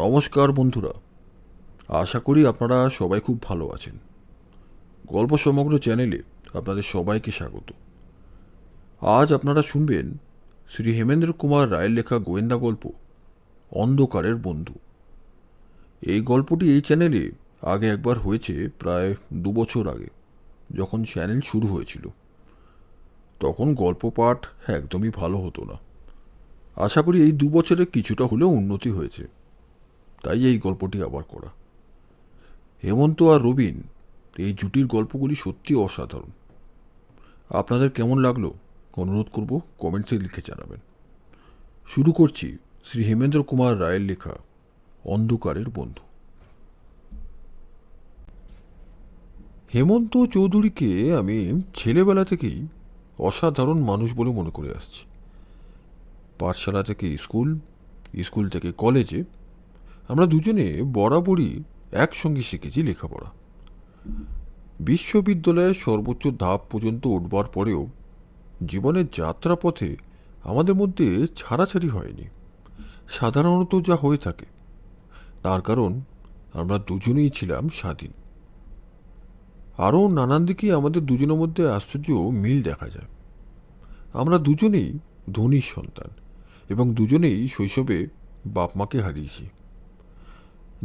নমস্কার বন্ধুরা, আশা করি আপনারা সবাই খুব ভালো আছেন। গল্প সমগ্র চ্যানেলে আপনাদের সবাইকে স্বাগত। আজ আপনারা শুনবেন শ্রী হেমেন্দ্র কুমার রায়ের লেখা গোয়েন্দা গল্প অন্ধকারের বন্ধু। এই গল্পটি এই চ্যানেলে আগে একবার হয়েছে, প্রায় 2 বছর আগে, যখন চ্যানেল শুরু হয়েছিল। তখন গল্প পাঠ একদমই ভালো হতো না। আশা করি এই 2 বছরে কিছুটা হলেও উন্নতি হয়েছে, তাই এই গল্পটি আবার করা। হেমন্ত আর রবিন, এই জুটির গল্পগুলি সত্যি অসাধারণ। আপনাদের কেমন লাগলো অনুরোধ করব কমেন্টসে লিখে জানাবেন। শুরু করছি শ্রী হেমেন্দ্র কুমার রায়ের লেখা অন্ধকারের বন্ধু। হেমন্ত চৌধুরীকে আমি ছেলেবেলা থেকেই অসাধারণ মানুষ বলে মনে করে আসছি। পাঠশালা থেকে স্কুল, স্কুল থেকে কলেজে আমরা দুজনে বরাবরই একসঙ্গে শিখেছি লেখাপড়া। বিশ্ববিদ্যালয়ের সর্বোচ্চ ধাপ পর্যন্ত উঠবার পরেও জীবনের যাত্রাপথে আমাদের মধ্যে ছাড়াছাড়ি হয়নি সাধারণত যা হয়ে থাকে। তার কারণ আমরা দুজনেই ছিলাম স্বাধীন। আরও নানান দিকেই আমাদের দুজনের মধ্যে আশ্চর্য মিল দেখা যায়। আমরা দুজনেই ধনীর সন্তান এবং দুজনেই শৈশবে বাপ মাকে হারিয়েছি।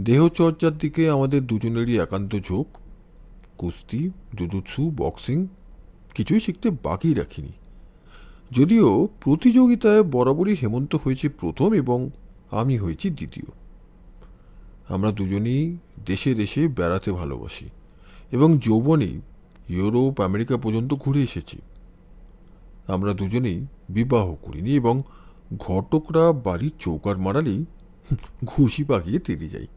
দেহচর্চার দিকে আমাদের দুজনেরই একান্ত ঝোঁক। কুস্তি, জুজুৎসু, বক্সিং কিছুই শিখতে বাকি রাখিনি। যদিও প্রতিযোগিতায় বরাবরই হেমন্ত হয়েছে প্রথম এবং আমি হয়েছি দ্বিতীয়। আমরা দুজনেই দেশে দেশে বেড়াতে ভালোবাসি এবং যৌবনেই ইউরোপ, আমেরিকা পর্যন্ত ঘুরে এসেছি। আমরা দুজনেই বিবাহ করিনি এবং ঘটকরা বাড়ির চৌকার মারালেই ঘুষি পাকিয়ে তেড়ে যাই।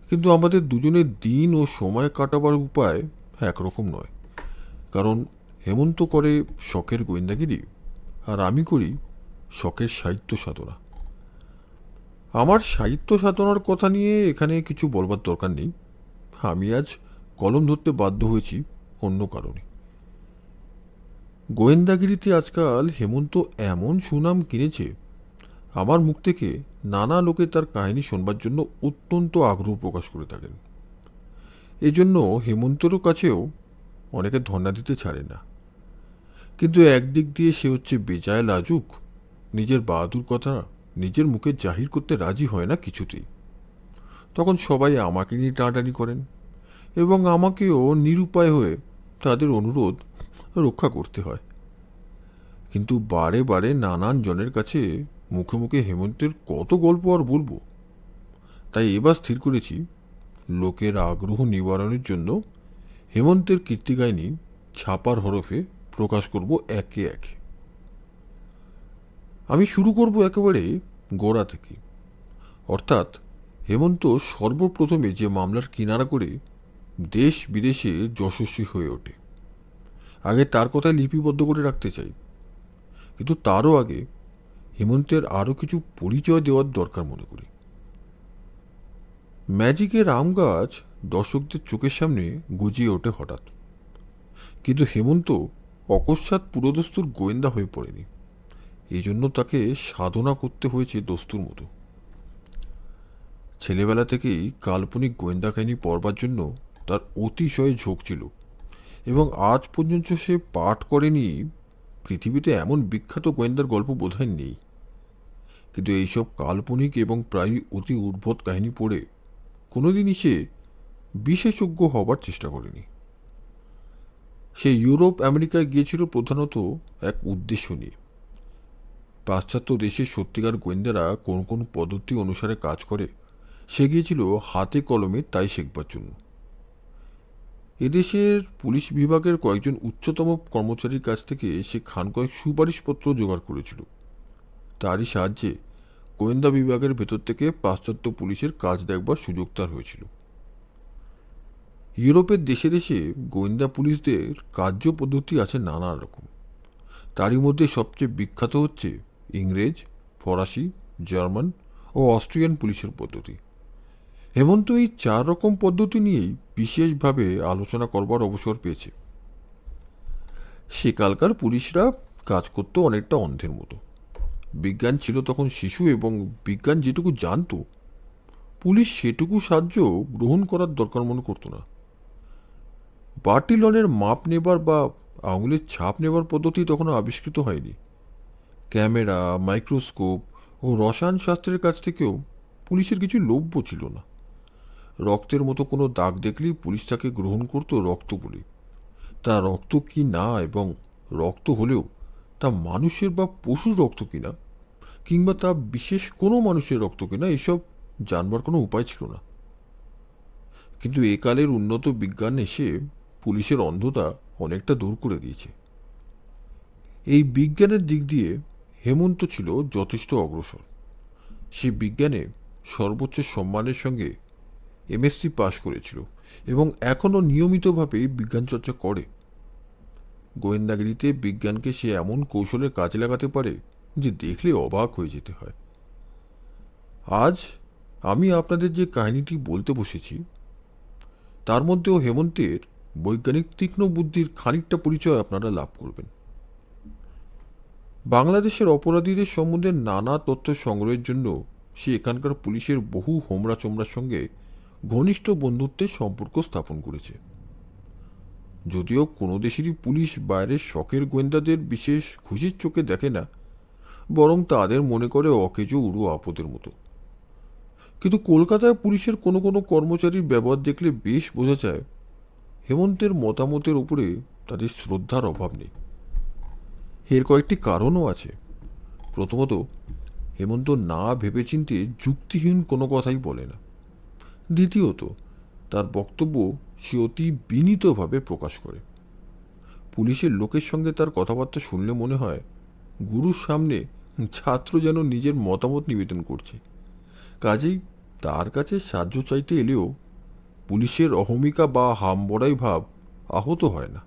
কিন্তু আমাদের দুজনের দিন ও সময় কাটাবার উপায় একরকম নয়, কারণ হেমন্ত করে শখের গোয়েন্দাগিরি আর আমি করি শখের সাহিত্য সাধনা। আমার সাহিত্য সাধনার কথা নিয়ে এখানে কিছু বলবার দরকার নেই। আমি আজ কলম ধরতে বাধ্য হয়েছি অন্য কারণে। গোয়েন্দাগিরিতে আজকাল হেমন্ত এমন সুনাম কিনেছে, আমার মুখ থেকে নানা লোকে তার কাহিনী শোনবার জন্য অত্যন্ত আগ্রহ প্রকাশ করে থাকেন। এজন্য হেমন্তরও কাছেও অনেকে ধন্যা দিতে ছাড়ে না। কিন্তু একদিক দিয়ে সে হচ্ছে বেজায় লাজুক, নিজের বাহাদুর কথা নিজের মুখে জাহির করতে রাজি হয় না কিছুতেই। তখন সবাই আমাকে নিয়ে টানাটানি করেন এবং আমাকেও নিরুপায় হয়ে তাদের অনুরোধ রক্ষা করতে হয়। কিন্তু বারে বারে নানান জনের কাছে মুখে মুখে হেমন্তের কত গল্প আর বলবো। তাই এবার স্থির করেছি লোকের আগ্রহ নিবারণের জন্য হেমন্তের কীর্তিকাহিনী ছাপার হরফে প্রকাশ করব একে একে। আমি শুরু করব একেবারে গোড়া থেকে, অর্থাৎ হেমন্ত সর্বপ্রথমে যে মামলার কিনারা করে দেশ বিদেশে যশস্বী হয়ে ওঠে। আগে তার কথা লিপিবদ্ধ করে রাখতে চাই, কিন্তু তারও আগে হেমন্তের আরও কিছু পরিচয় দেওয়ার দরকার মনে করি। ম্যাজিকের আম গাছ দর্শকদের চোখের সামনে গজিয়ে ওঠে হঠাৎ, কিন্তু হেমন্ত অকস্মাৎ পুরোদস্তুর গোয়েন্দা হয়ে পড়েনি। এই জন্য তাকে সাধনা করতে হয়েছে দস্তুর মতো। ছেলেবেলা থেকেই কাল্পনিক গোয়েন্দা কাহিনী পড়বার জন্য তার অতিশয় ঝোঁক ছিল এবং আজ পর্যন্ত সে পাঠ করেনি। পৃথিবীতে এমন বিখ্যাত গোয়েন্দার গল্প বোধহয় নেই, কিন্তু এইসব কাল্পনিক এবং প্রায়ই অতি উদ্ভট কাহিনী পড়ে কোনোদিনই সে বিশেষজ্ঞ হবার চেষ্টা করেনি। সে ইউরোপ, আমেরিকায় গিয়েছিল প্রধানত এক উদ্দেশ্য নিয়ে। পাশ্চাত্য দেশের সত্যিকার গোয়েন্দারা কোন কোন পদ্ধতি অনুসারে কাজ করে সে গিয়েছিল হাতে কলমে তাই শেখবার জন্য। এদেশের পুলিশ বিভাগের কয়েকজন উচ্চতম কর্মচারীর কাছ থেকে সে খান কয়েক সুপারিশপত্র জোগাড় করেছিল। তারই সাহায্যে গোয়েন্দা বিভাগের ভেতর থেকে পাশ্চাত্য পুলিশের কাজ দেখবার সুযোগ তার হয়েছিল। ইউরোপের দেশে দেশে গোয়েন্দা পুলিশদের কার্য পদ্ধতি আছে নানা রকম। তারই মধ্যে সবচেয়ে বিখ্যাত হচ্ছে ইংরেজ, ফরাসি, জার্মান ও অস্ট্রিয়ান পুলিশের পদ্ধতি। হেমন্ত এই 4 রকম পদ্ধতি নিয়েই বিশেষভাবে আলোচনা করবার অবসর পেয়েছে। সেকালকার পুলিশরা কাজ করত অনেকটা অন্ধের মতো। বিজ্ঞান ছিল তখন শিশু এবং বিজ্ঞান যেটুকু জানত পুলিশ সেটুকু সাহায্য গ্রহণ করার দরকার মনে করতো না। বার্টিলনের মাপ নেবার বা আঙুলের ছাপ নেবার পদ্ধতি তখনও আবিষ্কৃত হয়নি। ক্যামেরা, মাইক্রোস্কোপ ও রসায়ন শাস্ত্রের কাছ থেকেও পুলিশের কিছু লভ্য ছিল না। রক্তের মতো কোনো দাগ দেখলেই পুলিশ তাকে গ্রহণ করত রক্ত বলে। তা রক্ত কি না এবং রক্ত হলেও তা মানুষের বা পশুর রক্ত কিনা, কিংবা তা বিশেষ কোনো মানুষের রক্ত কিনা, এসব জানবার কোনো উপায় ছিল না। কিন্তু একালের উন্নত বিজ্ঞান এসে পুলিশের অন্ধতা অনেকটা দূর করে দিয়েছে। এই বিজ্ঞানের দিক দিয়ে হেমন্ত ছিল যথেষ্ট অগ্রসর। সে বিজ্ঞানে সর্বোচ্চ সম্মানের সঙ্গে এমএসসি পাশ করেছিল এবং এখনও নিয়মিতভাবে বিজ্ঞান চর্চা করে। গোয়েন্দাগিরিতে বিজ্ঞানকে সে এমন কৌশলে কাজে লাগাতে পারে যে দেখলে অবাক হয়ে যেতে হয়। আজ আমি আপনাদের যে কাহিনীটি বলতে বসেছি তার মধ্যেও হেমন্তের বৈজ্ঞানিক তীক্ষ্ণ বুদ্ধির খানিকটা পরিচয় আপনারা লাভ করবেন। বাংলাদেশের অপরাধীদের সম্বন্ধে নানা তথ্য সংগ্রহের জন্য সে এখানকার পুলিশের বহু হোমরা চোমরার সঙ্গে ঘনিষ্ঠ বন্ধুত্বের সম্পর্ক স্থাপন করেছে। যদিও কোনো দেশেরই পুলিশ বাইরের শখের গোয়েন্দাদের বিশেষ খুশির চোখে দেখে না, বরং তাদের মনে করে অকেজো উড়ো আপদের মতো। কিন্তু কলকাতায় পুলিশের কোনো কোনো কর্মচারীর ব্যবহার দেখলে বেশ বোঝা যায় হেমন্তের মতামতের উপরে তাদের শ্রদ্ধার অভাব নেই। এর কয়েকটি কারণও আছে। প্রথমত, হেমন্ত না ভেবেচিন্তে যুক্তিহীন কোনো কথাই বলে না। দ্বিতীয়ত, তার বক্তব্য সে অতি বিনীতভাবে প্রকাশ করে। পুলিশের লোকের সঙ্গে তার কথাবার্তা শুনলে মনে হয় গুরুর সামনে ছাত্র যেন নিজের মতামত নিবেদন করছে। কাজেই তার কাছে সাহায্য চাইতে এলেও পুলিশের অহমিকা বা হামবড়াই ভাব আহত হয় না।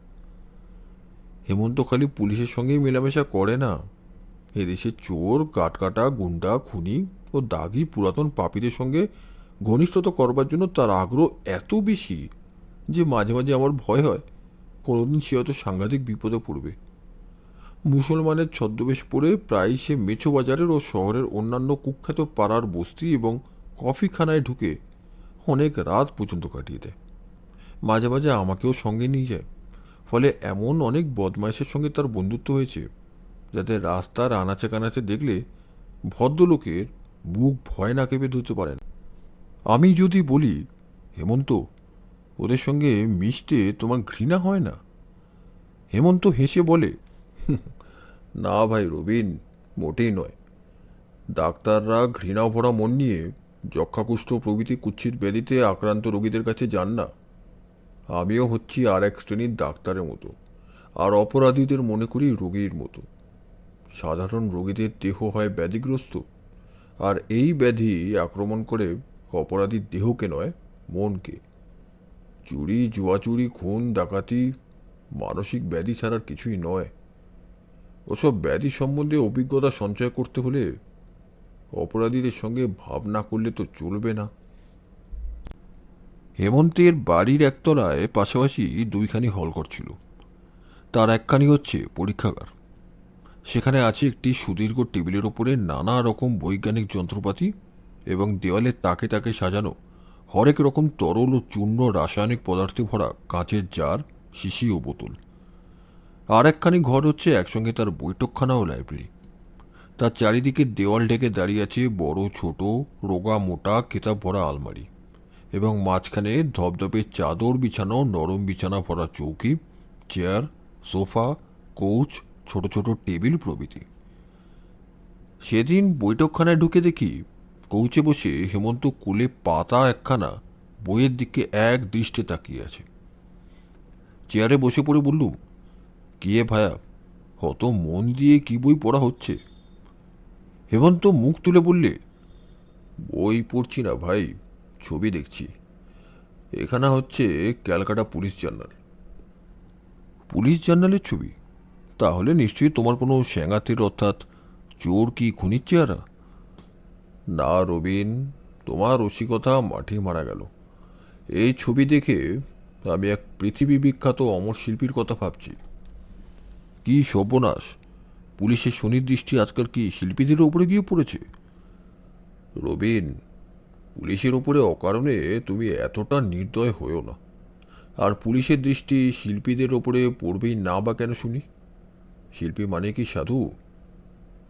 হেমন্ত খালি পুলিশের সঙ্গেই মেলামেশা করে না, এদেশের চোর, কাঠকাটা, গুন্ডা, খুনি ও দাগি পুরাতন পাপীদের সঙ্গে ঘনিষ্ঠতা করবার জন্য তার আগ্রহ এত বেশি যে মাঝে মাঝে আমার ভয় হয় কোনোদিন সে হয়তো সাংঘাতিক বিপদে পড়বে। মুসলমানের ছদ্মবেশ পরে প্রায়ই সে মেছো বাজারের ও শহরের অন্যান্য কুখ্যাত পাড়ার বস্তি এবং কফিখানায় ঢুকে অনেক রাত পর্যন্ত কাটিয়ে দেয়। মাঝে মাঝে আমাকেও সঙ্গে নিয়ে যায়। ফলে এমন অনেক বদমাইশের সঙ্গে তার বন্ধুত্ব হয়েছে যাদের রাস্তার আনাচে কানাচে দেখলে ভদ্রলোকের বুক ভয় না কেঁপে ধরতে পারেন। আমি যদি বলি, হেমন্ত, ওদের সঙ্গে মিশতে তোমার ঘৃণা হয় না? হেমন্ত হেসে বলে, না ভাই রবিন, মোটেই নয়। ডাক্তাররা ঘৃণা ভরা মন নিয়ে যক্ষাকুষ্ঠ প্রভৃতি কুৎসিত ব্যাধিতে আক্রান্ত রোগীদের কাছে যান না। আমিও হচ্ছি আর এক শ্রেণীর ডাক্তারের মতো, আর অপরাধীদের মনে করি রোগীর মতো। সাধারণ রোগীদের দেহ হয় ব্যাধিগ্রস্ত, আর এই ব্যাধি আক্রমণ করে অপরাধীর দেহকে নয়, মনকে। চুরি, জুয়াচুরি, খুন, ডাকাতি মানসিক ব্যাধি ছাড়ার কিছুই নয়। ওসব ব্যাধি সম্বন্ধে অভিজ্ঞতা সঞ্চয় করতে হলে অপরাধীদের সঙ্গে ভাবনা করলে তো চলবে না। হেমন্তের বাড়ির একতলায় পাশাপাশি দুইখানি হলঘর ছিল। তার একখানি হচ্ছে পরীক্ষাগার। সেখানে আছে একটি সুদীর্ঘ টেবিলের ওপরে নানা রকম বৈজ্ঞানিক যন্ত্রপাতি এবং দেওয়ালের তাকে তাকে সাজানো হরেক রকম তরল ও চূর্ণ রাসায়নিক পদার্থে ভরা কাঁচের জার, শিশি ও বোতল। আর একখানি ঘর হচ্ছে একসঙ্গে তার বৈঠকখানা ও লাইব্রেরি। তার চারিদিকে দেওয়াল ঢেকে দাঁড়িয়ে আছে বড় ছোট রোগা মোটা কেতাব ভরা আলমারি, এবং মাঝখানে ধপধপে চাদর বিছানো নরম বিছানা ভরা চৌকি, চেয়ার, সোফা, কোচ, ছোট ছোট টেবিল প্রভৃতি। সেদিন বৈঠকখানায় ঢুকে দেখি কৌচে বসে হেমন্ত কোলে পাতা একখানা বইয়ের দিকে এক দৃষ্টে তাকিয়ে আছে। চেয়ারে বসে পড়ে বললুম, কি ভায়া, অত মন দিয়ে কি বই পড়া হচ্ছে? হেমন্ত মুখ তুলে বললে, বই পড়ছি না ভাই, ছবি দেখছি। এখানে হচ্ছে ক্যালকাটা পুলিশ জার্নাল। পুলিশ জার্নালের ছবি? তাহলে নিশ্চয়ই তোমার কোনো স্যাঙাতের অর্থাৎ চোর কি খুনির চেহারা? না রবিন, তোমার রসিকতা মাঠে মারা গেল। এই ছবি দেখে আমি এক পৃথিবী বিখ্যাত অমর শিল্পীর কথা ভাবছি। কি সর্বনাশ! পুলিশের সুনির্দৃষ্টি আজকাল কি শিল্পীদের ওপরে গিয়ে পড়েছে? রবিন, পুলিশের ওপরে অকারণে তুমি এতটা নির্দয় হয়েও না। আর পুলিশের দৃষ্টি শিল্পীদের ওপরে পড়বেই না বা কেন শুনি? শিল্পী মানে কি সাধু?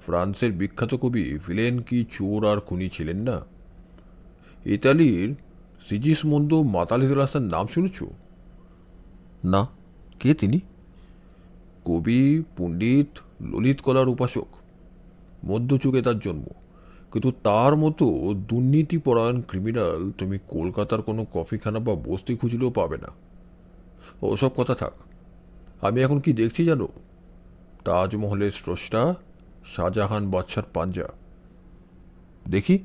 ফ্রান্সের বিখ্যাত কবি ভিলেন কি চোর আর খুনি ছিলেন না? ইতালির সিজিসমোন্দো মাতালিরাস্তার নাম শুনেছ? না, কে তিনি? কবি, পণ্ডিত, ললিত কলার উপাসক। মধ্যযুগে তার জন্ম, কিন্তু তার মতো দুর্নীতিপরায়ণ ক্রিমিনাল তুমি কলকাতার কোনো কফিখানা বা বস্তি খুঁজলেও পাবে না। ওসব কথা থাক। আমি এখন কি দেখছি জানো? তাজমহলের স্রষ্টা শাহজাহান বাদশার পাঞ্জা। দেখি।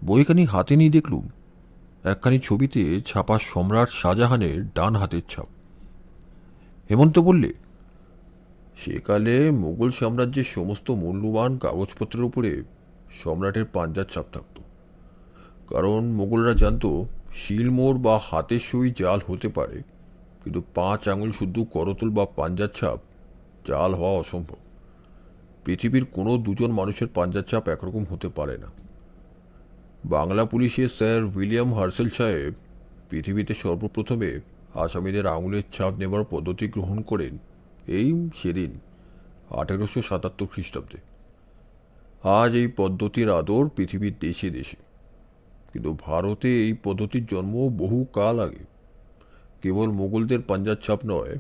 বইখানি হাতে নিয়ে দেখলুম একখানি ছবিতে ছাপা সম্রাট শাহজাহানের ডান হাতের ছাপ। হেমন্ত বললে, সেকালে মুঘল সাম্রাজ্যের সমস্ত মূল্যবান কাগজপত্রের উপরে সম্রাটের পাঞ্জার ছাপ থাকত। কারণ মোগলরা জানত শিলমোড় বা হাতের সই জাল হতে পারে, কিন্তু 5 আঙুল শুদ্ধ করতল বা পাঞ্জার ছাপ জাল হওয়া অসম্ভব। পৃথিবীর কোনো দুজন মানুষের পাঞ্জার ছাপ একরকম হতে পারে না। বাংলা পুলিশের স্যার উইলিয়াম হার্সেল সাহেব পৃথিবীতে সর্বপ্রথমে আসামিদের আঙুলের ছাপ নেবার পদ্ধতি গ্রহণ করেন এই সেদিন 1877 খ্রিস্টাব্দে। আজ এই পদ্ধতির আদর পৃথিবীর দেশে দেশে, কিন্তু ভারতে এই পদ্ধতির জন্ম বহু কাল আগে। কেবল মোগলদের পাঞ্জার ছাপ নয়,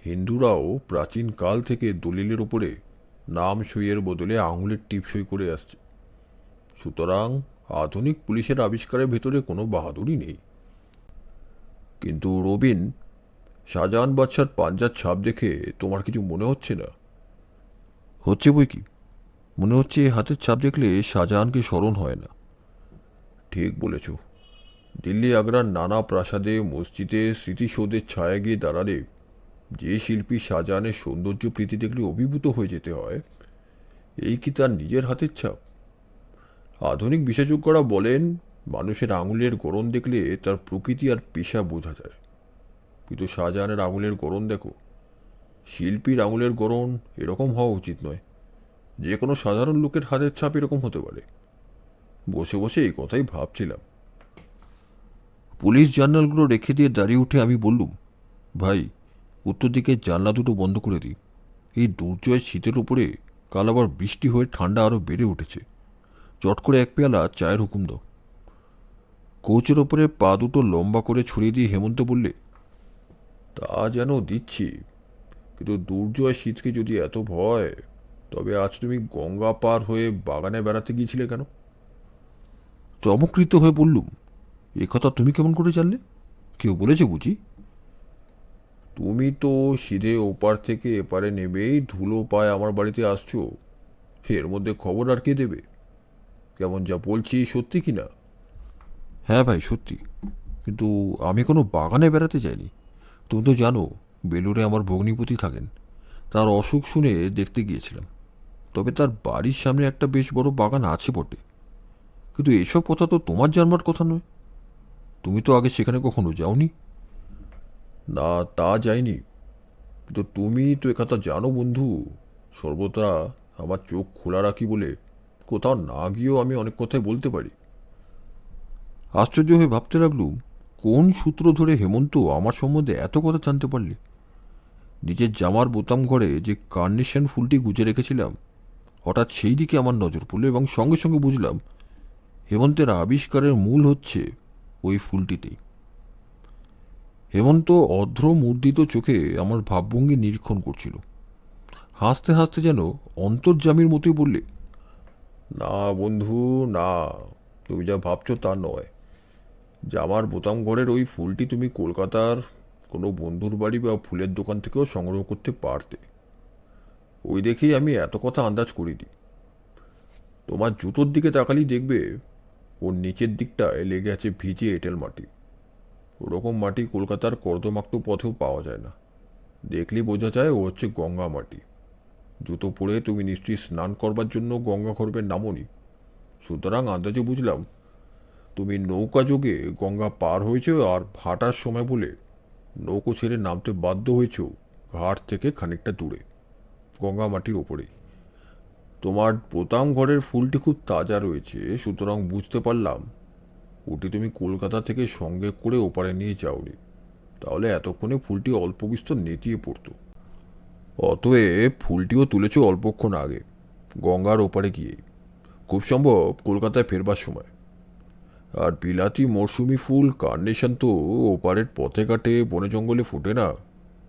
হিন্দুরাও প্রাচীন কাল থেকে দলিলের উপরে নাম সইয়ের বদলে আঙুলের টিপ সই করে আসছে। সুতরাং আধুনিক পুলিশের আবিষ্কারের ভেতরে কোনো বাহাদুরি নেই। কিন্তু রবিন, শাহজাহান বাদশার পাঞ্জার ছাপ দেখে তোমার কিছু মনে হচ্ছে না? হচ্ছে বই কি, মনে হচ্ছে হাতের ছাপ দেখলে শাহজাহানকে স্মরণ হয় না। ঠিক বলেছ। দিল্লি আগ্রার নানা প্রাসাদে মসজিদে স্মৃতিসৌধের ছায়া গিয়ে দাঁড়ালে যে শিল্পী শাহজাহানের সৌন্দর্য প্রীতি দেখলে অভিভূত হয়ে যেতে হয়, এই কি তার নিজের হাতের ছাপ? আধুনিক বিশেষজ্ঞরা বলেন মানুষের আঙুলের গড়ন দেখলে তার প্রকৃতি আর পেশা বোঝা যায়, কিন্তু শাহজাহানের আঙুলের গড়ন দেখো। শিল্পীর আঙুলের গড়ন এরকম হওয়া উচিত নয়। যে কোনো সাধারণ লোকের হাতের ছাপ এরকম হতে পারে। বসে বসে এই কথাই ভাবছিলাম। পুলিশ জার্নালগুলো রেখে দিয়ে দাঁড়িয়ে উঠে আমি বললুম, ভাই, উত্তর দিকে জানলা দুটো বন্ধ করে দিই। এই দুর্জয় শীতের উপরে কাল আবার বৃষ্টি হয়ে ঠান্ডা আরও বেড়ে উঠেছে। চট করে 1 পেয়ালা চায়ের হুকুম দাও। কোচের ওপরে পা দুটো লম্বা করে ছড়িয়ে দিয়ে হেমন্ত বললে, তা যেন দিচ্ছি, কিন্তু দুর্জয় শীতকে যদি এত ভয়, তবে আজ তুমি গঙ্গা পার হয়ে বাগানে বেড়াতে গিয়েছিলে কেন? চমকৃত হয়ে বললুম, এ কথা তুমি কেমন করে জানলে? কেউ বলেছে বুঝি? তুমি তো সিধে ওপার থেকে এপারে নেমেই ধুলো পায়ে আমার বাড়িতে আসছো। এর মধ্যে খবর আর কে দেবে? কেমন যা বলছি সত্যি কি না? হ্যাঁ ভাই, সত্যি। কিন্তু আমি কোনো বাগানে বেড়াতে যাইনি। তুমি তো জানো বেলুড়ে আমার ভগ্নিপতি থাকেন। তার অসুখ শুনে দেখতে গিয়েছিলাম। তবে তার বাড়ির সামনে একটা বেশ বড় বাগান আছে বটে। কিন্তু এসব কথা তো তোমার জানবার কথা নয়। তুমি তো আগে সেখানে কখনো যাওনি। না, তা যাইনি, কিন্তু তুমি তো একথা জানো বন্ধু। সর্বদা আমার চোখ খোলা রাখি বলে কোথাও না গিয়েও আমি অনেক কথাই বলতে পারি। আশ্চর্য হয়ে ভাবতে লাগলুম, কোন সূত্র ধরে হেমন্ত আমার সম্বন্ধে এত কথা জানতে পারলে? নিজের জামার বোতাম ঘরে যে কার্নেশন ফুলটি গুজে রেখেছিলাম, হঠাৎ সেই দিকে আমার নজর পড়ল এবং সঙ্গে সঙ্গে বুঝলাম হেমন্তের আবিষ্কারের মূল হচ্ছে ওই ফুলটিতেই। হেমন্ত অর্ধ মুদ্রিত চোখে আমার ভাবভঙ্গি নিরীক্ষণ করছিল। হাসতে হাসতে যেন অন্তর্যামীর মতোই বললে, না বন্ধু, না, তুমি যা ভাবছো তা নয়। জামার বোতাম ঘরের ওই ফুলটি তুমি কলকাতার কোনো বন্ধুর বাড়ি বা ফুলের দোকান থেকেও সংগ্রহ করতে পারতে। ওই দেখেই আমি এত কথা আন্দাজ করিনি। তোমার জুতোর দিকে তাকালেই দেখবে ওর নিচের দিকটায় লেগে আছে ভিজে এঁটেল মাটি। ওরকম মাটি কলকাতার কর্দমাক্ত পথেও পাওয়া যায় না। দেখলেই বোঝা যায় ও হচ্ছে গঙ্গা মাটি। জুতো পরে তুমি নিশ্চয়ই স্নান করবার জন্য গঙ্গা খর্বের নামনি। সুতরাং আন্দাজে বুঝলাম তুমি নৌকা যোগে গঙ্গা পার হয়েছ, আর ভাটার সময় বলে নৌকো ছেড়ে নামতে বাধ্য হয়েছ ঘাট থেকে খানিকটা দূরে, গঙ্গা মাটির ওপরেই। তোমার বোতাম ঘরের ফুলটি খুব তাজা রয়েছে, সুতরাং বুঝতে পারলাম ওটি তুমি কলকাতা থেকে সঙ্গে করে ওপারে নিয়ে যাওনি, তাহলে এতক্ষণে ফুলটি অল্প বিস্তর নেতিয়ে পড়তো। অতএব ফুলটিও তুলেছ অল্পক্ষণ আগে, গঙ্গার ওপারে গিয়ে, খুব সম্ভব কলকাতায় ফেরবার সময়। আর বিলাতি মরশুমি ফুল কার্নেশন তো ওপারের পথে ঘাটে বনে জঙ্গলে ফোটে না,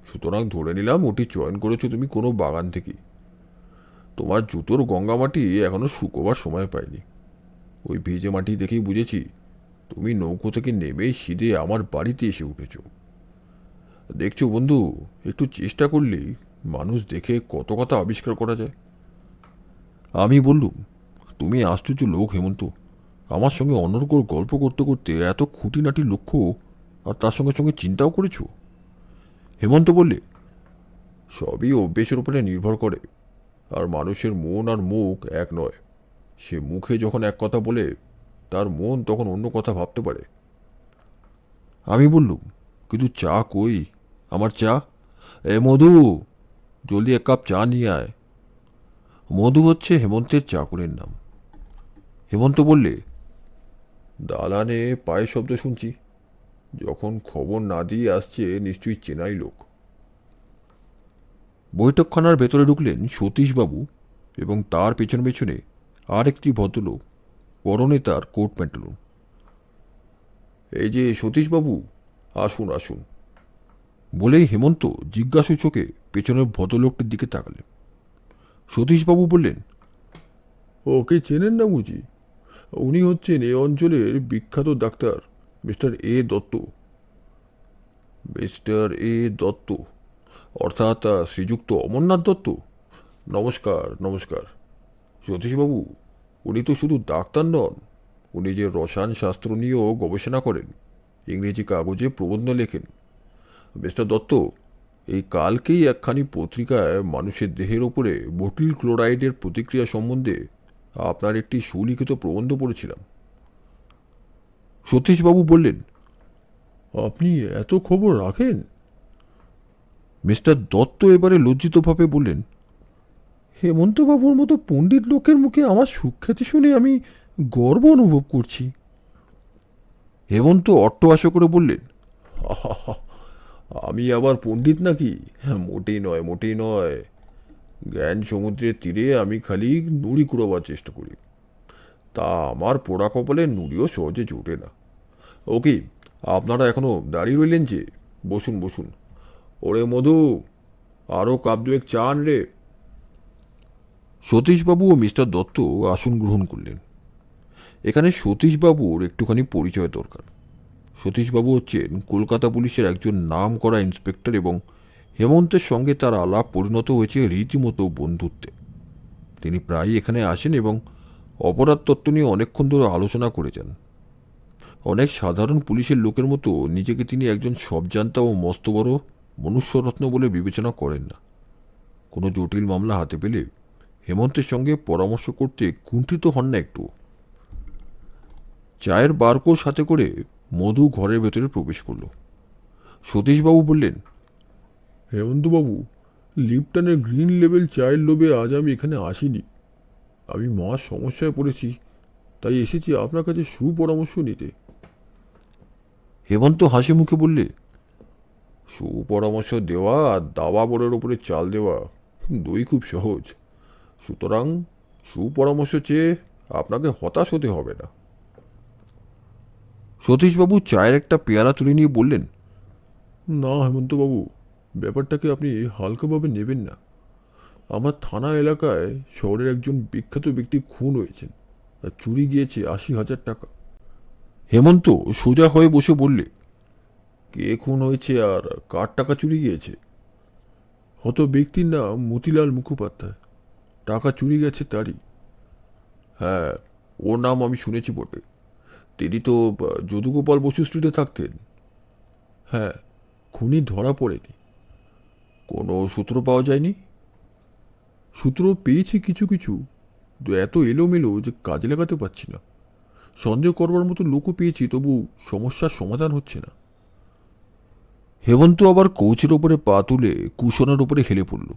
সুতরাং ধরে নিলাম ওটি চয়ন করেছো তুমি কোনো বাগান থেকেই। তোমার জুতোর গঙ্গা মাটি এখনো শুকোবার সময় পায়নি। ওই ভিজে মাটি দেখেই বুঝেছি তুমি নৌকো থেকে নেমেই সিধে আমার বাড়িতে এসে উঠেছ। দেখছো বন্ধু, একটু চেষ্টা করলেই মানুষ দেখে কত কথা আবিষ্কার করা যায়। আমি বললুম, তুমি আশ্চর্য লোক হেমন্ত। আমার সঙ্গে অনর্গল গল্প করতে করতে এত খুঁটিনাটি লক্ষ্য আর তার সঙ্গে সঙ্গে চিন্তাও করেছ। হেমন্ত বললে, সবই অভ্যেসের উপরে নির্ভর করে। আর মানুষের মন আর মুখ এক নয়। সে মুখে যখন এক কথা বলে, তার মন তখন অন্য কথা ভাবতে পারে। আমি বললুম, কিন্তু চা কই? আমার চা? এ মধু, জলদি এক কাপ চা নিয়ে আয়। মধু হচ্ছে হেমন্তের চাকরের নাম। হেমন্ত বললে, দালানে পায়ের শব্দ শুনছি, যখন খবর না দিয়ে আসছে নিশ্চয়ই চেনাই লোক। বৈঠকখানার ভেতরে ঢুকলেন সতীশবাবু এবং তার পেছনে পেছনে আর একটি ভদ্রলোক, পরনে তার কোট প্যান্টালুন। এই যে সতীশবাবু, আসুন আসুন বলেই হেমন্ত জিজ্ঞাসু চোখে পেছনের ভদ্রলোকটির দিকে তাকালেন। সতীশবাবু বললেন, ওকে চেনেন না বুঝি? উনি হচ্ছেন এ অঞ্চলের বিখ্যাত ডাক্তার মিস্টার এ দত্ত। মিস্টার এ দত্ত অর্থাৎ শ্রীযুক্ত অমরনাথ দত্ত। নমস্কার নমস্কার। সতীশবাবু, উনি তো শুধু ডাক্তার নন, উনি যে রসায়ন শাস্ত্র নিয়েও গবেষণা করেন, ইংরেজি কাগজে প্রবন্ধ লেখেন। মিস্টার দত্ত, এই কালকেই একখানি পত্রিকায় মানুষের দেহের ওপরে বটিল ক্লোরাইডের প্রতিক্রিয়া সম্বন্ধে আপনার একটি সুলিখিত প্রবন্ধ পড়েছিলাম। সতীশবাবু বললেন, আপনি এত খবর রাখেন? মিস্টার দত্ত এবারে লজ্জিতভাবে বললেন, হেমন্তবাবুর মতো পণ্ডিত লোকের মুখে আমার সুখ্যাতি শুনে আমি গর্ব অনুভব করছি। হেমন্ত অট্টহাস্য করে বললেন, আমি আবার পণ্ডিত নাকি? মোটেই নয়, মোটেই নয়। জ্ঞান সমুদ্রের তীরে আমি খালি নুড়ি কুড়োবার চেষ্টা করি, তা আমার পোড়া কপালে নুড়িও সহজে জোটে না। ওকে, আপনারা এখনো দাঁড়িয়ে রইলেন যে? বসুন বসুন। ওরে মধু, আরও কাপ দুয়েক চা আন রে। সতীশবাবু ও মিস্টার দত্ত আসন গ্রহণ করলেন। এখানে সতীশবাবুর একটুখানি পরিচয় দরকার। সতীশবাবু হচ্ছেন কলকাতা পুলিশের একজন নাম করা ইন্সপেক্টর এবং হেমন্তের সঙ্গে তার আলাপ পরিণত হয়েছে রীতিমতো বন্ধুত্বে। তিনি প্রায়ই এখানে আসেন এবং অপরাধ তত্ত্ব নিয়ে অনেকক্ষণ ধরে আলোচনা করে যান। অনেক সাধারণ পুলিশের লোকের মতো নিজেকে তিনি একজন সবজান্তা ও মস্ত বড় মনুষ্যরত্ন বলে বিবেচনা করেন না। কোনো জটিল মামলা হাতে পেলে হেমন্তের সঙ্গে পরামর্শ করতে কুণ্ঠিত হন না একটু। চায়ের বারকো সাথে করে মধু ঘরের ভেতরে প্রবেশ করল। সতীশবাবু বললেন, হেমন্তবাবু, লিপটনের গ্রিন লেবেল চায়ের লোভে আজ আমি এখানে আসিনি। আমি মহা সমস্যায় পড়েছি, তাই এসেছি আপনার কাছে সুপরামর্শ নিতে। হেমন্ত হাসি মুখে বললে, সুপরামর্শ দেওয়া আর দাবা বোর্ডের ওপরে চাল দেওয়া দুই খুব সহজ, সুতরাং সুপরামর্শ চেয়ে আপনাকে হতাশ হতে হবে না। সতীশবাবু চায়ের একটা পেয়ালা তুলে নিয়ে বললেন, না হেমন্তবাবু, ব্যাপারটাকে আপনি হালকাভাবে নেবেন না। আমার থানা এলাকায় শহরের একজন বিখ্যাত ব্যক্তি খুন হয়েছেন, আর চুরি গিয়েছে 80,000 টাকা। হেমন্ত সোজা হয়ে বসে বললে, কে খুন হয়েছে আর কার টাকা চুরি গিয়েছে? হত ব্যক্তির নাম মতিলাল মুখোপাধ্যায়, টাকা চুরি গেছে তারই। হ্যাঁ, ওর নাম আমি শুনেছি বটে। তিনি তো যদুগোপাল বসু স্ট্রিটে থাকতেন। হ্যাঁ, খুনি ধরা পড়েনি। কোনো সূত্র পাওয়া যায়নি? সূত্র পেয়েছি কিছু কিছু, তো এত এলোমেলো যে কাজে লাগাতে পারছি না। সন্দেহ করবার মতো লোকও পেয়েছি, তবু সমস্যার সমাধান হচ্ছে না। হেমন্ত আবার কোচের ওপরে পা তুলে কুশনের ওপরে হেলে পড়ল।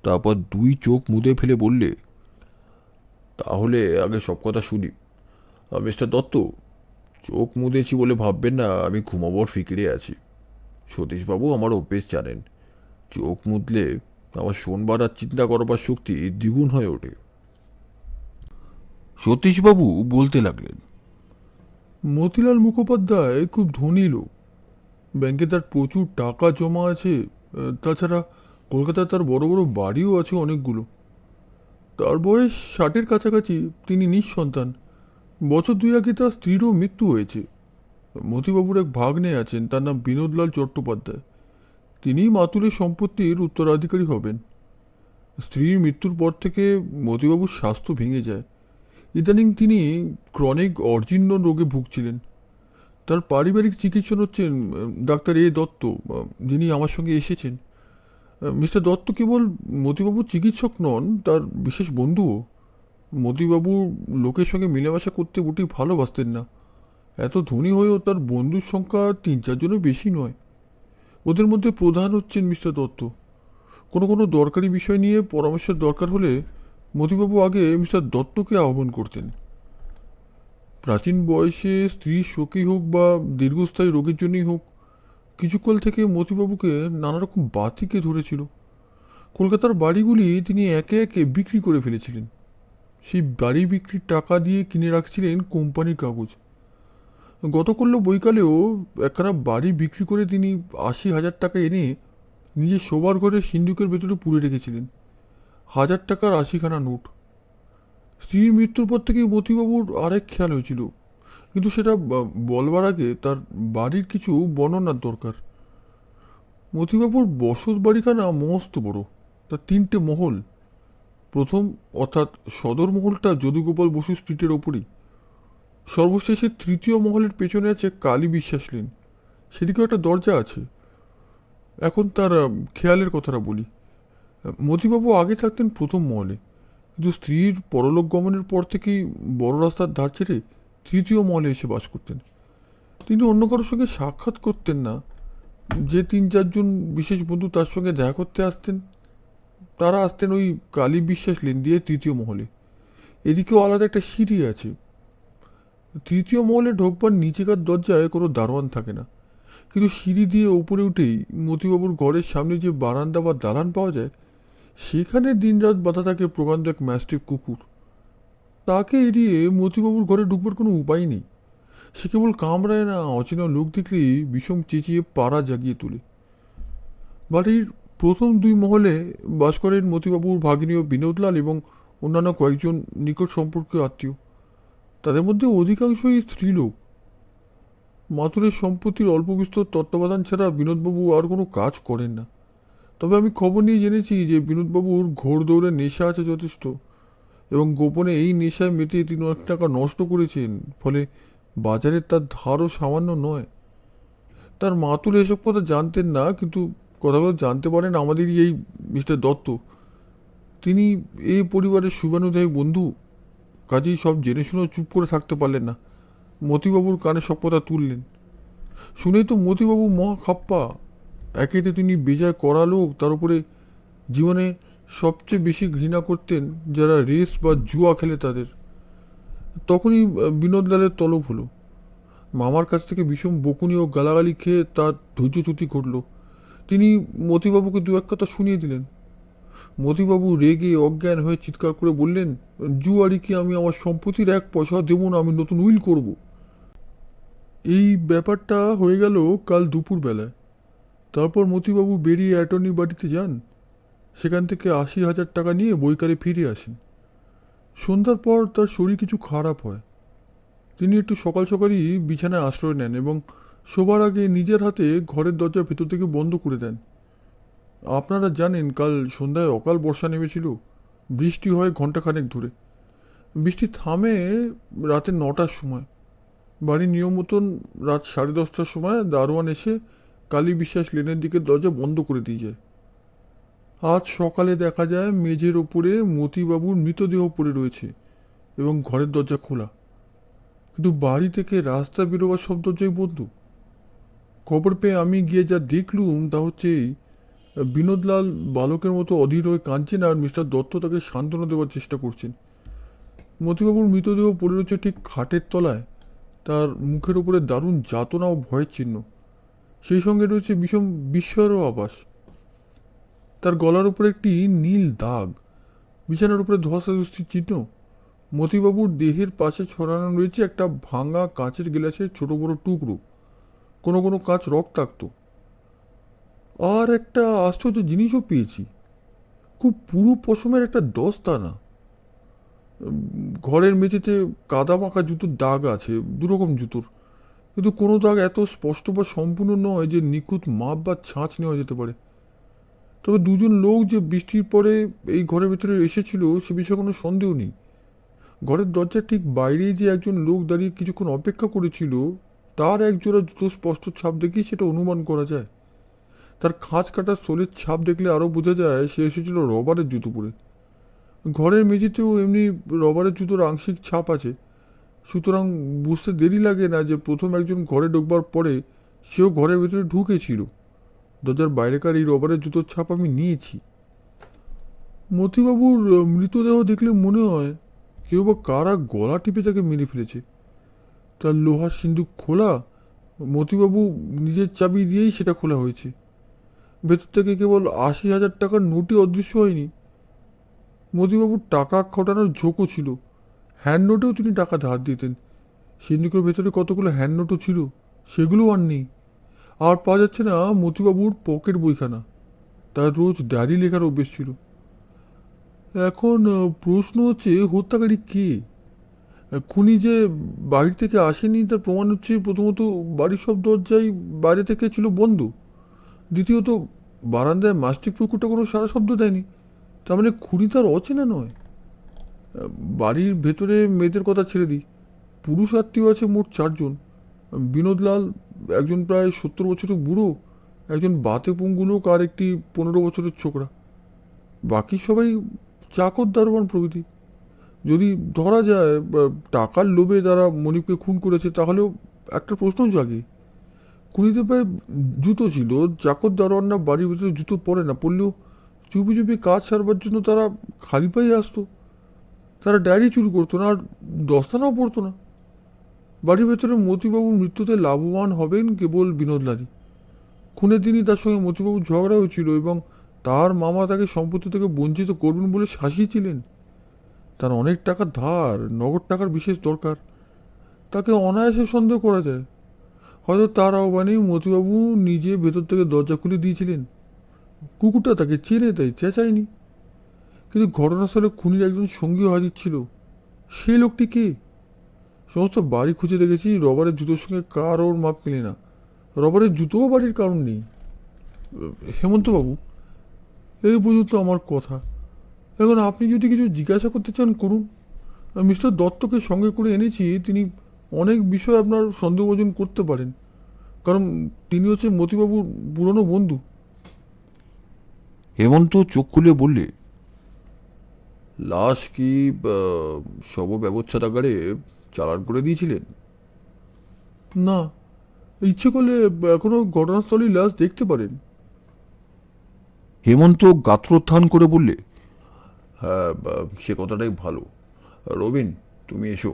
তারপর দুই চোখ মুদে ফেলে বললে, তাহলে আগে সব কথা শুনি। মিস্টার দত্ত, চোখ মুদেছি বলে ভাববেন না আমি ঘুমাবার ফিকিরে আছি। সতীশবাবু আমার অভ্যেস জানেন, চোখ মুদলে আমার শোনবার আর চিন্তা করবার শক্তি দ্বিগুণ হয়ে ওঠে। সতীশবাবু বলতে লাগলেন, মতিলাল মুখোপাধ্যায় খুব ধনী লোক। ব্যাংকে তার প্রচুর টাকা জমা আছে। তাছাড়া কলকাতায় তার বড় বড় বাড়িও আছে অনেকগুলো। তার বয়স 60-এর কাছাকাছি। তিনি নিঃসন্তান। বছর দুই আগে তার স্ত্রীরও মৃত্যু হয়েছে। মতিবাবুর এক ভাগ্নে আছেন, তার নাম বিনোদলাল চট্টোপাধ্যায়। তিনিই মাতুলের সম্পত্তির উত্তরাধিকারী হবেন। স্ত্রীর মৃত্যুর পর থেকে মতিবাবুর স্বাস্থ্য ভেঙে যায়। ইদানিং তিনি ক্রনিক অর্জিন্য রোগে ভুগছিলেন। তার পারিবারিক চিকিৎসক হচ্ছেন ডাক্তার এ দত্ত, যিনি আমার সঙ্গে এসেছেন। মিস্টার দত্ত কেবল মতিবাবুর চিকিৎসক নন, তার বিশেষ বন্ধুও। মতিবাবু লোকের সঙ্গে মেলামেশা করতে মোটেই ভালোবাসতেন না। এত ধনী হয়েও তার বন্ধুর সংখ্যা 3-4 জনের বেশি নয়। ওদের মধ্যে প্রধান হচ্ছেন মিস্টার দত্ত। কোনো কোনো দরকারি বিষয় নিয়ে পরামর্শের দরকার হলে মতিবাবু আগে মিস্টার দত্তকে আহ্বান করতেন। প্রাচীন বয়সে স্ত্রীর শোকেই হোক বা দীর্ঘস্থায়ী রোগের জন্যই হোক, কিছুকাল থেকে মতিবাবুকে নানা রকম বাতিকে ধরেছিল। কলকাতার বাড়িগুলি তিনি একে একে বিক্রি করে ফেলেছিলেন। সেই বাড়ি বিক্রির টাকা দিয়ে কিনে রাখছিলেন কোম্পানির কাগজ। গতকাল বৈকালেও একখানা বাড়ি বিক্রি করে তিনি 80,000 টাকা এনে নিজের শোবার ঘরে সিন্ধুকের ভেতরে পুরে রেখেছিলেন। 1,000 টাকার 80খানা নোট। স্ত্রীর মৃত্যুর পর থেকেই মতিবাবুর আরেক খেয়াল হয়েছিল, কিন্তু সেটা বলবার আগে তার বাড়ির কিছু বর্ণনার দরকার। মতিবাবুর বসত বাড়িখানা মস্ত বড়। তার 3টে মহল। প্রথম অর্থাৎ সদর মহলটা যদুগোপাল বসু স্ট্রিটের ওপরেই। সর্বশেষে তৃতীয় মহলের পেছনে আছে কালী বিশ্বাস লেন। সেদিকেও একটা দরজা আছে। এখন তার খেয়ালের কথাটা বলি। মতিবাবু আগে থাকতেন প্রথম মহলে, কিন্তু স্ত্রীর পরলোক গমনের পর থেকেই বড় রাস্তার ধার ছেড়ে তৃতীয় মহলে এসে বাস করতেন। তিনি অন্য কারোর সঙ্গে সাক্ষাৎ করতেন না। যে 3-4 জন বিশেষ বন্ধু তার সঙ্গে দেখা করতে আসতেন, তারা আসতেন ওই কালী বিশ্বাস লেন দিয়ে তৃতীয় মহলে। এদিকেও আলাদা একটা সিঁড়ি আছে। তৃতীয় মহলে ঢোকবার নিচেকার দরজায় কোনো দারোয়ান থাকে না, কিন্তু সিঁড়ি দিয়ে ওপরে উঠেই মতিবাবুর ঘরের সামনে যে বারান্দা বা দালান পাওয়া যায়, সেখানে দিনরাত বাঁধা থাকে প্রকাণ্ড এক ম্যাস্টিফ কুকুর। তাকে এড়িয়ে মতিবাবুর ঘরে ঢুকবার কোনো উপায় নেই। সে কেবল কামড়ায় না, অচেনা লোক দেখলেই বিষম চেঁচিয়ে পাড়া জাগিয়ে তোলে। বাড়ির প্রথম 2 মহলে বাস করেন মতিবাবুর ভাগিনীয় বিনোদলাল এবং অন্যান্য কয়েকজন নিকট সম্পর্কীয় আত্মীয়। তাদের মধ্যে অধিকাংশই স্ত্রীলোক। মাতুরের সম্পত্তির অল্প বিস্তর তত্ত্বাবধান ছাড়া বিনোদবাবু আর কোনো কাজ করেন না। তবে আমি খবর নিয়ে জেনেছি যে বিনোদবাবুর ঘোড়দৌড়ের নেশা আছে যথেষ্ট, এবং গোপনে এই নেশায় মেতে তিনি অনেক টাকা নষ্ট করেছেন। ফলে বাজারে তার ধারও সামান্য নয়। তার মাতুল এসব কথা জানতেন না, কিন্তু কথাগুলো জানতে পারেন আমাদেরই এই মিস্টার দত্ত। তিনি এই পরিবারের শুভানুদায়ী বন্ধু। কাজেই সব জেনে শুনেও চুপ করে থাকতে পারলেন না। মতিবাবুর কানে সব কথা তুললেন। শুনেই তো মতিবাবু মহা খাপ্পা। একেতে তিনি বেজায় কড়া লোক, তার উপরে জীবনে সবচেয়ে বেশি ঘৃণা করতেন যারা রেস বা জুয়া খেলে তাদের। তখনই বিনোদলালের তলব হলো। মামার কাছ থেকে বিষম বকুনি ও গালাগালি খেয়ে তার ধৈর্যচ্যুতি ঘটল। তিনি মতিবাবুকে 2-1 কথা শুনিয়ে দিলেন। মতিবাবু রেগে অজ্ঞান হয়ে চিৎকার করে বললেন, জুয়ারিকে আমি আমার সম্পত্তির 1 পয়সা দেবো না, আমি নতুন উইল করব। এই ব্যাপারটা হয়ে গেল কাল দুপুরবেলায়। তারপর মতিবাবু বেরিয়ে অ্যাটর্নির বাড়িতে যান। সেখান থেকে 80,000 টাকা নিয়ে বৈকালে ফিরে আসেন। সন্ধ্যার পর তার শরীর কিছু খারাপ হয়। তিনি একটু সকাল সকালই বিছানায় আশ্রয় নেন এবং শোবার আগে নিজের হাতে ঘরের দরজা ভেতর থেকে বন্ধ করে দেন। আপনারা জানেন, কাল সন্ধ্যায় অকাল বর্ষা নেমেছিল। বৃষ্টি হয় ঘণ্টাখানেক ধরে। বৃষ্টি থামে রাতে 9টার সময়। বাড়ির নিয়ম মতন রাত 10:30টার সময় দারোয়ান এসে কালী বিশ্বাস লেনের দিকে দরজা বন্ধ করে দিয়ে যায়। আজ সকালে দেখা যায় মেঝের ওপরে মতিবাবুর মৃতদেহ পড়ে রয়েছে এবং ঘরের দরজা খোলা, কিন্তু বাড়ি থেকে রাস্তা বেরোবার সব দরজাই বন্ধ। খবর পেয়ে আমি গিয়ে যা দেখলুম তা হচ্ছে বিনোদলাল বালকের মতো অধীর হয়ে কাঁদছেন, আর মিস্টার দত্ত তাকে সান্ত্বনা দেওয়ার চেষ্টা করছেন। মতিবাবুর মৃতদেহ পড়ে রয়েছে ঠিক খাটের তলায়, তার মুখের উপরে দারুণ যাতনা ও ভয়ের চিহ্ন, সেই সঙ্গে রয়েছে বিষম বিস্ময়েরও আভাস। তার গলার উপরে একটি নীল দাগ, বিছানার উপরে ধস্তাধস্তির চিহ্ন। মতিবাবুর দেহের পাশে ছড়ানো রয়েছে একটা ভাঙা কাঁচের গ্লাসের ছোট বড় টুকরো, কোনো কোনো কাঁচ রক্তাক্ত। আর একটা আশ্চর্য জিনিসও পেয়েছি, খুব পুরু পশমের একটা দস্তানা। ঘরের মেঝেতে কাদা মাখা জুতোর দাগ আছে, দুরকম জুতোর, কিন্তু কোনো দাগ এত স্পষ্ট বা সম্পূর্ণ নয় যে নিখুঁত মাপ বা ছাঁচ নেওয়া যেতে পারে। তবে দুজন লোক যে বৃষ্টির পরে এই ঘরের ভেতরে এসেছিল সে বিষয়ে কোনো সন্দেহ নেই। ঘরের দরজার ঠিক বাইরেই যে একজন লোক দাঁড়িয়ে কিছুক্ষণ অপেক্ষা করেছিল, তার একজোড়া জুতো স্পষ্ট ছাপ দেখেই সেটা অনুমান করা যায়। তার খাঁজ কাটার সোলের ছাপ দেখলে আরও বোঝা যায় সে এসেছিল রবারের জুতো পরে। ঘরের মেঝেতেও এমনি রবারের জুতোর আংশিক ছাপ আছে, সুতরাং বুঝতে দেরি লাগে না যে প্রথম একজন ঘরে ঢোকবার পরে সেও ঘরের ভেতরে ঢুকেছিল। দরজার বাইরেকার এই রবারের জুতোর ছাপ আমি নিয়েছি। মতিবাবুর মৃতদেহ দেখলে মনে হয় কেউ বা কারা গলা টিপে তাকে মেরে ফেলেছে। তার লোহার সিন্দুক খোলা, মতিবাবু নিজের চাবি দিয়েই সেটা খোলা হয়েছে। ভেতর থেকে কেবল ৮০,০০০ টাকার নোটই অদৃশ্য হয়নি, মতিবাবুর টাকা খটানোর ঝোঁকও ছিল। হ্যান্ড নোটেও তিনি টাকা ধার দিতেন। সিন্দুকের ভেতরে কতগুলো হ্যান্ড নোটও ছিল, সেগুলোও আর নেই। আর পাওয়া যাচ্ছে না মতিবাবুর পকেট বইখানা, তার রোজ ডায়েরি লেখার অভ্যেস ছিল। এখন প্রশ্ন হচ্ছে হত্যাকারী কে? খুনি যে বাড়ি থেকে আসেনি তার প্রমাণ হচ্ছে প্রথমত বাড়ির সব দরজাই বাইরে থেকে ছিল বন্ধ, দ্বিতীয়ত বারান্দায় মাস্টিক পুকুরটা কোনো সারা শব্দ দেয়নি, তার মানে খুনি তার অচেনা নয়। বাড়ির ভেতরে মেয়েদের কথা ছেড়ে দিই, পুরুষ আত্মীয় আছে মোট 4 জন। বিনোদলাল, একজন প্রায় 70 বছরের বুড়ো, একজন বাতে পঙ্গু লোক, আর একটি 15 বছরের ছোকরা। বাকি সবাই চাকর দারোয়ান প্রভৃতি। যদি ধরা যায় টাকার লোভে তারা মনিবকে খুন করেছে, তাহলেও একটা প্রশ্ন জাগে, খুনিদের পায়ে জুতো ছিল, চাকর দারোয়ানরা বাড়ির ভিতরে জুতো পরে না, পরলেও চুপি চুপি কাজ সারবার জন্য তারা খালি পায়ে আসতো। তারা ডায়েরি চুরি করতো না, আর দস্তানাও পড়তো না। বাড়ির ভেতরে মতিবাবুর মৃত্যুতে লাভবান হবেন কেবল বিনোদলালই। খুনের দিনই তার সঙ্গে মতিবাবুর ঝগড়া হয়েছিল এবং তার মামা তাকে সম্পত্তি থেকে বঞ্চিত করবেন বলে শাসিয়েছিলেন। তার অনেক টাকা ধার, নগদ টাকার বিশেষ দরকার, তাকে অনায়াসে সন্দেহ করা যায়। হয়তো তার আহ্বানেই মতিবাবু নিজে ভেতর থেকে দরজা খুলে দিয়েছিলেন। কুকুরটা তাকে চেনে, তাই চেঁচায়নি। কিন্তু ঘটনাস্থলে খুনির একজন সঙ্গীও হাজির ছিল। সেই লোকটি কে? সমস্ত বাড়ি খুঁজে দেখেছি, রবারের জুতোর সঙ্গে কারোর মাপ মেলে না। রবারের জুতোও বাড়ির কারণ নেই। হেমন্তবাবু, এই পর্যন্ত আমার কথা। এখন আপনি যদি কিছু জিজ্ঞাসা করতে চান করুন। মিস্টার দত্তকে সঙ্গে করে এনেছি, তিনি অনেক বিষয় আপনার সন্দেহভাজন করতে পারেন, কারণ তিনি হচ্ছে মতিবাবুর পুরনো বন্ধু। হেমন্ত চোখ খুলে বললে, লাশ কি শব ব্যবচ্ছেদাগারে চালান করে দিয়েছিলেন? না, ইচ্ছে করলে এখনো ঘটনাস্থলেই লাশ দেখতে পারেন। হেমন্ত গাত্রোত্থান করে বললে, হ্যাঁ, সে কথাটাই ভালো। রবিন, তুমি এসো।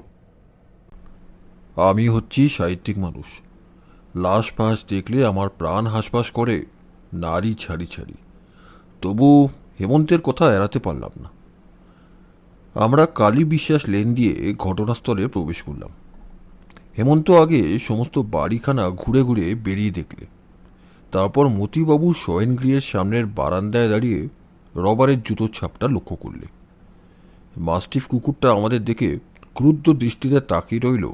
আমি হচ্ছি সাহিত্যিক মানুষ। লাশ ফাঁস দেখলে আমার প্রাণ হাঁসফাঁস করে, নারী ছাড়ি ছাড়ি। তবু হেমন্তের কথা এড়াতে পারলাম না। আমরা কালী বিশ্বাস লেন দিয়ে ঘটনাস্থলে প্রবেশ করলাম। হেমন্ত আগে সমস্ত বাড়িখানা ঘুরে ঘুরে বেরিয়ে দেখলে, তারপর মতিবাবুর শয়নগৃহের সামনের বারান্দায় দাঁড়িয়ে রবারের জুতোর ছাপটা লক্ষ্য করলে। মাস্টিফ কুকুরটা আমাদের দেখে ক্রুদ্ধ দৃষ্টিতে তাকিয়ে রইল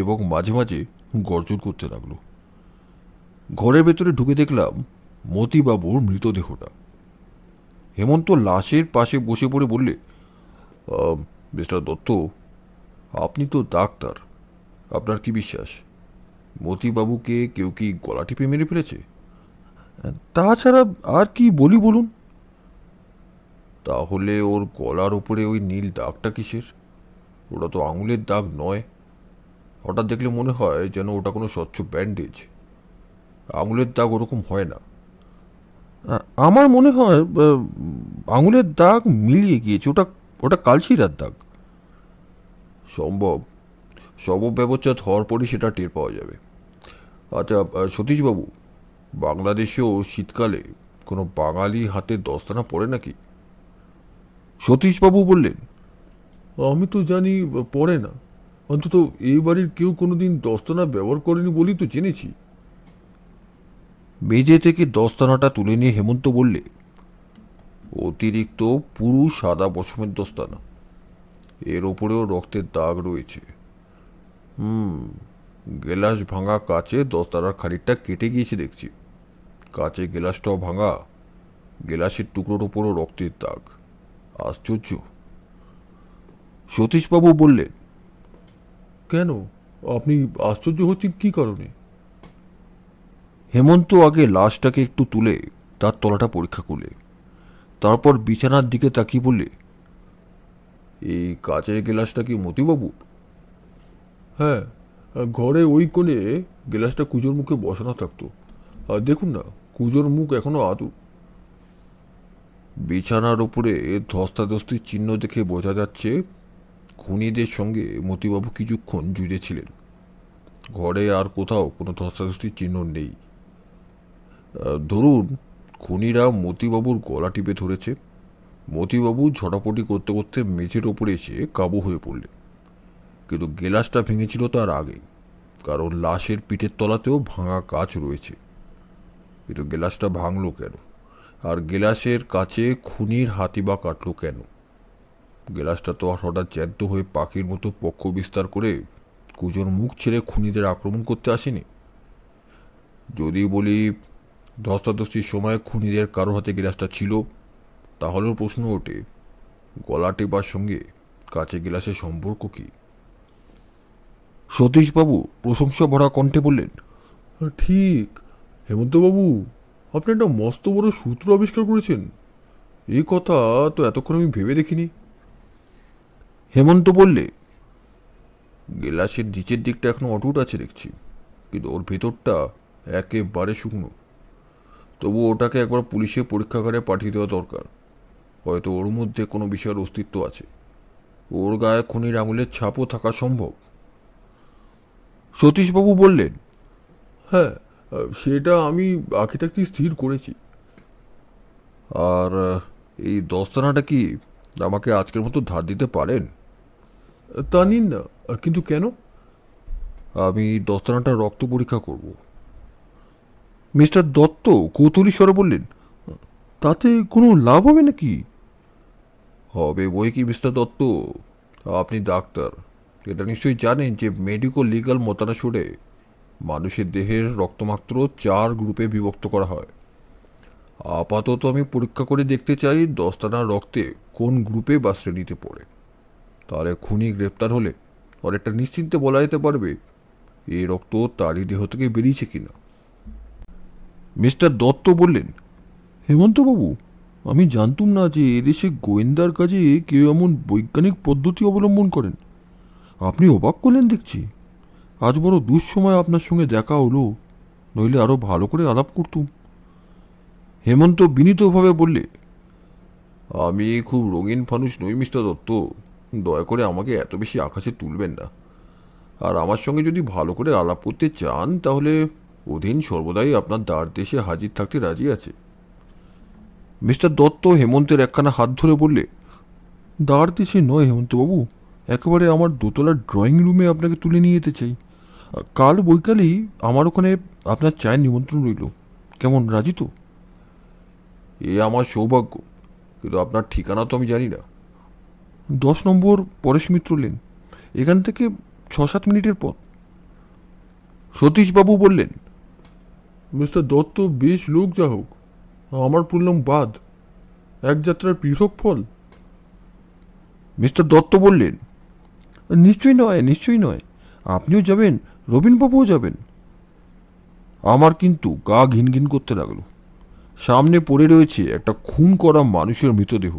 এবং মাঝে মাঝে গর্জন করতে লাগলো। ঘরের ভেতরে ঢুকে দেখলাম মতিবাবুর মৃতদেহটা। হেমন্ত লাশের পাশে বসে পড়ে বললে, মিস্টার দত্ত, আপনি তো ডাক্তার, আপনার কি বিশ্বাস মতিবাবুকে কেউ কি গলা টিপে মেরে ফেলেছে? তাছাড়া আর কি বলি বলুন? তাহলে ওর গলার উপরে ওই নীল দাগটা কিসের? ওটা তো আঙুলের দাগ নয়। হঠাৎ দেখলে মনে হয় যেন ওটা কোনো স্বচ্ছ ব্যান্ডেজ। আঙুলের দাগ ওরকম হয় না। আমার মনে হয় আঙুলের দাগ মিলিয়ে গিয়েছে, ওটা ওটা কালশিরার দাগ। সম্ভব। শব ব্যবচ্ছেদ হওয়ার পরই সেটা টের পাওয়া যাবে। আচ্ছা, সতীশবাবু, বাংলাদেশেও শীতকালে কোনো বাঙালি হাতে দস্তানা পড়ে নাকি? সতীশবাবু বললেন, আমি তো জানি পড়ে না। অন্তত এই বাড়ির কেউ কোনোদিন দস্তানা ব্যবহার করেনি বলেই তো জেনেছি। মেঝে থেকে দস্তানাটা তুলে নিয়ে হেমন্ত বললে, অতিরিক্ত পুরু সাদা পশমের দস্তানা, এর ওপরেও রক্তের দাগ রয়েছে। গেলাস ভাঙা কাচে দস্তানার খানিকটা কেটে গিয়েছে দেখছি। কাচে গেলাসটাও ভাঙা, গেলাসের টুকরোর ওপরও রক্তের দাগ। আশ্চর্য। সতীশবাবু বললেন, কেন? আপনি আশ্চর্য হচ্ছেন কী কারণে? হেমন্ত আগে লাশটাকে একটু তুলে তার তলাটা পরীক্ষা করলে, তারপর বিছানার দিকে তাকিয়ে বললে, এই কাচের গেলাসটা কি মতিবাবু? হ্যাঁ, ঘরে ওই কোণে গ্লাসটা কুজোর মুখে বসানো থাকতো। আর দেখুন না, কুজোর মুখ এখনো আদু। বিছানার উপরে ধস্তাধস্তির চিহ্ন দেখে বোঝা যাচ্ছে খুনিদের সঙ্গে মতিবাবু কিছুক্ষণ জুড়েছিলেন। ঘরে আর কোথাও কোনো ধস্তাধস্তির চিহ্ন নেই। ধরুন খুনিরা মতিবাবুর গলা টিপে ধরেছে, মতিবাবু ঝটাপটি করতে করতে মেঝের ওপরে এসে কাবু হয়ে পড়লেন। কিন্তু গেলাসটা ভেঙেছিল তার আগেই, কারণ লাশের পিঠের তলাতেও ভাঙা কাচ রয়েছে। কিন্তু গেলাসটা ভাঙল কেন? আর গেলাসের কাছে খুনির হাতি বা কাটল কেন? গেলাসটা তো আর হঠাৎ জ্যান্ত হয়ে পাখির মতো পক্ষ বিস্তার করে কুজোর মুখ ছেড়ে খুনিদের আক্রমণ করতে আসেনি। যদি বলি ধস্তাধস্তির সময় খুনিদের কারো হাতে গেলাসটা ছিল, তাহলেও প্রশ্ন ওঠে, গলা টেপার সঙ্গে কাচে গেলাসের সম্পর্ক কি? সতীশবাবু প্রশংসা ভরা কণ্ঠে বললেন, ঠিক, হেমন্তবাবু, আপনি একটা মস্ত বড় সূত্র আবিষ্কার করেছেন। এই কথা তো এতক্ষণ আমি ভেবে দেখিনি। হেমন্ত বললে, গেলাসের নিচের দিকটা এখনো অটুট আছে দেখছি, কিন্তু ওর ভেতরটা একেবারে শুকনো। তবু ওটাকে একবার পুলিশে পরীক্ষাগারে পাঠিয়ে দেওয়া দরকার। হয়তো ওর মধ্যে কোনো বিষয়ের অস্তিত্ব আছে। ওর গায়ে খুনির আঙুলের ছাপও থাকা সম্ভব। সতীশবাবু বললেন, হ্যাঁ, সেটা আমি আঁকি থাকতে স্থির করেছি। আর এই দস্তানাটা কি আমাকে আজকের মতো ধার দিতে পারেন? তা নিন না, কিন্তু কেন? আমি দস্তানাটা রক্ত পরীক্ষা করব। মিস্টার দত্ত কৌতূহলী স্বরে বললেন, তাতে কোনো লাভ হবে নাকি? হবে বই কি মিস্টার দত্ত, আপনি ডাক্তার, এটা নিশ্চয়ই জানেন যে মেডিকো লিগাল মতানুসারে মানুষের দেহের রক্তমাত্র 4 গ্রুপে বিভক্ত করা হয়। আপাতত আমি পরীক্ষা করে দেখতে চাই দস্তানার রক্তে কোন গ্রুপে বা শ্রেণীতে পড়ে। তাহলে খুনি গ্রেপ্তার হলে অনেকটা নিশ্চিন্তে বলা যেতে পারবে এই রক্ত তারই দেহ থেকে বেরিয়েছে কিনা। মিস্টার দত্ত বললেন, হেমন্তবাবু, আমি জানতুম না যে এদেশে গোয়েন্দার কাজে কেউ এমন বৈজ্ঞানিক পদ্ধতি অবলম্বন করেন। আপনি অবাক করলেন দেখছি। আজ বড় দুঃসময় আপনার সঙ্গে দেখা হলো, নইলে আরও ভালো করে আলাপ করতুম। হেমন্ত বিনীতভাবে বললে, আমি খুব রঙিন ফানুষ নই মিস্টার দত্ত, দয়া করে আমাকে এত বেশি আকাশে তুলবেন না। আর আমার সঙ্গে যদি ভালো করে আলাপ করতে চান, তাহলে অধীন সর্বদাই আপনার দ্বার দেশে হাজির থাকতে রাজি আছে। মিস্টার দত্ত হেমন্তের একখানা হাত ধরে বললে, দ্বার দেশে নয় হেমন্তবাবু, একেবারে আমার দোতলার ড্রয়িং রুমে আপনাকে তুলে নিয়ে যেতে চাই। কাল বৈকালেই আমার ওখানে আপনার চায়ের নিমন্ত্রণ রইল। কেমন, রাজি তো? এ আমার সৌভাগ্য, কিন্তু আপনার ঠিকানা তো আমি জানি না। 10 নম্বর পরেশ মিত্র লেন, এখান থেকে 6-7 মিনিটের পথ। সতীশবাবু বললেন, মিস্টার দত্ত বেশ লোক, যা হোক, আমার পড়লাম বাদ, এক যাত্রার পৃথক ফল। মিস্টার দত্ত বললেন, নিশ্চয়ই নয়, নিশ্চয়ই নয়, আপনিও যাবেন, রবীনবাবুও যাবেন। আমার কিন্তু গা ঘিন ঘিন করতে লাগলো। সামনে পড়ে রয়েছে একটা খুন করা মানুষের মৃতদেহ,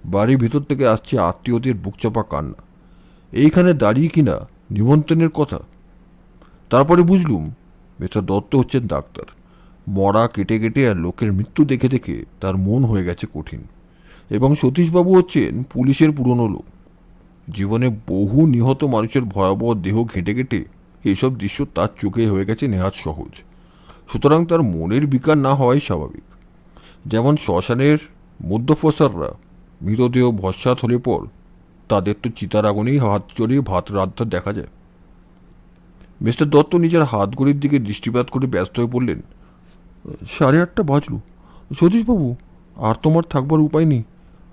বাড়ির ভেতর থেকে আসছে আত্মীয়দের বুকচাপা কান্না, এইখানে দাঁড়িয়ে কিনা নিমন্ত্রণের কথা। তারপরে বুঝলুম মিস্টার দত্ত হচ্ছেন ডাক্তার। মরা কেটে কেটে আর লোকের মৃত্যু দেখে দেখে তার মন হয়ে গেছে কঠিন। এবং সতীশবাবু হচ্ছেন পুলিশের পুরনো লোক। জীবনে বহু নিহত মানুষের ভয়াবহ দেহ ঘেঁটে ঘেঁটে এইসব দৃশ্য তার চোখে হয়ে গেছে নেহাত সহজ। সুতরাং তার মনের বিকার না হওয়াই স্বাভাবিক। যেমন শ্মশানের মধ্যফসাররা মৃতদেহ ভস্মাত হলে পর তাদের তো চিতার আগুনেই হাত চড়িয়ে ভাত রাঁধতে দেখা যায়। মিস্টার দত্ত নিজের হাতগুলির দিকে দৃষ্টিপাত করে ব্যস্ত হয়ে পড়লেন। 8:30 বাজল। সতীশবাবু, আর তোমার থাকবার উপায় নেই।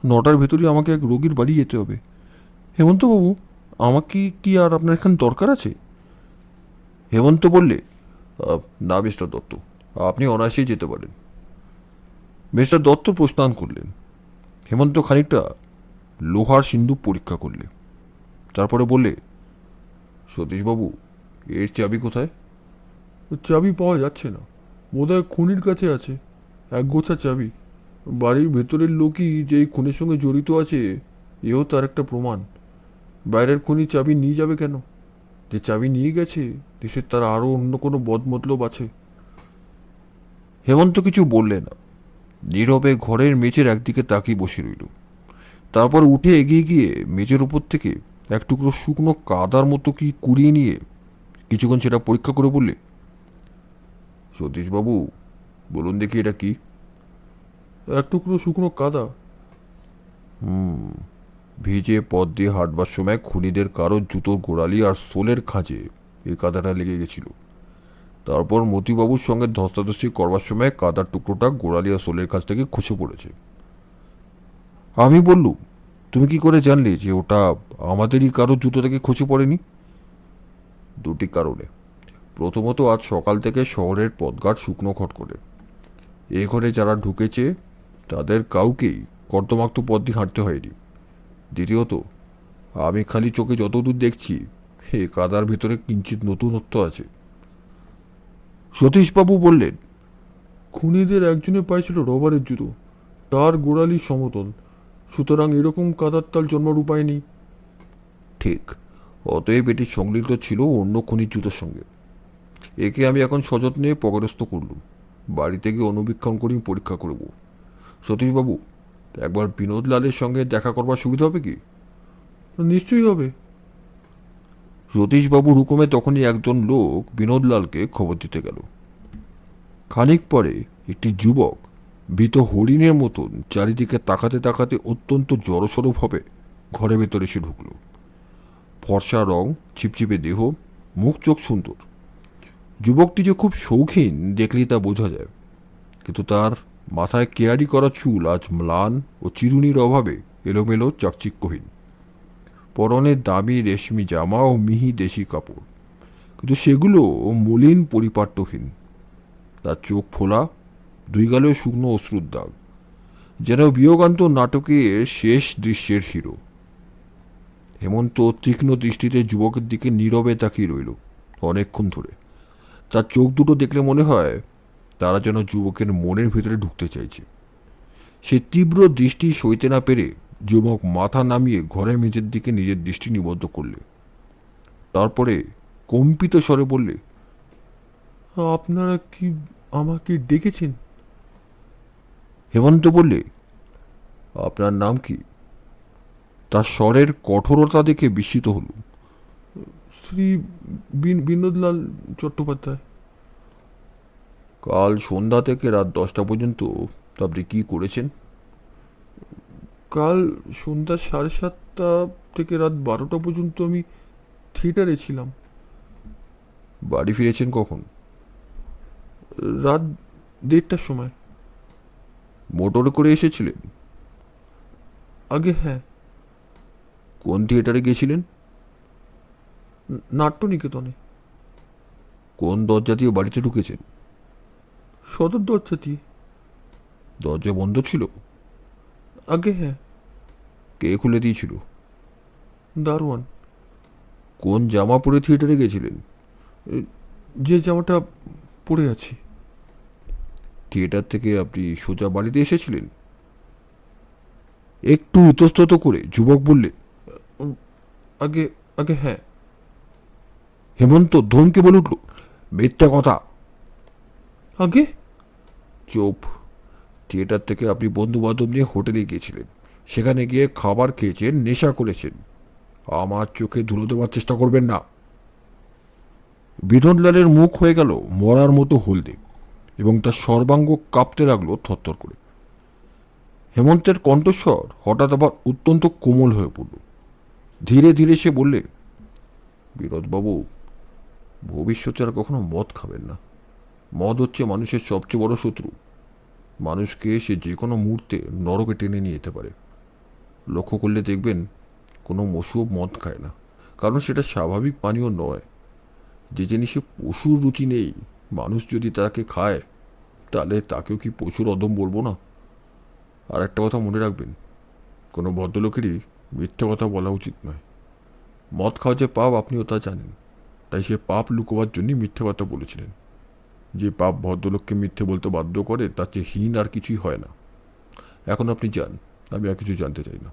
9টার ভেতরে আমাকে এক রোগীর বাড়ি যেতে হবে। হেমন্তবাবু, আমাকে কি আর আপনার এখানে দরকার আছে? হেমন্ত বললে, না মিস্টার দত্ত, আপনি অনায়াসেই যেতে পারেন। মিস্টার দত্ত প্রস্থান করলেন। হেমন্ত খানিকটা লোহার সিন্দুক পরীক্ষা করলে, তারপরে বললে, সতীশবাবু, এর চাবি কোথায়? চাবি পাওয়া যাচ্ছে না, বোধহয় খুনির কাছে আছে। এক গোছা চাবি। বাড়ির ভেতরের লোকই যে এই খুনের সঙ্গে জড়িত আছে এও তার একটা প্রমাণ। বাইরের খুনি চাবি নিয়ে যাবে কেন? যে চাবি নিয়ে গেছে দেশের তার আরও অন্য কোনো বদমতলব আছে। হেমন্ত কিছু বললে না, নীরবে ঘরের মেঝের একদিকে তাকিয়ে বসে রইল। তারপর উঠে এগিয়ে গিয়ে মেঝের উপর থেকে এক টুকরো শুকনো কাদার মতো কি কুড়িয়ে নিয়ে কিছুক্ষণ সেটা পরীক্ষা করে বললে, সতীশবাবু, বলুন দেখি এটা কি? এক টুকরো শুকনো কাদা। ভিজে পথ দিয়ে হাঁটবার সময় খুনিদের কারো জুতোর গোড়ালি আর সোলের খাঁজে এই কাদাটা লেগে গেছিল। তারপর মতিবাবুর সঙ্গে ধস্তাধস্তি করবার সময় কাদার টুকরোটা গোড়ালি আর সোলের কাছ থেকে খসে পড়েছে। আমি বললুম, তুমি কি করে জানলে যে ওটা আমাদেরই কারো জুতো থেকে খসে পড়েনি? দুটি কারণে। প্রথমত, আজ সকাল থেকে শহরের পথঘাট শুকনো খটখটে। এ ঘরে যারা ঢুকেছে তাদের কাউকেই কর্দমাক্ত পথ দিয়ে হাঁটতে হয়নি। দ্বিতীয়ত, আমি খালি চোখে যতদূর দেখছি এ কাদার ভিতরে কিঞ্চিত নতুনত্ব আছে। সতীশবাবু বললেন, খুনিদের একজনে পাইছিল রবারের জুতো, তার গোড়ালি সমতল, সুতরাং এরকম কাদার তাল জন্মার উপায় নেই। ঠিক, অতএব এটি সংলিপ্ত ছিল অন্য খুনির জুতোর সঙ্গে। একে আমি এখন সযত্নে পকরস্থ করলুম। বাড়িতে গিয়ে অনুবীক্ষণ করি পরীক্ষা করব। সতীশবাবু, একবার বিনোদ লালের সঙ্গে দেখা করবার সুবিধা হবে কি? নিশ্চয়ই হবে। সতীশবাবুর হুকুমে তখনই একজন লোক বিনোদলালকে খবর দিতে গেল। খানিক পরে একটি যুবক ভীত হরিণের মতন চারিদিকে তাকাতে তাকাতে অত্যন্ত জড়সড়ভাবে ঘরের ভেতরে এসে ঢুকল। ফর্সা রং, ছিপছিপে দেহ, মুখ চোখ সুন্দর। যুবকটি যে খুব শৌখিন দেখলেই তা বোঝা যায়, কিন্তু তার মাথায় কেয়ারি করা চুল আজ ম্লান ও চিরুনির অভাবে এলোমেলো চাকচিক্যহীন। পরনে দামি রেশমি জামা ও মিহি দেশি কাপড়, কিন্তু সেগুলো মলিন পরিপাট্যহীন। তার চোখ ফোলা, দুই গালেও শুকনো অশ্রুর দাগ, যেন বিয়োগান্ত নাটকের শেষ দৃশ্যের হিরো। হেমন্ত তীক্ষ্ণ দৃষ্টিতে যুবকের দিকে নীরবে তাকিয়ে রইল অনেকক্ষণ ধরে। তার চোখ দুটো দেখলে মনে হয় তারা যেন যুবকের মনের ভিতরে ঢুকতে চাইছে। সে তীব্র দৃষ্টি সইতে না পেরে যুবক মাথা নামিয়ে ঘরের মেঝের দিকে নিজের দৃষ্টি নিবদ্ধ করলে। তারপরে কম্পিত স্বরে বললে, আপনারা কি আমাকে ডেকেছেন? হেমন্ত বললে, আপনার নাম কি? তার স্বরের কঠোরতা দেখে বিস্মিত হল। শ্রী বিনোদলাল চট্টোপাধ্যায়। কাল সন্ধ্যা থেকে রাত 10টা পর্যন্ত আপনি কি করেছেন? কাল সন্ধ্যা 7:30 থেকে রাত 12টা পর্যন্ত আমি থিয়েটারে ছিলাম। বাড়ি ফিরেছেন কখন? রাত 1:30টার সময়। মোটরে করে এসেছিলেন? আগে হ্যাঁ। কোন থিয়েটারে গিয়েছিলেন? নাট্যনিকেতনে। কোন দরজা দিয়ে বাড়িতে ঢুকেছেন? সদর দরজা দিয়ে। দরজা বন্ধ ছিল? আগে হ্যাঁ। কে খুলে দিয়েছিল? দারোয়ান। কোন জামা পরে থিয়েটারে গেছিলেন? যে জামাটা পরে আছি। থিয়েটার থেকে আপনি সোজা বাড়িতে এসেছিলেন? একটু ইতস্তত করে যুবক বললে, আগে আগে হ্যাঁ। হেমন্ত ধমকে বলে উঠল, মিথ্যা কথা। আগে? চুপ। থিয়েটার থেকে আপনি বন্ধু বান্ধব নিয়ে হোটেলে গিয়েছিলেন, সেখানে গিয়ে খাবার খেয়েছেন, নেশা করেছেন, আমার চোখে ধুলো দেওয়ার চেষ্টা করবেন না। বিনোদলালের মুখ হয়ে গেল মরার মতো হলদে এবং তার সর্বাঙ্গ কাঁপতে লাগলো থরথর করে। হেমন্তের কণ্ঠস্বর হঠাৎ আবার অত্যন্ত কোমল হয়ে পড়ল। ধীরে ধীরে সে বললে, বিনোদবাবু, ভবিষ্যতে আর কখনো মদ খাবেন না। মদ হচ্ছে মানুষের সবচেয়ে বড় শত্রু। মানুষকে সে যে কোনো মুহূর্তে নরকে টেনে নিয়ে যেতে পারে। লক্ষ্য করলে দেখবেন কোনো পশুও মদ খায় না, কারণ সেটা স্বাভাবিক পানীয় নয়। যে জিনিসে পশুর রুচি নেই, মানুষ যদি তাকে খায় তাহলে তাকেও কি পশুর অদম বলবো না? আর একটা কথা মনে রাখবেন, কোনো ভদ্রলোকেরই মিথ্যে কথা বলা উচিত নয়। মদ খাওয়া যে পাপ আপনিও তা জানেন, তাই সে পাপ লুকোবার জন্যই মিথ্যে কথা বলেছিলেন। যে পাপ ভদ্রলোককে মিথ্যে বলতে বাধ্য করে তার চেয়ে হীন আর কিছুই হয় না। এখন আপনি যান, আমি আর কিছু জানতে চাই না।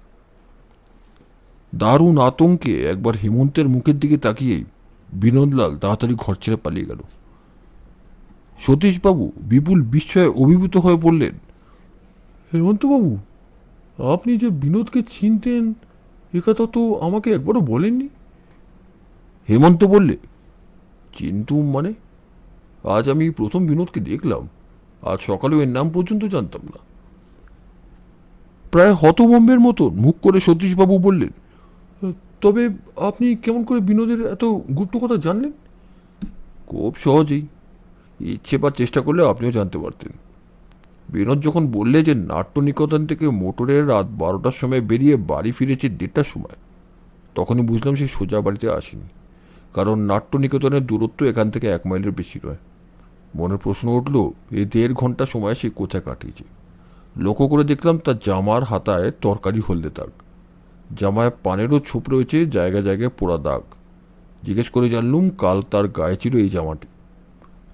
দারুণ আতঙ্কে একবার হেমন্তের মুখের দিকে তাকিয়েই বিনোদলাল তাড়াতাড়ি ঘর ছেড়ে পালিয়ে গেল। সতীশবাবু বিপুল বিস্ময়ে অভিভূত হয়ে বললেন, হেমন্তবাবু, আপনি যে বিনোদকে চিনতেন এ কথা তো আমাকে একবারও বলেননি। হেমন্ত বললে, চিন্তুম মানে? আজ আমি প্রথম বিনোদকে দেখলাম। আজ সকালেও এর নাম পর্যন্ত জানতাম না। প্রায় হতভম্বের মতো মুখ করে সতীশবাবু বললেন, তবে আপনি কেমন করে বিনোদের এত গুপ্ত কথা জানলেন? খুব সহজেই। ইচ্ছে বা চেষ্টা করলে আপনিও জানতে পারতেন। বিনোদ যখন বললে যে নাট্য নিকেতন থেকে মোটরে রাত 12টার সময় বেরিয়ে বাড়ি ফিরেছে 1:30টার সময়, তখনই বুঝলাম সে সোজা বাড়িতে আসেনি। কারণ নাট্য নিকেতনের দূরত্ব এখান থেকে 1 মাইলের বেশি নয়। মনে প্রশ্ন উঠল, এই 1.5 ঘন্টা সময় সে কোথায় কাটিয়েছে। লক্ষ্য করে দেখলাম তার জামার হাতায় তরকারি হলদে দাগ, জামায় পানেরও ছোপ রয়েছে, জায়গায় জায়গায় পোড়া দাগ। জিজ্ঞেস করে জানলুম কাল তার গায়ে ছিল এই জামাটি।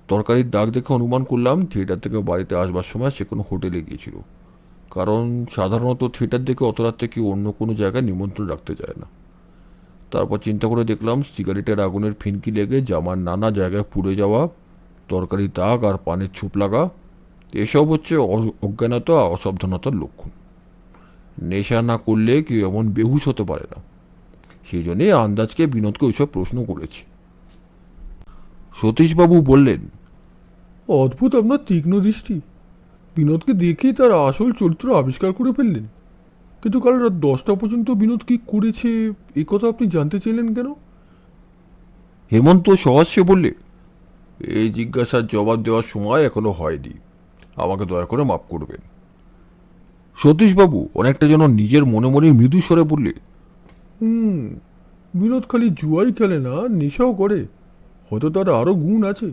তরকারির দাগ দেখে অনুমান করলাম থিয়েটার থেকে বাড়িতে আসবার সময় সে কোনো হোটেলে গিয়েছিল, কারণ সাধারণত থিয়েটার দেখে অত রাত্রে কেউ অন্য কোনো জায়গায় নিমন্ত্রণ রাখতে যায় না। তারপর চিন্তা করে দেখলাম সিগারেটের আগুনের ফিনকি লেগে জামার নানা জায়গায় পুড়ে যাওয়া, তরকারির দাগ আর পানের ছোপ লাগা, এসব হচ্ছে অজ্ঞানতা, অসাবধানতার লক্ষণ। নেশা না করলে কেউ এমন বেহুশ হতে পারে না। সেই জন্যে আন্দাজকে বিনোদকে ওইসব প্রশ্ন করেছি। সতীশবাবু বললেন, অদ্ভুত আপনার তীক্ষ্ণ দৃষ্টি। বিনোদকে দেখেই তার আসল চরিত্র আবিষ্কার করে ফেললেন। কিন্তু কাল রাত 10টা পর্যন্ত বিনোদ কি করেছে এ কথা আপনি জানতে চাইলেন কেন? হেমন্ত সহস্যে বললে, এই জিজ্ঞাসার জবাব দেওয়ার সময় এখনো হয়নি। আমাকে দয়া করে মাফ করবেন। সতীশবাবু অনেকটা যেন নিজের মনে মনে মৃদু স্বরে বললে, হুম, বিনোদ খালি জুয়াই খেলে না, নেশাও করে। হয়তো তার আরও গুণ আছে।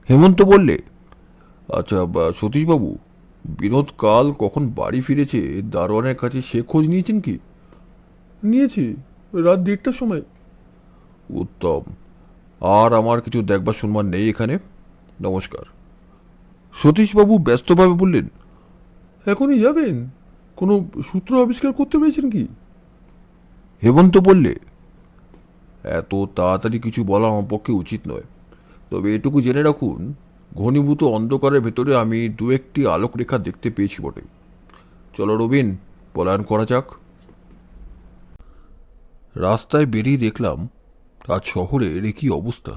হেমন্ত বললে, আচ্ছা সতীশবাবু, বিনোদ কাল কখন বাড়ি ফিরেছে দারোয়ানের কাছে সে খোঁজ নিয়েছেন কি? নিয়েছি, রাত 1:30টার সময়। উত্তম। আর আমার কিছু দেখবার শুনবার নেই এখানে। নমস্কার। সতীশবাবু ব্যস্তভাবে বললেন, এখনই যাবেন? কোনো সূত্র আবিষ্কার করতে পেরেছেন কি? হেমন্ত বললে, এত তাড়াতাড়ি কিছু বলা আমার পক্ষে উচিত নয়। তবে এটুকু জেনে রাখুন, ঘনীভূত অন্ধকারের ভেতরে আমি 2-1টি আলোকরেখা দেখতে পেয়েছি বটে। চলো রবিন, পলায়ন করা যাক। রাস্তায় বেরিয়ে দেখলাম আজ শহরের একই অবস্থা।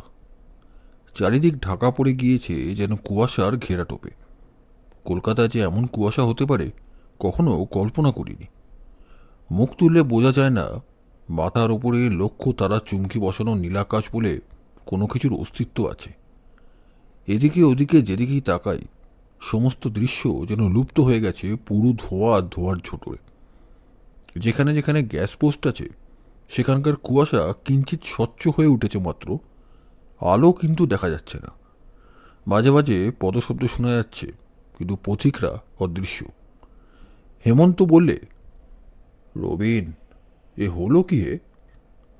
চারিদিক ঢাকা পড়ে গিয়েছে যেন কুয়াশার ঘেরা টোপে। কলকাতায় যে এমন কুয়াশা হতে পারে কখনো কল্পনা করিনি। মুখ তুললে বোঝা যায় না মাথার ওপরে লক্ষ তারা চুমকি বসানো নীলাকাশ বলে কোনো কিছুর অস্তিত্ব আছে। এদিকে ওদিকে যেদিকেই তাকাই সমস্ত দৃশ্য যেন লুপ্ত হয়ে গেছে পুরো ধোয়া ধোয়ার ঝোঁটরে। যেখানে যেখানে গ্যাস পোস্ট আছে সেখানকার কুয়াশা কিঞ্চিত স্বচ্ছ হয়ে উঠেছে মাত্র, আলো কিন্তু দেখা যাচ্ছে না। মাঝে মাঝে পদশব্দ শোনা যাচ্ছে, কিন্তু পথিকরা অদৃশ্য। হেমন্ত বললে, রবিন, এ হলো কি হে?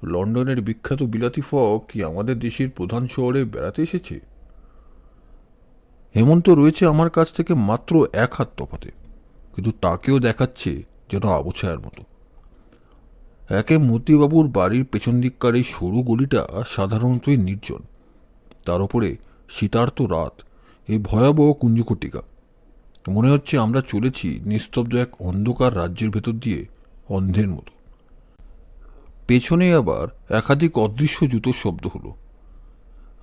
লন্ডনের বিখ্যাত বিলাতি ফক কি আমাদের দেশের প্রধান শহরে বেড়াতে এসেছে? হেমন্ত রয়েছে আমার কাছ থেকে মাত্র 1 হাত তফাতে, কিন্তু তাকেও দেখাচ্ছে যেন আবছায়ার মতো। একে মতিবাবুর বাড়ির পেছন দিককার এই সরু গলিটা সাধারণতই নির্জন, তার উপরে শীতার্ত রাত, এই ভয়াবহ কুঞ্জকটিকা। মনে হচ্ছে আমরা চলেছি নিস্তব্ধ এক অন্ধকার রাজ্যের ভেতর দিয়ে অন্ধের মতো। পেছনে আবার একাধিক অদৃশ্য জুতোর শব্দ হলো।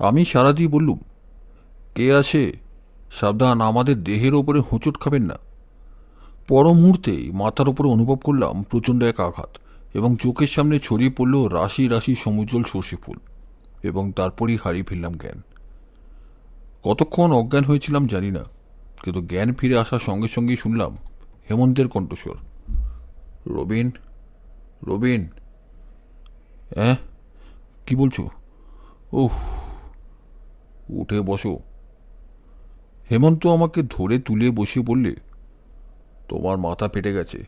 আমি সাড়া দিয়ে বললুম, কে আসে? সাবধান, আমাদের দেহের ওপরে হোঁচট খাবেন না। পর মুহূর্তেই মাথার ওপরে অনুভব করলাম প্রচণ্ড এক আঘাত, এবং চোখের সামনে ছড়িয়ে পড়ল রাশি রাশি সমুজ্জ্বল সর্ষে ফুল, এবং তারপরই হারিয়ে ফেললাম জ্ঞান। কতক্ষণ অজ্ঞান হয়েছিলাম জানি না, কিন্তু জ্ঞান ফিরে আসার সঙ্গে সঙ্গেই শুনলাম হেমন্তের কণ্ঠস্বর। রবিন, রবিন। হ্যাঁ, কি বলছো? ওহ, উঠে বসো। হেমন্ত আমাকে ধরে তুলে বসিয়ে বললে, তোমার মাথা ফেটে গেছে,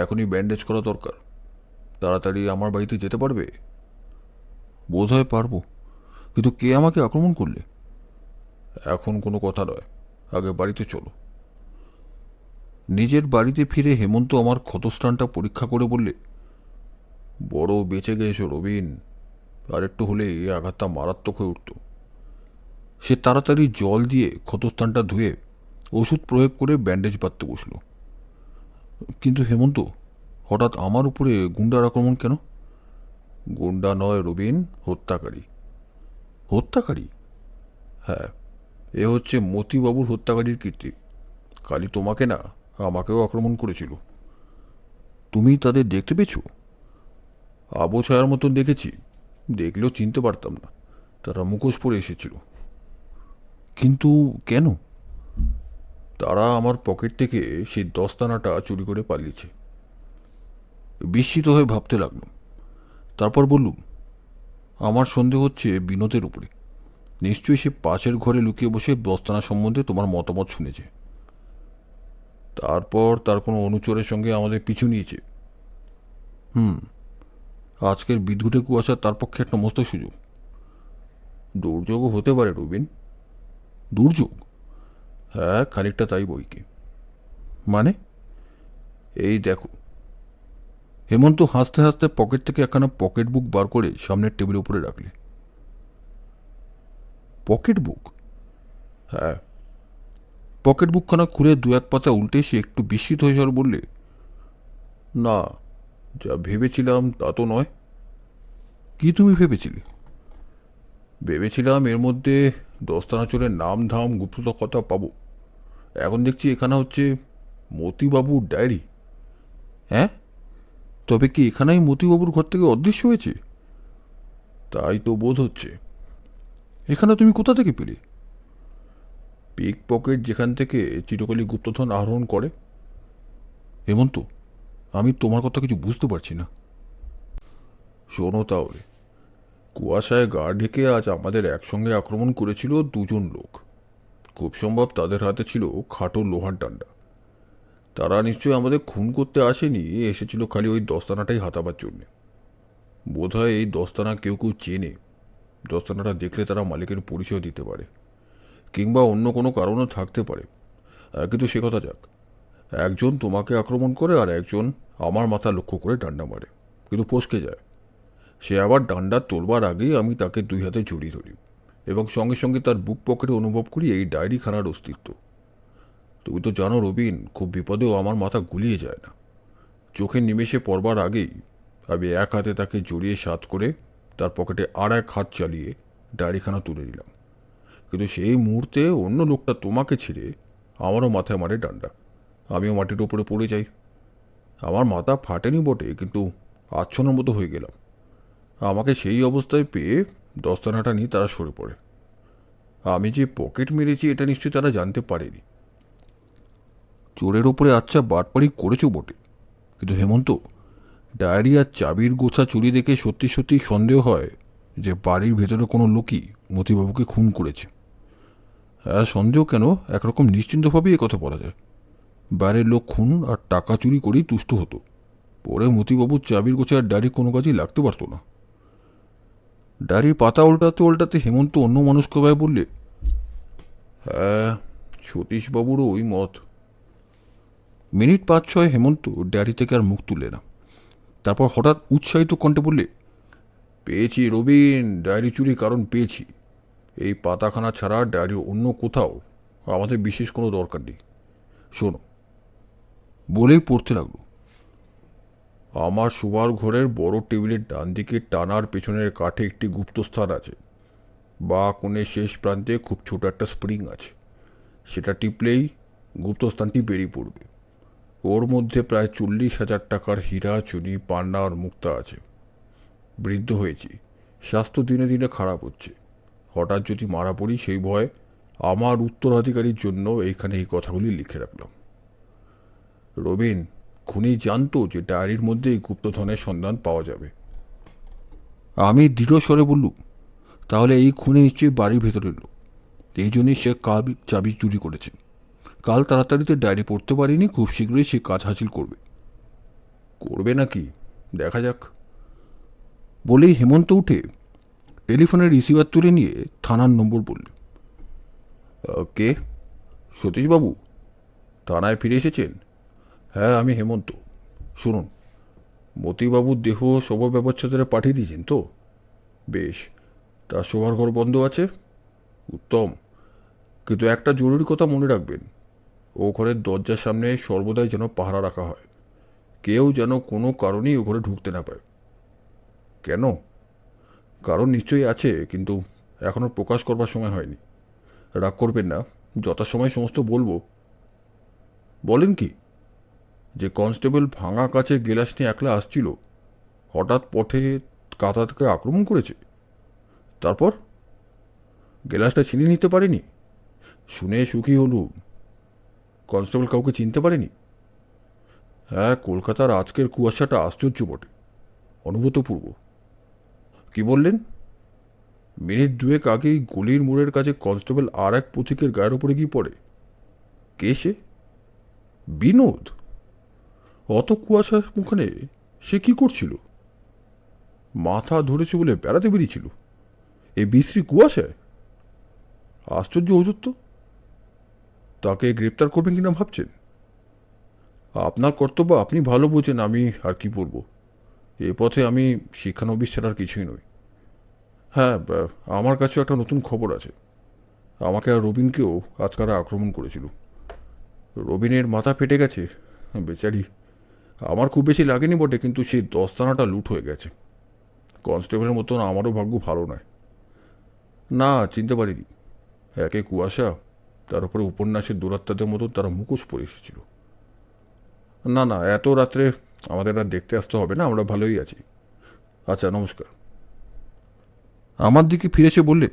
এখনই ব্যান্ডেজ করা দরকার। তাড়াতাড়ি আমার বাড়িতে যেতে পারবে? বোধ হয় পারবো, কিন্তু কে আমাকে আক্রমণ করলে? এখন কোনো কথা নয়, আগে বাড়িতে চলো। নিজের বাড়িতে ফিরে হেমন্ত আমার ক্ষতস্থানটা পরীক্ষা করে বললে, বড় বেঁচে গেছো রবিন, আর একটু হলে এই আঘাতটা মারাত্মক হয়ে উঠত। সে তাড়াতাড়ি জল দিয়ে ক্ষতস্থানটা ধুয়ে ওষুধ প্রয়োগ করে ব্যান্ডেজ বাঁধতে বসল। কিন্তু হেমন্ত, হঠাৎ আমার উপরে গুন্ডার আক্রমণ কেন? গুন্ডা নয় রবিন, হত্যাকারী। হত্যাকারী? হ্যাঁ, এ হচ্ছে মতিবাবুর হত্যাকারীর কীর্তি। খালি তোমাকে না, আমাকেও আক্রমণ করেছিল। তুমি তাদের দেখতে পেয়েছো? আবু ছায়ার মতন দেখেছি, দেখলেও চিনতে পারতাম না। তারা মুখোশ পরে এসেছিল। কিন্তু কেন? তারা আমার পকেট থেকে সেই দস্তানাটা চুরি করে পালিয়েছে। বিস্মিত হয়ে ভাবতে লাগলাম। তারপর বললুম, আমার সন্দেহ হচ্ছে বিনোদের উপরে। নিশ্চয়ই সে পাশের ঘরে লুকিয়ে বসে দস্তানা সম্বন্ধে তোমার মতামত শুনেছে। তারপর তার কোনো অনুচরের সঙ্গে আমাদের পিছু নিয়েছে। আজকের বিদ্যুটে কুয়াশা তার পক্ষে একটা মস্ত সুযোগ। দুর্যোগও হতে পারে রবিন। দুর্যোগ? হ্যাঁ, খানিকটা তাই বইকে। মানে? এই দেখো। হেমন্ত হাসতে হাসতে পকেট থেকে একখানা পকেট বুক বার করে সামনের টেবিলের উপরে রাখলে। Pocket book? হ্যাঁ। পকেট বুকখানা খুলে দু এক পাতা উল্টে সে একটু বিস্মিত হয়ে যাওয়ার বললে, না, যা ভেবেছিলাম তা তো নয়। কি তুমি ভেবেছিলে? ভেবেছিলাম এর মধ্যে দস্তানাচরের নাম ধাম গুপ্ততা কথা পাবো। এখন দেখছি এখানে হচ্ছে মতিবাবুর ডায়েরি। হ্যাঁ, তবে কি এখানেই মতিবাবুর ঘর থেকে অদৃশ্য হয়েছে? তাই তো বোধ হচ্ছে। এখানে তুমি কোথা থেকে পেলে? পিক পকেট যেখান থেকে চিরকালই গুপ্তধন আহরণ করে। হেমন্ত, আমি তোমার কথা কিছু বুঝতে পারছি না। শোনো তাহলে। কুয়াশায় গা ঢেকে আজ আমাদের একসঙ্গে আক্রমণ করেছিল দুজন লোক। খুব সম্ভব তাদের হাতে ছিল খাটো লোহার ডান্ডা। তারা নিশ্চয়ই আমাদের খুন করতে আসেনি, এসেছিল খালি ওই দস্তানাটাই হাতাবার জন্যে। বোধ হয় এই দস্তানা কেউ কেউ চেনে। দস্তানাটা দেখলে তারা মালিকের পরিচয় দিতে পারে, কিংবা অন্য কোনো কারণও থাকতে পারে। কিন্তু সে কথা যাক। একজন তোমাকে আক্রমণ করে আর একজন আমার মাথা লক্ষ্য করে ডান্ডা মারে, কিন্তু ফসকে যায়। সে আবার ডান্ডা তোলবার আগেই আমি তাকে দুই হাতে জড়িয়ে ধরি, এবং সঙ্গে সঙ্গে তার বুক পকেটে অনুভব করি এই ডায়েরিখানার অস্তিত্ব। তুমি তো জানো রবিন, খুব বিপদেও আমার মাথা গুলিয়ে যায় না। চোখের নিমেষে পড়বার আগেই আমি এক হাতে তাকে জড়িয়ে সাথ করে তার পকেটে আর এক হাত চালিয়ে ডায়েরিখানা তুলে দিলাম। কিন্তু সেই মুহূর্তে অন্য লোকটা তোমাকে ছিঁড়ে আমারও মাথায় মারে ডান্ডা। আমিও মাটির ওপরে পড়ে যাই। আমার মাথা ফাটেনি বটে, কিন্তু আচ্ছন্নের মতো হয়ে গেলাম। আমাকে সেই অবস্থায় পেয়ে দস্তানাটা নিয়ে তারা সরে পড়ে। আমি যে পকেট মেরেছি এটা নিশ্চয়ই তারা জানতে পারেনি। চোরের ওপরে আচ্ছা বাটপাড়ি করেছ বটে, কিন্তু হেমন্ত, ডায়েরি আর চাবির গোছা চুরি দেখে সত্যি সত্যি সন্দেহ হয় যে বাড়ির ভেতরে কোনো লোকই মতিবাবুকে খুন করেছে। হ্যাঁ, সন্দেহ কেন, একরকম নিশ্চিন্তভাবেই কথা বলা যায়। বাইরের লোক খুন আর টাকা চুরি করেই তুষ্ট হতো। পরে মতিবাবুর চাবির গোছা আর ডায়েরি কোনো কাজেই লাগতে পারত না। ডায়েরির পাতা উল্টাতে উল্টাতে হেমন্ত অন্য মানুষকে বললে, হ্যাঁ, সতীশবাবুরও ওই মত। মিনিট 5-6 হেমন্ত ডায়েরি থেকে আর মুখ তুললে না। তারপর হঠাৎ উৎসাহিত কণ্ঠে বললে, পেয়েছি রবিন, ডায়েরি চুরির কারণ পেয়েছি। এই পাতাখানা ছাড়া ডায়েরির অন্য কোথাও আমাদের বিশেষ কোনো দরকার নেই। শোনো। বলেই পড়তে লাগলো। আমার শোবার ঘরের বড় টেবিলের ডান দিকে টানার পেছনের কাঠে একটি গুপ্তস্থান আছে। বা কোণের শেষ প্রান্তে খুব ছোট একটা স্প্রিং আছে। সেটা টিপলেই গুপ্তস্থানটি বেরিয়ে পড়বে। ওর মধ্যে প্রায় 40,000 টাকার হীরা, চুনি, পান্না আর মুক্তা আছে। বৃদ্ধ হয়েছি, স্বাস্থ্য দিনে দিনে খারাপ হচ্ছে। হঠাৎ যদি মারা পড়ি সেই ভয়ে আমার উত্তরাধিকারীর জন্য এইখানে এই কথাগুলি লিখে রাখলাম। রবিন, খুনি জানতো যে ডায়েরির মধ্যে এই গুপ্তধনের সন্ধান পাওয়া যাবে। আমি দৃঢ় স্বরে বললুম, তাহলে এই খুনি নিশ্চয়ই বাড়ির ভেতরের লোক। এই জন্যই সে কাল চাবি চুরি করেছে। কাল তাড়াতাড়িতে ডায়েরি পড়তে পারিনি, খুব শীঘ্রই সে কাজ হাসিল করবে। করবে নাকি দেখা যাক। বলেই হেমন্ত উঠে টেলিফোনের রিসিভার তুলে নিয়ে থানার নম্বর বললে। কে? সতীশবাবু থানায় ফিরে এসেছেন? হ্যাঁ, আমি হেমন্ত। শুনুন, মতিবাবুর দেহ শব ব্যবচ্ছেদে পাঠিয়ে দিয়েছেন তো? বেশ, তার শোবার ঘর বন্ধ আছে? উত্তম। কিন্তু একটা জরুরি কথা মনে রাখবেন, ও ঘরের দরজার সামনে সর্বদাই যেন পাহারা রাখা হয়। কেউ যেন কোনো কারণেই ও ঘরে ঢুকতে না পারে। কেন? কারণ নিশ্চয়ই আছে, কিন্তু এখনও প্রকাশ করবার সময় হয়নি। রাগ করবেন না, যথাসময় সমস্ত বলবো। বলেন কি? যে কনস্টেবল ভাঙা কাচের গেলাস নিয়ে একলা আসছিল, হঠাৎ পথে কাঁথা থেকে আক্রমণ করেছে। তারপর গেলাসটা ছিনিয়ে নিতে পারেনি? শুনে সুখী হলুম। কনস্টেবল কাউকে চিনতে পারেনি? হ্যাঁ, কলকাতার আজকের কুয়াশাটা আশ্চর্য বটে, অনুভূতপূর্ব। কি বললেন? মিনিট দুয়েক আগেই গলির মোড়ের কাছে কনস্টেবল আর এক পথিকের গায়ের ওপরে গিয়ে পড়ে। কে সে? বিনোদ? অত কুয়াশার মুখে সে কি করছিল? মাথা ধরেছে বলে বেড়াতে বেরিয়েছিল এই বিশ্রী কুয়াশায়? আশ্চর্য হুজুর তো। তাকে গ্রেপ্তার করবেন কিনা ভাবছেন? আপনার কর্তব্য আপনি ভালো বোঝেন, আমি আর কি বলব। এ পথে আমি শিক্ষানবিশ ছাড়ার কিছুই নই। হ্যাঁ, আমার কাছেও একটা নতুন খবর আছে। আমাকে আর রবিনকেও আজকারা আক্রমণ করেছিল। রবিনের মাথা ফেটে গেছে বেচারি। আমার খুব বেশি লাগেনি বটে, কিন্তু সেই দস্তানাটা লুট হয়ে গেছে। কনস্টেবলের মতন আমারও ভাগ্য ভালো নয়। না, চিনতে পারিনি। একে কুয়াশা, তার উপরে উপন্যাসের দুরাত্মাদের মতন তারা মুখোশ পরে এসেছিল। না না, এত রাত্রে আমাদের আর দেখতে আসতে হবে না, আমরা ভালোই আছি। আচ্ছা, নমস্কার। আমার দিকে ফিরেছে বললে,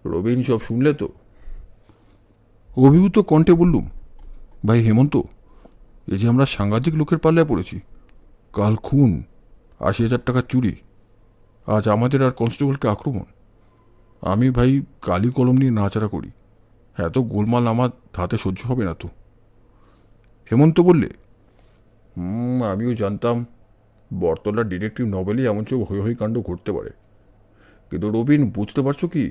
রবিন সব শুনলে তো? অভিভূত কণ্ঠে বললুম, ভাই হেমন্ত, এই যে আমরা সাংঘাতিক লোকের পাল্লায় পড়েছি। কাল খুন, 80,000 টাকা চুরি, আজ আমাদের আর কনস্টেবলকে আক্রমণ। আমি ভাই কালি কলম নিয়ে নাচাড়া করি, এত গোলমাল আমার হাতে সহ্য হবে না তো। হেমন্ত বললে, আমিও জানতাম বরতলার ডিটেকটিভ নভেলেই এমন সব হৈ হৈ কাণ্ড ঘটতে পারে। কিন্তু রবিন, বুঝতে পারছো কি,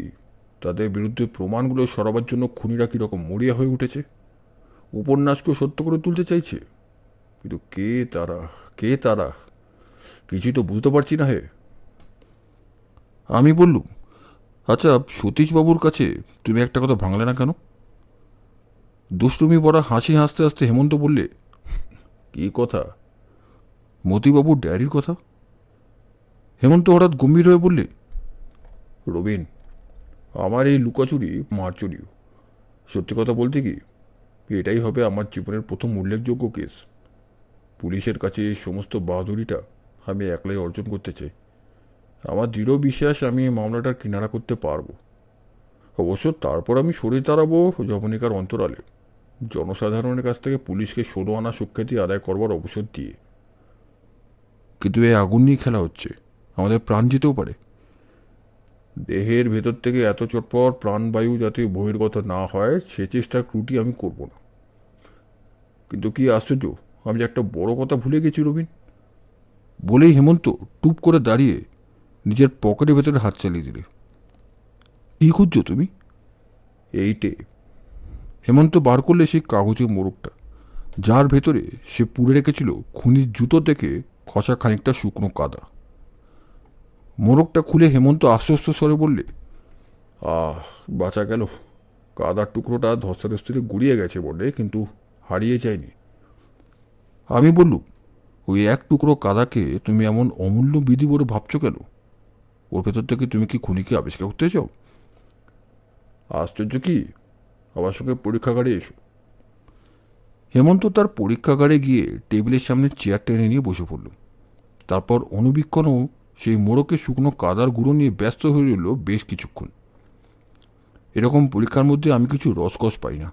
তাদের বিরুদ্ধে প্রমাণগুলো সরাবার জন্য খুনিরা কীরকম মরিয়া হয়ে উঠেছে। উপন্যাসকেও সত্য করে তুলতে চাইছে। কিন্তু কে তারা, কে তারা, কিছুই তো বুঝতে পারছি না হে। আমি বললুম, আচ্ছা সতীশবাবুর কাছে তুমি একটা কথা ভাঙলে না কেন? দুষ্টুমি পড়া হাসি হাসতে হাসতে হেমন্ত বললে, কি কথা? মতিবাবুর ডায়েরির কথা। হেমন্ত হঠাৎ গম্ভীর হয়ে বললে, রবিন, আমার এই লুকাচুরি মারচুরিও। সত্যি কথা বলতে কি, এটাই হবে আমার জীবনের প্রথম উল্লেখযোগ্য কেস। পুলিশের কাছে এই সমস্ত বাহাদুরিটা আমি একলাই অর্জন করতে চাই। আমার দৃঢ় বিশ্বাস আমি এই মামলাটার কিনারা করতে পারবো। অবশ্য তারপর আমি সরে দাঁড়াবো যবনিকার অন্তরালে, জনসাধারণের কাছ থেকে পুলিশকে 16 আনা সুখ্যাতি আদায় করবার অবসর দিয়ে। কিন্তু এই আগুন নিয়ে খেলা হচ্ছে, আমাদের প্রাণ যেতেও পারে। দেহের ভেতর থেকে এত চটপট প্রাণবায়ু যাতে বহির্গত না হয় সে চেষ্টার ত্রুটি আমি করব না। কিন্তু কি আশ্চর্য, আমি যে একটা বড় কথা ভুলে গেছি রবিন। বলেই হেমন্ত টুপ করে দাঁড়িয়ে নিজের পকেটের ভেতরে হাত চালিয়ে দিলে। কী খুঁজছো তুমি? এইটে। হেমন্ত বার করলে সেই কাগজের মোড়কটা, যার ভেতরে সে পুড়ে রেখেছিল খুনির জুতো থেকে খসা খানিকটা শুকনো কাদা। মোড়কটা খুলে হেমন্ত আশ্বস্ত স্বরে বললে, বাঁচা গেল। কাদার টুকরোটা ধস্তাধস্তিতে গুড়িয়ে গেছে বলে, কিন্তু হারিয়ে যায়নি। আমি বললুম, ও ওই এক টুকরো কাদাকে তুমি এমন অমূল্য বিধি বলে ভাবছো কেন? ওর ভেতর থেকে তুমি কি খুনিকে আবিষ্কার করতে চাও? আশ্চর্য কি, আমার সঙ্গে পরীক্ষাগারে এসো। হেমন্ত তার পরীক্ষাগারে গিয়ে টেবিলের সামনে চেয়ার টেনে নিয়ে বসে পড়ল। তারপর অনুবীক্ষণও সেই মোড়কে শুকনো কাদার গুঁড়ো নিয়ে ব্যস্ত হয়ে রইল বেশ কিছুক্ষণ। এরকম পরীক্ষার মধ্যে আমি কিছু রসকস পাই না।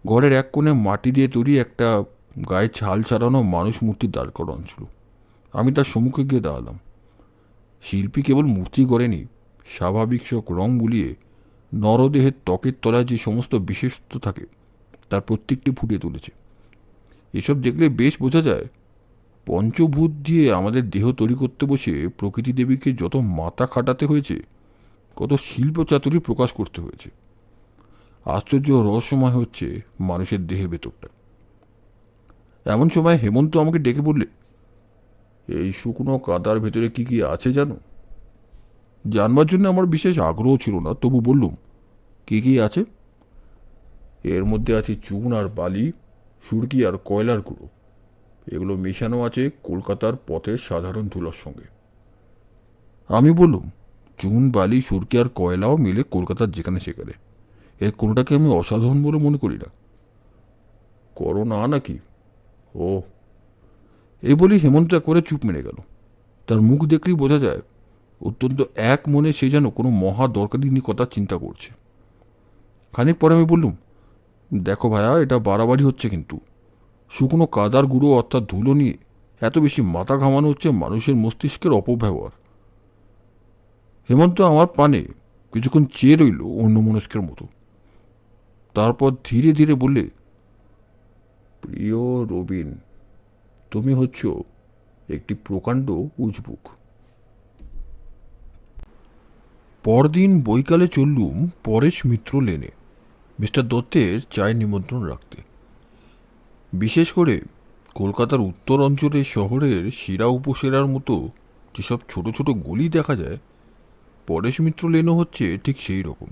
ঘরের এক কোণে মাটি দিয়ে তৈরি একটা গায়ে ছাল ছাড়ানো মানুষ মূর্তি দাঁড় করানো ছিল। আমি তার সম্মুখে গিয়ে দাঁড়ালাম। শিল্পী কেবল মূর্তি গড়েনি, স্বাভাবিক সব রং বুলিয়ে নরদেহের ত্বকের তলায় যে সমস্ত বিশেষত্ব থাকে তার প্রত্যেকটি ফুটিয়ে তুলেছে। এসব দেখলে বেশ বোঝা যায় পঞ্চভূত দিয়ে আমাদের দেহ তৈরি করতে বসে প্রকৃতি দেবীকে যত মাথা খাটাতে হয়েছে, কত শিল্প চাতুরি প্রকাশ করতে হয়েছে। আশ্চর্য রহস্যময় হচ্ছে মানুষের দেহের ভেতরটা। এমন সময় হেমন্ত আমাকে ডেকে বললে, এই শুকনো কাদার ভেতরে কি কি আছে জানো? জানবার জন্য আমার বিশেষ আগ্রহ ছিল না, তবু বললুম, কি কি আছে? এর মধ্যে আছে চুন আর বালি, সুরকি আর কয়লার গুঁড়ো। এগুলো মেশানো আছে কলকাতার পথের সাধারণ ধুলোর সঙ্গে। আমি বললুম, চুন, বালি, সুরকি আর কয়লাও মিলে কলকাতার যেখানে সেখানে। এর কোনোটাকে আমি অসাধারণ বলে মনে করি না। করো না নাকি? ও, এই বলি হেমন্ত একবারে চুপ মেরে গেল। তার মুখ দেখলেই বোঝা যায় অত্যন্ত এক মনে সে যেন কোনো মহা দরকারি কথা চিন্তা করছে। খানিক পরে আমি বললুম, দেখো ভাইয়া, এটা বাড়াবাড়ি হচ্ছে কিন্তু। শুকনো কাদার গুঁড়ো অর্থাৎ ধুলো নিয়ে এত বেশি মাথা ঘামানো হচ্ছে মানুষের মস্তিষ্কের অপব্যবহার। হেমন্ত আমার পানে কিছুক্ষণ চেয়ে রইল অন্যমনস্কের মতো। তারপর ধীরে ধীরে বললে, প্রিয় রবিন, তুমি হচ্ছ একটি প্রকাণ্ড উজবুক। পরদিন বৈকালে চললুম পরেশ মিত্র লেনে মিস্টার দত্তের চায়ের নিমন্ত্রণ রাখতে। বিশেষ করে কলকাতার উত্তর অঞ্চলের শহরের সেরা উপসেরার মতো যেসব ছোট ছোট গলি দেখা যায়, পরেশ মিত্র লেনও হচ্ছে ঠিক সেই রকম।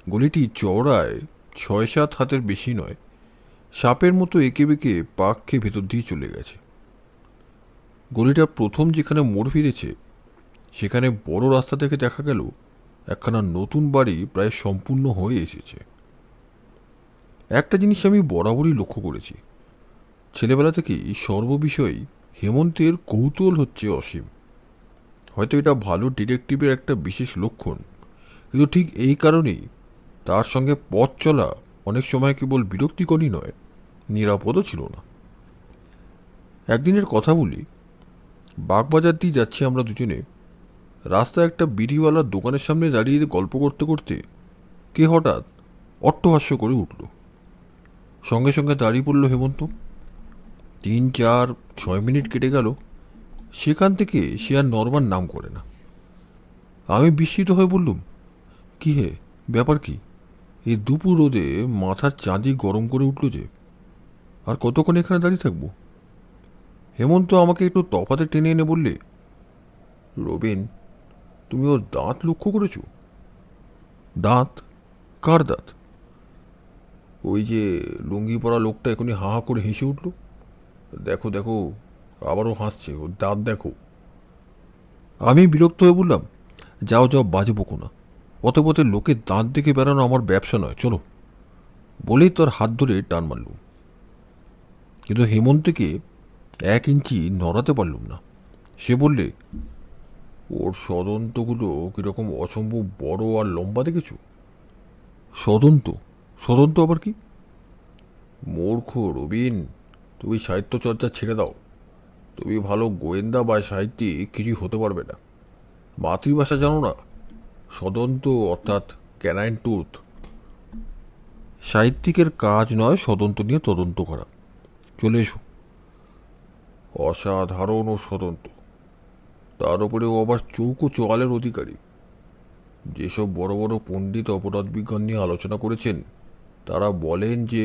গলিটি চওড়ায় 6-7 হাতের বেশি নয়, সাপের মতো এঁকে বেঁকে পাক খেয়ে ভেতর দিয়ে চলে গেছে। গলিটা প্রথম যেখানে মোড় ফিরেছে সেখানে বড় রাস্তা থেকে দেখা গেল একখানা নতুন বাড়ি প্রায় সম্পূর্ণ হয়ে এসেছে। একটা জিনিস আমি বরাবরই লক্ষ্য করেছি, ছেলেবেলা থেকেই সর্ববিষয়েই হেমন্তের কৌতূহল হচ্ছে অসীম। হয়তো এটা ভালো ডিটেকটিভের একটা বিশেষ লক্ষণ, কিন্তু ঠিক এই কারণেই তার সঙ্গে পথ চলা অনেক সময় কেবল বিরক্তিকরই নয়, নিরাপদও ছিল না। একদিনের কথা বলি, বাগবাজার দিয়ে যাচ্ছি আমরা দুজনে। রাস্তায় একটা বিড়িওয়ালার দোকানের সামনে দাঁড়িয়ে গল্প করতে করতে কে হঠাৎ অট্টহাস্য করে উঠল। সঙ্গে সঙ্গে দাঁড়িয়ে পড়ল হেমন্ত। 3-4-6 মিনিট কেটে গেল, সেখান থেকে সে আর নড়বার নাম করে না। আমি বিস্মিত হয়ে বললুম, কি হে, ব্যাপার কি? এই দুপুর রোদে মাথার চাঁদি গরম করে উঠল যে, আর কতক্ষণ এখানে দাঁড়িয়ে থাকবো? হেমন্ত আমাকে একটু তফাতে টেনে এনে বললে, রবিন, তুমি ওর দাঁত লক্ষ্য করেছ? দাঁত? কার দাঁত? ওই যে লুঙ্গি পরা লোকটা এখনই হা হা করে হেসে উঠল। দেখো দেখো, আবারও হাসছে, ওর দাঁত দেখো। আমি বিরক্ত হয়ে বললাম, যাও যাও, বাজে বকো না। পথে পথে লোকের দাঁত দেখে বেড়ানো আমার ব্যবসা নয়, চলো। বলেই তোর হাত ধরে টান মারলুম, কিন্তু হেমন্তকে 1 ইঞ্চি নড়াতে পারলুম না। সে বললে, ওর সদন্তগুলো কীরকম অসম্ভব বড় আর লম্বা দেখেছ? সদন্ত? সদন্ত আবার কি? মূর্খ রবিন, তুমি সাহিত্য চর্চা ছেড়ে দাও। তুমি ভালো গোয়েন্দা বা সাহিত্যিক কিছুই হতে পারবে না। মাতৃভাষা জানো না? সদন্ত অর্থাৎ ক্যানাইন টুথ। সাহিত্যিকের কাজ নয় সদন্ত নিয়ে তদন্ত করা। চলে এসো। অসাধারণ ও সদন্ত, তার উপরেও আবার চৌকো চোয়ালের অধিকারী। যেসব বড় বড় পণ্ডিত অপরাধ বিজ্ঞান নিয়ে আলোচনা করেছেন তারা বলেন যে,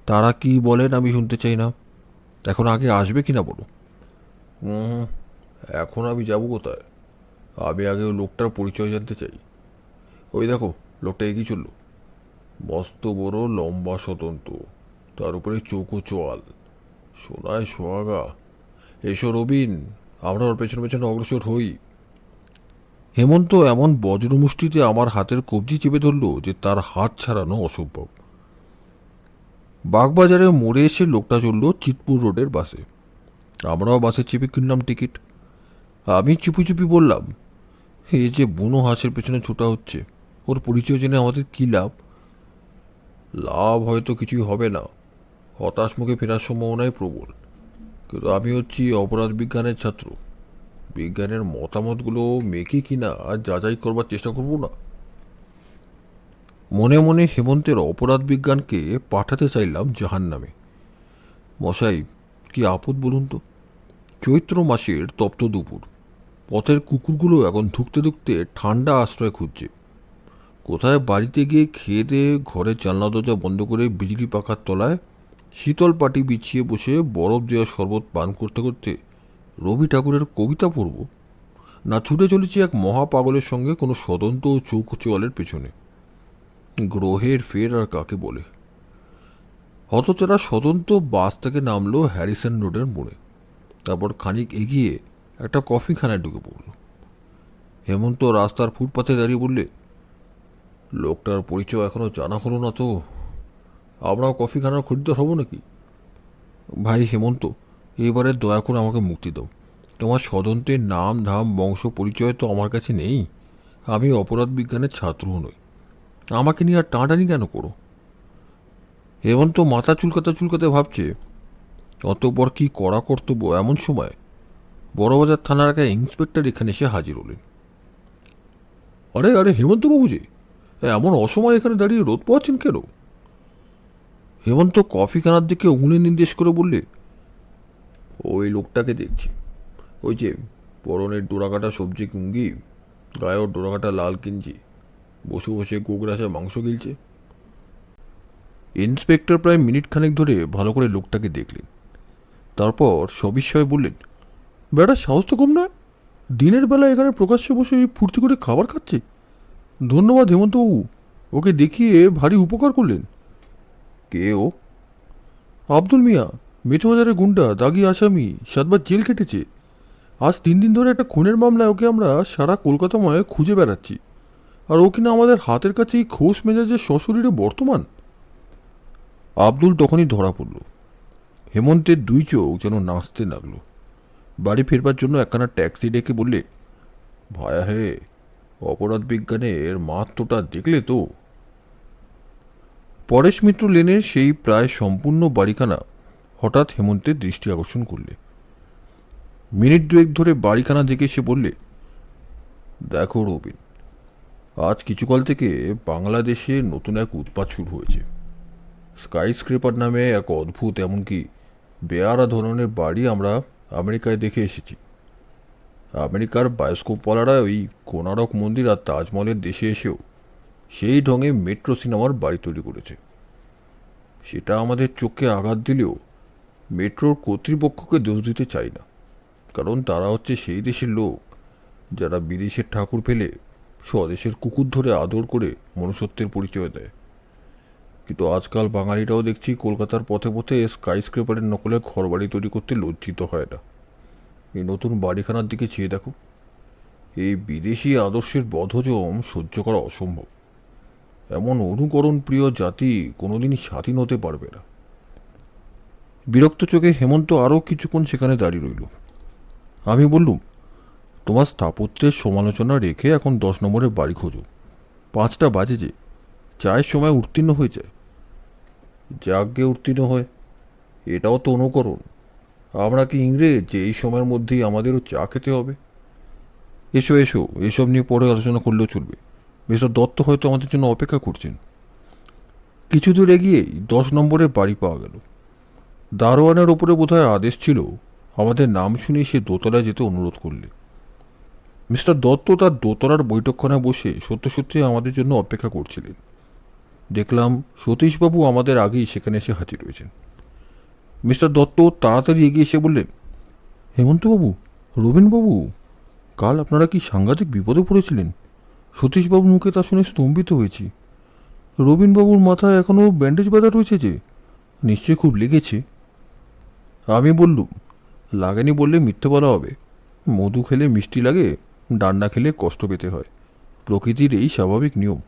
তারা কি বলেন আমি শুনতে চাই না। এখন আগে আসবে কিনা বলো। এখন আমি যাব কোথায়? আমি আগে ওই লোকটার পরিচয় জানতে চাই। ওই দেখো, লোকটা এগিয়ে চলল। মস্ত বড় লম্বা স্বতন্ত্র, তার উপরে চৌকো চোয়াল, সোনায় সোহাগা। এসো রবিন, আমরা ওর পেছনে পেছনে অগ্রসর হই। হেমন্ত এমন বজ্রমুষ্টিতে আমার হাতের কবজি চেপে ধরল যে তার হাত ছাড়ানো অসম্ভব। বাগবাজারে মোড়ে এসে লোকটা চলল চিতপুর রোডের বাসে। আমরাও বাসে চেপে কিনলাম টিকিট। আমি চুপি চুপি বললাম, এই যে বুনো হাঁসের পেছনে ছোটা হচ্ছে, ওর পরিচয় জেনে আমাদের কী লাভ? লাভ হয়তো কিছুই হবে না, হতাশ মুখে ফেরার সম্ভাবনাই প্রবল। কিন্তু আমি হচ্ছি অপরাধ বিজ্ঞানের ছাত্র, বিজ্ঞানের মতামতগুলো মেকি কিনা যাচাই করবার চেষ্টা করব না। মনে মনে হেমন্তের অপরাধ বিজ্ঞানকে পাঠাতে চাইলাম জাহান্নামে। মশাই, কি আপদ বলুন তো? চৈত্র মাসের তপ্ত দুপুর, পথের কুকুরগুলো এখন ধুকতে ধুকতে ঠান্ডা আশ্রয় খুঁজছে। কোথায় বাড়িতে গিয়ে খেয়ে দিয়ে ঘরের জানলা দরজা বন্ধ করে বিজলি পাখার তলায় শীতল পাটি বিছিয়ে বসে বরফ দেওয়া শরবত পান করতে করতে রবি ঠাকুরের কবিতা পড়ব, না ছুটে চলেছি এক মহাপাগলের সঙ্গে কোনো সদন্ত ও চৌকচওয়ালের পেছনে। গ্রহের ফের আর কাকে বলে? হতচারা সদন্ত বাস থেকে নামলো হ্যারিসন রোডের মোড়ে। তারপর খানিক এগিয়ে একটা কফিখানায় ঢুকে পড়ল। হেমন্ত রাস্তার ফুটপাতে দাঁড়িয়ে বললে, লোকটার পরিচয় এখনও জানা হলো না তো? আমরাও কফিখানার খরিদ্দার হব নাকি? ভাই হেমন্ত, এবারে দয়া করে আমাকে মুক্তি দাও। তোমার সদন্তের নাম ধাম বংশ পরিচয় তো আমার কাছে নেই। আমি অপরাধ বিজ্ঞানের ছাত্রও নই। আমাকে নিয়ে আর টানাটানি কেন করো? হেমন্ত মাথা চুলকাতে চুলকাতে ভাবছে অতঃপর কি করা কর্তব্য। এমন সময় বড়বাজার থানার এক ইন্সপেক্টর এখানে এসে হাজির হলেন। আরে আরে হেমন্তবাবু যে, এমন অসময় এখানে দাঁড়িয়ে রোদ পোয়াচ্ছেন কেন? হেমন্ত কফিখানার দিকে উঙলি নির্দেশ করে বললে, ওই লোকটাকে দেখছি, ওই যে পরনের ডোরাকাটা সবজি কুঙ্গি, গায়ের ডোরাকাটা লাল কিঞ্জি, বসে বসে গোগরাসে মাংস গিলছে। ইন্সপেক্টর প্রায় মিনিট খানেক ধরে ভালো করে লোকটাকে দেখলেন। তারপর সবিস্ময়ে বললেন, বেটা সাহস তো কম নয়, দিনের বেলা এখানে প্রকাশ্যে বসে ফুর্তি করে খাবার খাচ্ছে। ধন্যবাদ হেমন্তবাবু, ওকে দেখিয়ে ভারী উপকার করলেন। কে ও? আব্দুল মিয়া, মেছোবাজারের গুন্ডা, দাগি আসামি, 7 বার জেল কেটেছে। আজ 3 দিন ধরে একটা খুনের মামলায় ওকে আমরা সারা কলকাতাময় খুঁজে বেড়াচ্ছি। আর ও কিনা আমাদের হাতের কাছেই খোশ মেজাজের সশরীরে বর্তমান। আব্দুল তখনই ধরা পড়ল। হেমন্তের 2 চোখ যেন নাচতে লাগলো। বাড়ি ফেরবার জন্য একখানা ট্যাক্সি ডেকে বললে, ভায়া হে, অপরাধ বিজ্ঞানের মাত্রটা দেখলে তো? পরেশ মিত্র লেনের সেই প্রায় সম্পূর্ণ বাড়িখানা হঠাৎ হেমন্তের দৃষ্টি আকর্ষণ করলে। মিনিট 2 ধরে বাড়িখানা দেখে সে বললে, দেখো রবিন, আজ কিছুকাল থেকে বাংলাদেশে নতুন এক উৎপাত শুরু হয়েছে। স্কাই স্ক্রেপার নামে এক অদ্ভুত, এমনকি বেয়ারা ধরনের বাড়ি আমরা আমেরিকায় দেখে এসেছি। আমেরিকার বায়োস্কোপওয়ালারা ওই কোনারক মন্দির আর তাজমহলের দেশে এসেও সেই ঢঙে মেট্রো সিনেমার বাড়ি তৈরি করেছে। সেটা আমাদের চোখে আঘাত দিলেও মেট্রোর কর্তৃপক্ষকে দোষ দিতে চাই না, কারণ তারা হচ্ছে সেই দেশের লোক যারা বিদেশের ঠাকুর ফেলে স্বদেশের কুকুর ধরে আদর করে মনুষ্যত্বের পরিচয় দেয়। কিন্তু আজকাল বাঙালিরাও দেখছি কলকাতার পথে পথে স্কাই স্ক্রেপারের নকলে ঘরবাড়ি তৈরি করতে লজ্জিত হয় না। এই নতুন বাড়িখানার দিকে চেয়ে দেখো, এই বিদেশি আদর্শের বধজম সহ্য করা অসম্ভব। এমন অনুকরণ প্রিয় জাতি কোনোদিনই স্বাধীন হতে পারবে না। বিরক্ত চোখে হেমন্ত আরও কিছুক্ষণ সেখানে দাঁড়িয়ে রইল। আমি বললুম, তোমার স্থাপত্যের সমালোচনা রেখে এখন 10 নম্বরের বাড়ি খোঁজো। 5টা বাজে যে, চায়ের সময় উত্তীর্ণ হয়ে যায়। যাজ্ঞে উত্তীর্ণ হয়, এটাও তো অনুকরণ। আমরা কি ইংরেজ যে এই সময়ের মধ্যেই আমাদেরও চা খেতে হবে? এসো এসো, এসব নিয়ে পরে আলোচনা করলেও চলবে। মিস্টার দত্ত হয়তো আমাদের জন্য অপেক্ষা করছেন। কিছু দূর এগিয়েই 10 নম্বরের বাড়ি পাওয়া গেল। দারোয়ানের ওপরে বোধহয় আদেশ ছিল আমাদের নাম শুনে সে দোতলায় যেতে অনুরোধ করলে। মিস্টার দত্ত তার দোতলার বৈঠকখানায় বসে সত্য সত্যি আমাদের জন্য অপেক্ষা করছিলেন। দেখলাম সতীশবাবু আমাদের আগেই সেখানে এসে হাজির হয়েছেন। মিস্টার দত্ত তাড়াতাড়ি এগিয়ে এসে বললেন, হেমন্তবাবু, রবীনবাবু, কাল আপনারা কি সাংঘাতিক বিপদে পড়েছিলেন। সতীশবাবুর মুখে তা শুনে স্তম্ভিত হয়েছি। রবীনবাবুর মাথায় এখনও ব্যান্ডেজ বাঁধা রয়েছে যে, নিশ্চয়ই খুব লেগেছে। আমি বললুম, লাগেনি বললে মিথ্যে বলা হবে। মধু খেলে মিষ্টি লাগে, ডান না খেলে কষ্ট পেতে হয়, প্রকৃতির এই স্বাভাবিক নিয়ম।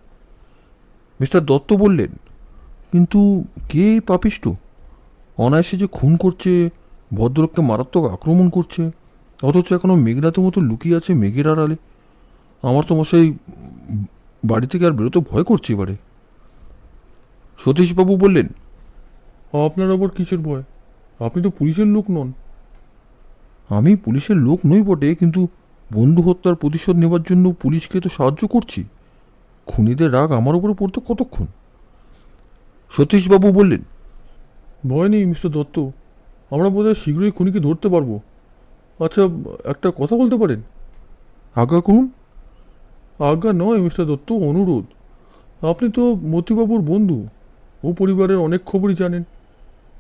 মিস্টার দত্ত বললেন, কিন্তু কে এই পাপিষ্ট? অনায়াসে যে খুন করছে, ভদ্রলোককে মারাত্মক আক্রমণ করছে, অথচ এখনও মেঘনাথের মতো লুকিয়ে আছে মেঘের আড়ালে। আমার তো মশাই বাড়ি থেকে আর বেরোতে ভয় করছে এবারে। সতীশবাবু বললেন, আপনার আবার কিসের ভয়? আপনি তো পুলিশের লোক নন। আমি পুলিশের লোক নই বটে, কিন্তু বন্ধু হত্যার প্রতিশোধ নেবার জন্য পুলিশকে তো সাহায্য করছি। খুনিদের রাগ আমার উপরে পড়তে কতক্ষণ? সতীশবাবু বললেন, ভয় নেই মিস্টার দত্ত, আমরা বোধহয় শীঘ্রই খুনিকে ধরতে পারবো। আচ্ছা, একটা কথা বলতে পারেন? আজ্ঞা করুন। আজ্ঞা নয় মিস্টার দত্ত, অনুরোধ। আপনি তো মতিবাবুর বন্ধু, ও পরিবারের অনেক খবরই জানেন।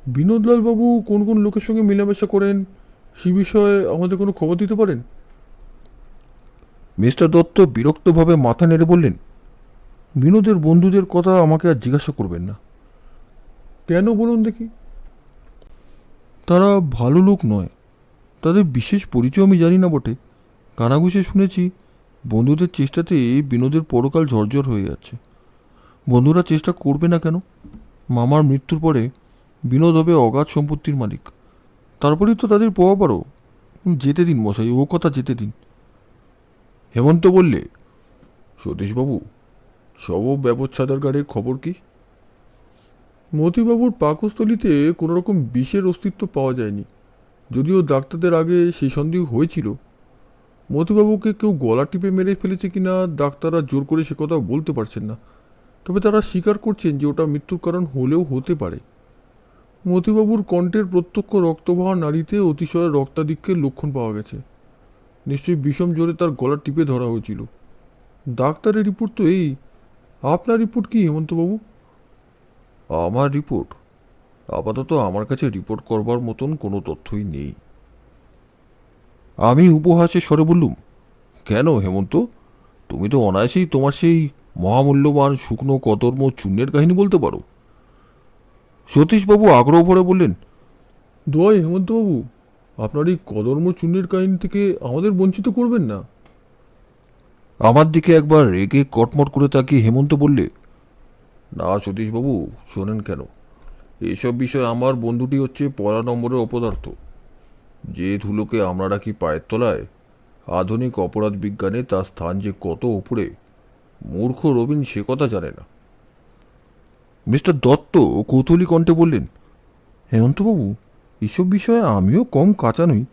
বিনোদলাল বাবু কোন কোন লোকের সঙ্গে মেলামেশা করেন সে বিষয়ে আমাদের কোনো খবর দিতে পারেন? মিস্টার দত্ত বিরক্তভাবে মাথা নেড়ে বললেন, বিনোদের বন্ধুদের কথা আমাকে আর জিজ্ঞাসা করবেন না। কেন বলুন দেখি? তারা ভালো লোক নয়, তাদের বিশেষ পরিচয় আমি জানি না বটে। কানাঘুষে শুনেছি বন্ধুদের চেষ্টাতে বিনোদের পরকাল ঝরঝর হয়ে যাচ্ছে। বন্ধুরা চেষ্টা করবে না কেন? মামার মৃত্যুর পরে বিনোদ হবে অগাধ সম্পত্তির মালিক। তারপরেই তো তাদের পাওয়া পারো। যেতে দিন মশাই, ও কথা যেতে দিন। হেমন্ত বললে, সতীশবাবু, শব ব্যবচ্ছেদের গাড়ির খবর কি? মতিবাবুর পাকস্থলিতে কোনো রকম বিষের অস্তিত্ব পাওয়া যায়নি, যদিও ডাক্তারদের আগে সেই সন্দেহ হয়েছিল। মতিবাবুকে কেউ গলা টিপে মেরে ফেলেছে কিনা ডাক্তাররা জোর করে সে কথা বলতে পারছেন না, তবে তারা স্বীকার করছেন যে ওটা মৃত্যুর কারণ হলেও হতে পারে। মতিবাবুর কণ্ঠের প্রত্যক্ষ রক্তবাহা নাড়িতে অতিশয় রক্তাধিক্যের লক্ষণ পাওয়া গেছে। নিশ্চয়ই বিষম জোরে তার গলা টিপে ধরা হয়েছিল। ডাক্তারের রিপোর্ট তো এই। আপনার রিপোর্ট কি হেমন্তবাবু? আমার রিপোর্ট? আপাতত আমার কাছে রিপোর্ট করবার মতন কোনো তথ্যই নেই। আমি উপহাসে স্বরে বললুম, কেন হেমন্ত, তুমি তো অনায়াসেই তোমার সেই মহামূল্যবান শুকনো কদর্ম চূর্ণের কাহিনী বলতে পারো। সতীশবাবু আগ্রহ ভরে বললেন, দোয়াই হেমন্তবাবু, আপনার এই কদর্ম চূর্ণের কাহিনী থেকে আমাদের বঞ্চিত করবেন না। আমার দিকে একবার রেগে কটমট করে তাকিয়ে হেমন্ত বললে, না সতীশবাবু, শোনেন কেন, এসব বিষয়ে আমার বন্ধুটি হচ্ছে পড়া নম্বরের অপদার্থ। যে ধুলোকে আমরা রাখি পায়ের তলায়, আধুনিক অপরাধ বিজ্ঞানে তার স্থান যে কত উপরে, মূর্খ রবিন সে কথা জানে না। মিস্টার দত্ত কৌতূহলী কণ্ঠে বললেন, হেমন্তবাবু, এসব বিষয়ে আমিও কম কাঁচা নই।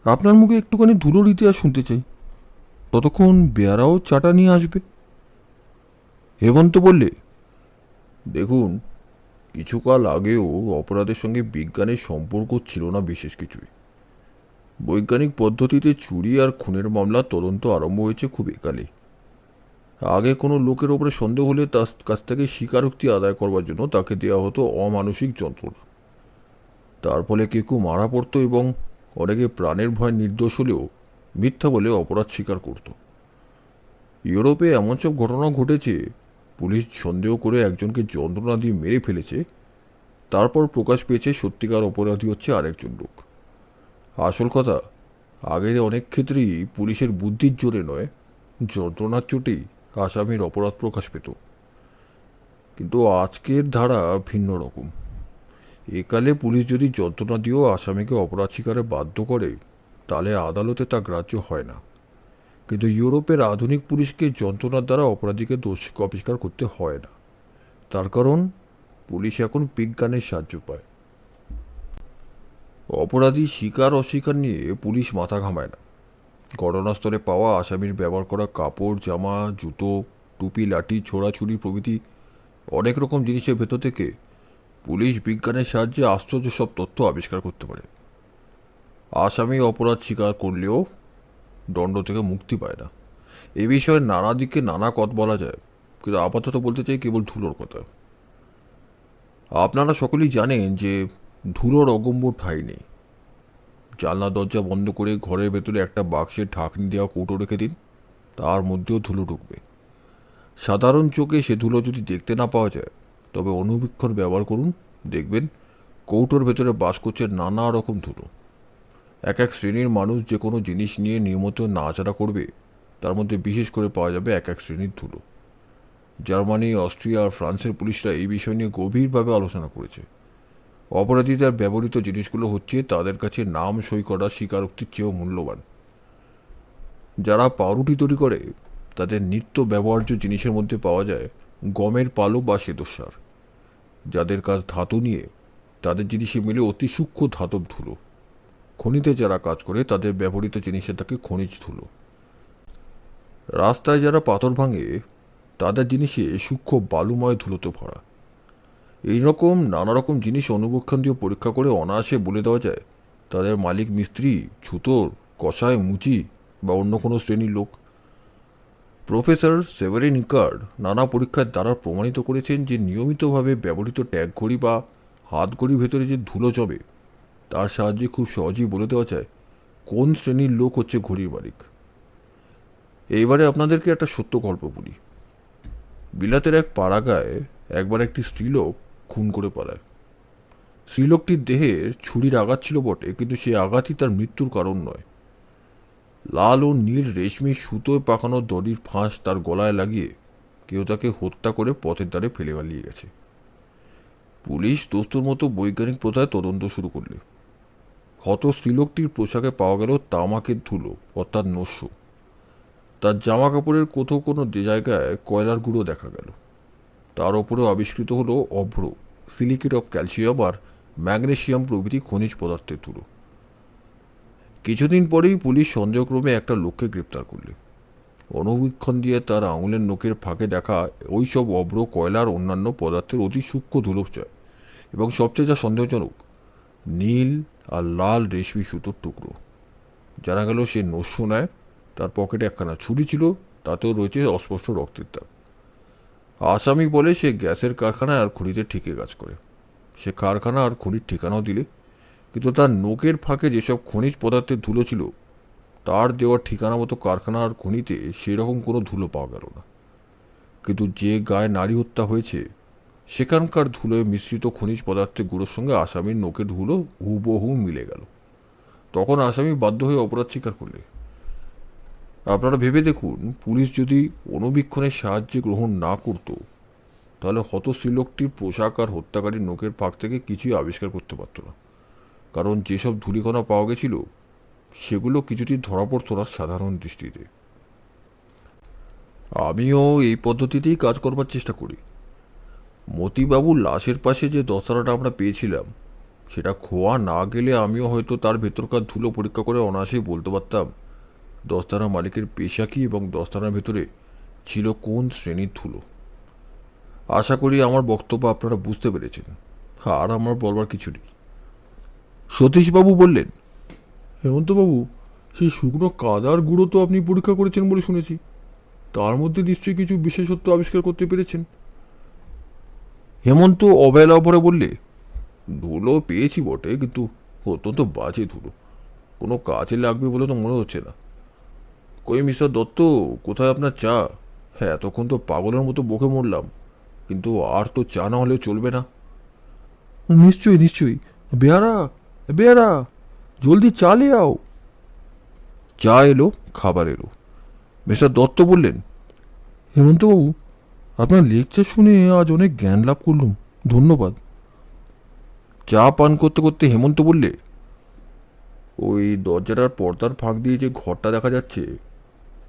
আপনার মুখে একটুখানি ধুলোর ইতিহাস শুনতে চাই। ততক্ষণ বেয়ারাও চাটা নিয়ে আসবে। হেমন্ত বললে, দেখুন, কিছুকাল আগেও অপরাধের সঙ্গে বিজ্ঞানের সম্পর্ক ছিল না বিশেষ কিছুই। বৈজ্ঞানিক পদ্ধতিতে চুরি আর খুনের মামলার তদন্ত আরম্ভ হয়েছে খুব একালে। আগে কোনো লোকের ওপরে সন্দেহ হলে তার কাছ থেকে স্বীকারোক্তি আদায় করবার জন্য তাকে দেওয়া হতো অমানসিক যন্ত্রণা। তার ফলে কেউ কেউ মারা পড়তো এবং অনেকে প্রাণের ভয় নির্দোষ হলেও মিথ্যা বলে অপরাধ স্বীকার করত। ইউরোপে এমন সব ঘটনা ঘটেছে, পুলিশ সন্দেহ করে একজনকে যন্ত্রণা দিয়ে মেরে ফেলেছে, তারপর প্রকাশ পেয়েছে সত্যিকার অপরাধী হচ্ছে আরেকজন লোক। আসল কথা, আগে অনেক ক্ষেত্রেই পুলিশের বুদ্ধির জোরে নয়, যন্ত্রণার চোটেই আসামির অপরাধ প্রকাশ পেত। কিন্তু আজকের ধারা ভিন্ন রকম। একালে পুলিশ যদি যন্ত্রণা দিয়েও আসামিকে অপরাধ স্বীকারে বাধ্য করে, তাহলে আদালতে তা গ্রাহ্য হয় না। কিন্তু ইউরোপের আধুনিক পুলিশকে যন্ত্রণার দ্বারা অপরাধীকে দোষ আবিষ্কার করতে হয় না। তার কারণ, পুলিশ এখন বিজ্ঞানের সাহায্য পায়। অপরাধী স্বীকার অস্বীকার নিয়ে পুলিশ মাথা ঘামায় না। ঘটনাস্থলে পাওয়া আসামির ব্যবহার করা কাপড়, জামা, জুতো, টুপি, লাঠি, ছোড়াছুরি প্রভৃতি অনেক রকম জিনিসের ভেতর থেকে পুলিশ বিজ্ঞানের সাহায্যে আশ্চর্য সব তথ্য আবিষ্কার করতে পারে। আসামি অপরাধ স্বীকার করলেও দণ্ড থেকে মুক্তি পায় না। এ বিষয়ে নানা দিকে নানা কথা বলা যায়, কিন্তু আপাতত বলতে চাই কেবল ধুলোর কথা। আপনারা সকলেই জানেন যে ধুলোর অগম্য ঠাঁই নেই। জানলা দরজা বন্ধ করে ঘরের ভেতরে একটা বাক্সে ঢাকনি দেওয়া কৌটো রেখে দিন, তার মধ্যেও ধুলো ঢুকবে। সাধারণ চোখে সে ধুলো যদি দেখতে না পাওয়া যায়, তবে অনুবীক্ষণ ব্যবহার করুন, দেখবেন কৌটোর ভেতরে বাস করছে নানা রকম ধুলো। এক এক শ্রেণীর মানুষ যে কোনো জিনিস নিয়ে নিয়মিত নাড়াচাড়া করবে, তার মধ্যে বিশেষ করে পাওয়া যাবে এক এক শ্রেণীর ধুলো। জার্মানি, অস্ট্রিয়া আর ফ্রান্সের পুলিশরা এই বিষয় নিয়ে গভীরভাবে আলোচনা করেছে। অপরাধীদের ব্যবহৃত জিনিসগুলো হচ্ছে তাদের কাছে নাম সই করা স্বীকারোক্তির চেয়েও মূল্যবান। যারা পাউরুটি তৈরি করে তাদের নিত্য ব্যবহার্য জিনিসের মধ্যে পাওয়া যায় গমের পালক বা শ্বেতসার। যাদের কাজ ধাতু নিয়ে, তাদের জিনিসে মিলে অতি সূক্ষ্ম ধাতব ধুলো। খনিতে যারা কাজ করে তাদের ব্যবহৃত জিনিসে থাকে খনিজ ধুলো। রাস্তায় যারা পাথর ভাঙে তাদের জিনিসে সূক্ষ্ম বালুময় ধুলোতে ভরা। এইরকম নানা রকম জিনিস অনুবীক্ষণ দিয়ে পরীক্ষা করে অনায়াসে বলে দেওয়া যায় তাদের মালিক মিস্ত্রি, ছুতোর, কসাই, মুচি বা অন্য কোনো শ্রেণীর লোক। প্রফেসর সেভারিন ইকার্ড নানা পরীক্ষার দ্বারা প্রমাণিত করেছেন যে নিয়মিতভাবে ব্যবহৃত ট্যাগ ঘড়ি বা হাত ঘড়ির ভেতরে যে ধুলো জমে, তার সাহায্যে খুব সহজেই বলে দেওয়া যায় কোন শ্রেণীর লোক হচ্ছে ঘড়ির মালিক। এইবারে আপনাদেরকে একটা সত্য গল্প বলি। বিলাতের এক পাড়াগায় একবার একটি স্ত্রীলোক খুন করে পালায়। স্ত্রীলোকটির দেহের ছুরির আঘাত ছিল বটে, কিন্তু সেই আঘাতই তার মৃত্যুর কারণ নয়। লাল ও নীল রেশমি সুতোয় পাকানো দড়ির ফাঁস তার গলায় লাগিয়ে কেউ তাকে হত্যা করে পথের ধারে ফেলে পালিয়ে গেছে। পুলিশ দোস্তুর মতো বৈজ্ঞানিক প্রথায় তদন্ত শুরু করলে হত স্ত্রীলোকটির পোশাকে পাওয়া গেল তামাকের ধুলো, অর্থাৎ নস্য। তার জামা কাপড়ের কোথাও কোনো জায়গায় কয়লার গুঁড়ো দেখা গেল। তার ওপরেও আবিষ্কৃত হলো অভ্র, সিলিকেট অফ ক্যালসিয়াম আর ম্যাগনেসিয়াম প্রভৃতি খনিজ পদার্থের ধুলো। কিছুদিন পরেই পুলিশ সন্দেহক্রমে একটা লোককে গ্রেপ্তার করলে। অনুবীক্ষণ দিয়ে তার আঙুলের নখের ফাঁকে দেখা ওই সব অভ্র, কয়লার অন্যান্য পদার্থের অতি সূক্ষ্ম ধুলোচয়, এবং সবচেয়ে যা সন্দেহজনক, নীল আর লাল রেশমি সুতোর টুকরো। জানা গেল সে নস্য নেয়। তার পকেটে একখানা ছুরি ছিল, তাতেও রয়েছে অস্পষ্ট রক্তের দাগ। আসামি বলে সে গ্যাসের কারখানায় আর খনিতে ঠিকে কাজ করে। সে কারখানা আর খনির ঠিকানাও দিলে, কিন্তু তার নখের ফাঁকে যেসব খনিজ পদার্থের ধুলো ছিল, তার দেওয়ার ঠিকানা মতো কারখানা আর খনিতে সেরকম কোনো ধুলো পাওয়া গেল না। কিন্তু যে গায়ে নারী হত্যা হয়েছে সেখানকার ধুলোয় মিশ্রিত খনিজ পদার্থের গুঁড়োর সঙ্গে আসামির নখের ধুলো হুবহু মিলে গেল। তখন আসামি বাধ্য হয়ে অপরাধ স্বীকার করলে। আপনারা ভেবে দেখুন, পুলিশ যদি অনুবীক্ষণের সাহায্যে গ্রহণ না করত, তাহলে হত স্ত্রীলোকটির পোশাক আর হত্যাকারীর নখের ফাঁক থেকে কিছুই আবিষ্কার করতে পারত না। কারণ যেসব ধূলিকণা পাওয়া গেছিল সেগুলো কিছুতেই ধরা পড়ত না সাধারণ দৃষ্টিতে। আমিও এই পদ্ধতিতেই কাজ করবার চেষ্টা করি। মতিবাবুর লাশের পাশে যে দস্তানাটা আমরা পেয়েছিলাম, সেটা খোয়া না গেলে আমিও হয়তো তার ভেতরকার ধুলো পরীক্ষা করে অনায়াসেই বলতে পারতাম দস্তানা মালিকের পেশা কী এবং দস্তানার ভেতরে ছিল কোন শ্রেণীর ধুলো। আশা করি আমার বক্তব্য আপনারা বুঝতে পেরেছেন। আর আমার বলবার কিছু নেই। সতীশবাবু বললেন, হেমন্তবাবু, সেই শুকনো কাদার গুঁড়ো তো আপনি পরীক্ষা করেছেন বলে শুনেছি। তার মধ্যে নিশ্চয়ই কিছু বিশেষত্ব আবিষ্কার করতে পেরেছেন। হেমন্ত অবহেলা ভরে বললে, ধুলো পেয়েছি বটে, কিন্তু অত্যন্ত বাজে ধুলো। কোনো কাজে লাগবে বলে তো মনে হচ্ছে না। কই মিস্টার দত্ত, কোথায় আপনার চা? হ্যাঁ, এতক্ষণ তো পাগলের মতো বকে মরলাম, কিন্তু আর তো চা না হলে চলবে না। নিশ্চয়ই নিশ্চয়ই। বেয়ারা, বেয়ারা, জলদি চা লে আও। চা এলো, খাবার এলো। মিস্টার দত্ত বললেন, হেমন্তবাবু, আপনার লেকচার শুনে আজ অনেক জ্ঞান লাভ করলুম, ধন্যবাদ। চা পান করতে করতে হেমন্ত বললে, ওই দরজাটার পর্দার ফাঁক দিয়ে যে ঘরটা দেখা যাচ্ছে,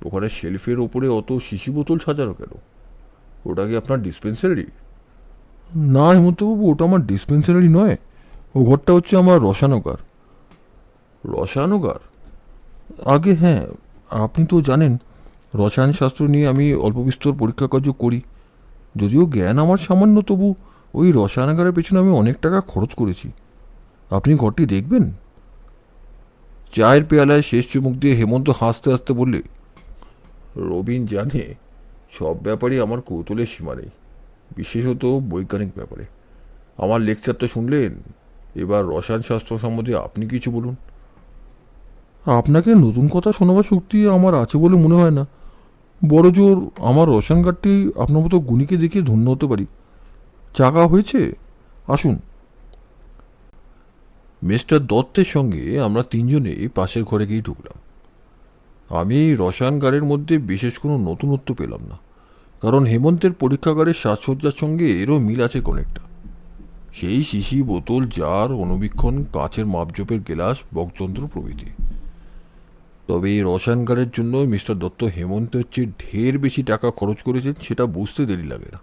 ওখানে শেলফের ওপরে অত শিশি বোতল সাজানো কেন? ওটা কি আপনার ডিসপেন্সারি? না হেমন্তবাবু, ওটা আমার ডিসপেন্সারি নয়। ও ঘরটা হচ্ছে আমার রসায়নাগার। রসায়নাগার? আগে হ্যাঁ, আপনি তো জানেন রসায়ন শাস্ত্র নিয়ে আমি অল্প বিস্তর পরীক্ষা কার্য করি। যদিও জ্ঞান আমার সামান্য, তবু ওই রসায়নাগারের পেছনে আমি অনেক টাকা খরচ করেছি। আপনি ঘরটি দেখবেন? চায়ের পেয়ালায় শেষ চুমুক দিয়ে হেমন্ত হাসতে হাসতে বললে, রবিন জানে সব ব্যাপারই আমার কৌতূহলের সীমা নেই, বিশেষত বৈজ্ঞানিক ব্যাপারে। আমার লেকচারটা শুনলেন, এবার রসায়নশাস্ত্র সম্বন্ধে আপনি কিছু বলুন। আপনাকে নতুন কথা শোনাবার শক্তি আমার আছে বলে মনে হয় না। বড় জোর আমার রসায়নগারটি আপনার মতো গুণীকে দেখে ধন্য হতে পারি। চাকা হয়েছে, আসুন। মিস্টার দত্তের সঙ্গে আমরা তিনজনেই পাশের ঘরে গিয়ে ঢুকলাম। আমি এই রসায়নগারের মধ্যে বিশেষ কোনো নতুনত্ব পেলাম না, কারণ হেমন্তের পরীক্ষাগারের সাজসজ্জার সঙ্গে এরও মিল আছে অনেকটা। সেই শিশি, বোতল, জার, অনুবীক্ষণ, কাচের মাপজোপের গেলাস, বকযন্ত্র প্রভৃতি। তবে এই রসায়নগারের জন্য মিস্টার দত্ত হেমন্তের চেয়ে ঢের বেশি টাকা খরচ করেছেন, সেটা বুঝতে দেরি লাগে না।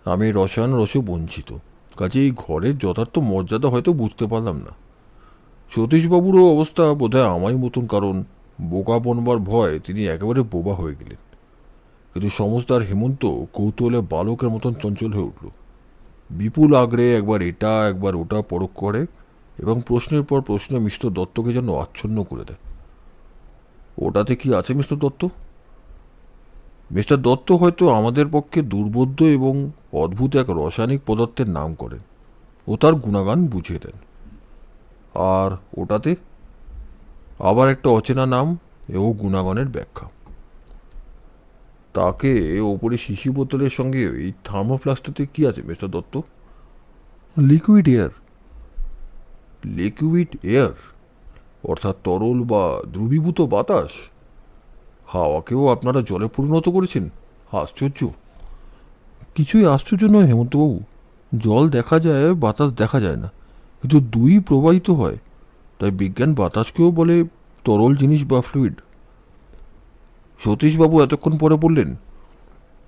আমি রসায়ন রসে বঞ্চিত, কাজে এই ঘরের যথার্থ মর্যাদা হয়তো বুঝতে পারলাম না। সতীশবাবুরও অবস্থা বোধহয় আমারই মতন, কারণ বোকা বনবার ভয় তিনি একেবারে বোবা হয়ে গেলেন। কিন্তু সমস্তার হেমন্ত কৌতূহলে বালকের মতন চঞ্চল হয়ে উঠল। বিপুল আগ্রহে একবার এটা একবার ওটা পরখ করে এবং প্রশ্নের পর প্রশ্ন মিস্টার দত্তকে যেন আচ্ছন্ন করে দেয়। ওটাতে কি আছে মিস্টার দত্ত? মিস্টার দত্ত হয়তো আমাদের পক্ষে দুর্বোধ্য এবং অদ্ভুত এক রাসায়নিক পদার্থের নাম করেন ও তার গুণাগান বুঝিয়ে দেন। আর ওটাতে আবার একটা অচেনা নাম ও গুণাগানের ব্যাখ্যা। তাকে ওপরে শিশি বোতলের সঙ্গে এই থার্মোফ্লাস্কটাতে কি আছে mister Dutta? Liquid air. Liquid air অর্থাৎ তরল বা দ্রবীভূত বাতাস। হাওয়াকেও আপনারা জলে পরিণত করেছেন? আশ্চর্য। কিছুই আশ্চর্য নয় হেমন্তবাবু। জল দেখা যায়, বাতাস দেখা যায় না, কিন্তু দুই প্রবাহিত হয়। তাই বিজ্ঞান বাতাসকেও বলে তরল জিনিস বা ফ্লুইড। সতীশবাবু এতক্ষণ পরে বললেন,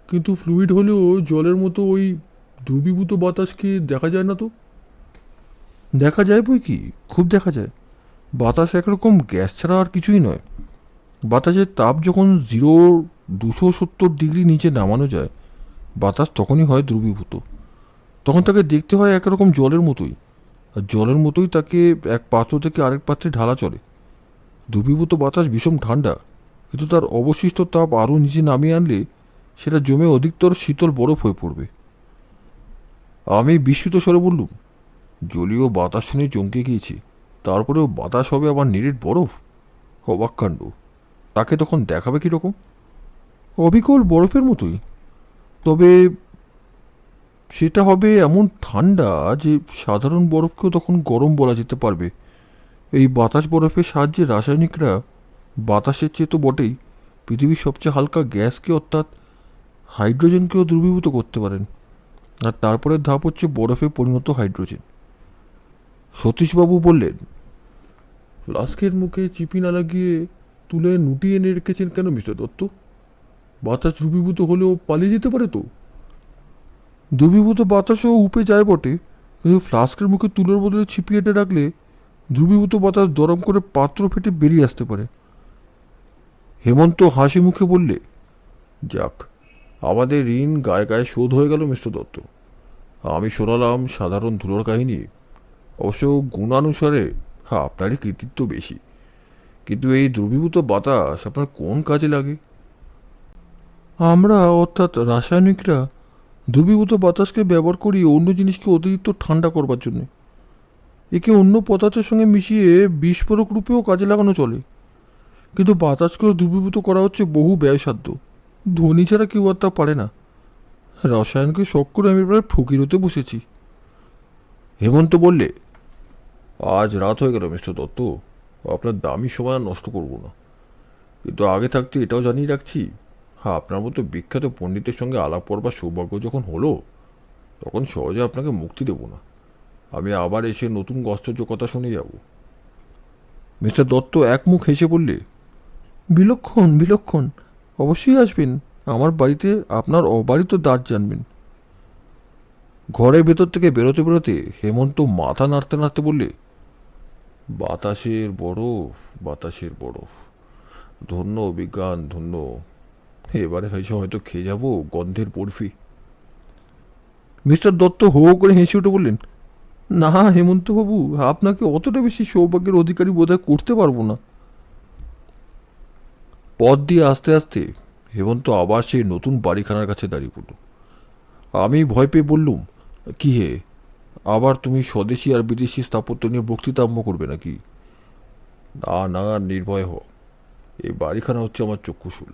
কিন্তু ফ্লুইড হলেও জলের মতো ওই দ্রবীভূত বাতাসকে দেখা যায় না তো? দেখা যায় বই কি, খুব দেখা যায়। বাতাস একরকম গ্যাস ছাড়া আর কিছুই নয়। বাতাসের তাপ যখন 270 ডিগ্রি নিচে নামানো যায়, বাতাস তখনই হয় দ্রবীভূত। তখন তাকে দেখতে হয় একরকম জলের মতোই, আর জলের মতোই তাকে এক পাত্র থেকে আরেক পাত্রে ঢালা চলে। দ্রবীভূত বাতাস ভীষণ ঠান্ডা, কিন্তু তার অবশিষ্ট তাপ আরও নিচে নামিয়ে আনলে সেটা জমে অধিকতর শীতল বরফ হয়ে পড়বে। আমি বিস্মিত স্বরে বললুম, জলীয় বাতাস শুনে চমকে গিয়েছি। তারপরেও বাতাস হবে আবার নিরেট বরফ? অবাক কাণ্ড। তাকে তখন দেখাবে কীরকম? অবিকল বরফের মতোই, তবে সেটা হবে এমন ঠান্ডা যে সাধারণ বরফকেও তখন গরম বলা যেতে পারবে। এই বাতাস বরফের সাহায্যে রাসায়নিকরা বাতাসের চেয়ে তো বটেই পৃথিবীর সবচেয়ে হালকা গ্যাসকে অর্থাৎ হাইড্রোজেনকেও দ্রবীভূত করতে পারেন। আর তারপরের ধাপ হচ্ছে বরফে পরিণত হাইড্রোজেন। সতীশবাবু বললেন, ফ্লাস্কের মুখে চিপি না লাগিয়ে তুলে নুটি এনে রেখেছেন কেন মিস্টার দত্ত? বাতাস দ্রবীভূত হলেও পালিয়ে যেতে পারে তো? দ্রবীভূত বাতাসও উপে যায় বটে, কিন্তু ফ্লাস্কের মুখে তুলোর বদলে ছিপিয়ে এনে রাখলে দ্রবীভূত বাতাস দরম করে পাত্র ফেটে বেরিয়ে আসতে পারে। হেমন্ত হাসি মুখে বললে, যাক, আমাদের ঋণ গায়ে গায়ে শোধ হয়ে গেল মিস্টার দত্ত। আমি শোনালাম সাধারণ ধুলোর কাহিনী। অবশ্য গুণানুসারে আপনারই কৃতিত্ব বেশি, কিন্তু এই দ্রবীভূত বাতাস আপনার কোন কাজে লাগে? আমরা অর্থাৎ রাসায়নিকরা দ্রবীভূত বাতাসকে ব্যবহার করি অন্য জিনিসকে অতিরিক্ত ঠান্ডা করবার জন্য। একে অন্য পদার্থের সঙ্গে মিশিয়ে বিস্ফোরক রূপেও কাজে লাগানো চলে। কিন্তু বাতাসকেও দ্রবীভূত করা হচ্ছে বহু ব্যয়সাধ্য। ধনী ছাড়া কেউ আর তা পারে না। রসায়নকে শখ করে আমি প্রায় ফকির হতে বসেছি। হেমন্ত বললে, আজ রাত হয়ে গেল মিস্টার দত্ত, আপনার দামি সময় আর নষ্ট করব না। কিন্তু আগে থাকতে এটাও জানিয়ে রাখছি, আপনার মতো বিখ্যাত পণ্ডিতের সঙ্গে আলাপ করবার সৌভাগ্য যখন হলো, তখন সহজে আপনাকে মুক্তি দেব না। আমি আবার এসে নতুন আশ্চর্য কথা শুনে যাব। মিস্টার দত্ত একমুখ হেসে বললে, বিলক্ষণ বিলক্ষণ, অবশ্যই আসবেন। আমার বাড়িতে আপনার অবারিত দাঁত জানবেন। ঘরের ভেতর থেকে বেরোতে বেরোতে হেমন্ত মাথা নাড়তে নাড়তে বললে, বাতাসের বরফ, বাতাসের বরফ, ধন্য বিজ্ঞান, ধন্য। এবারে হয়তো খেয়ে যাব গন্ধের বরফি। মিস্টার দত্ত হো হো করে হেসে উঠে বললেন, না হেমন্তবাবু, আপনাকে অতটা বেশি সৌভাগ্যের অধিকারী বোধহয় করতে পারবো না। পথ দিয়ে আস্তে আস্তে হেমন্ত আবার সেই নতুন বাড়িখানার কাছে দাঁড়িয়ে পড়ল। আমি ভয় পেয়ে বললুম, কি হে, আবার তুমি স্বদেশি আর বিদেশি স্থাপত্য নিয়ে বক্তৃতা আরম্ভ করবে নাকি? না না, নির্ভয় হও, এই বাড়িখানা হচ্ছে আমার চক্ষুশূল।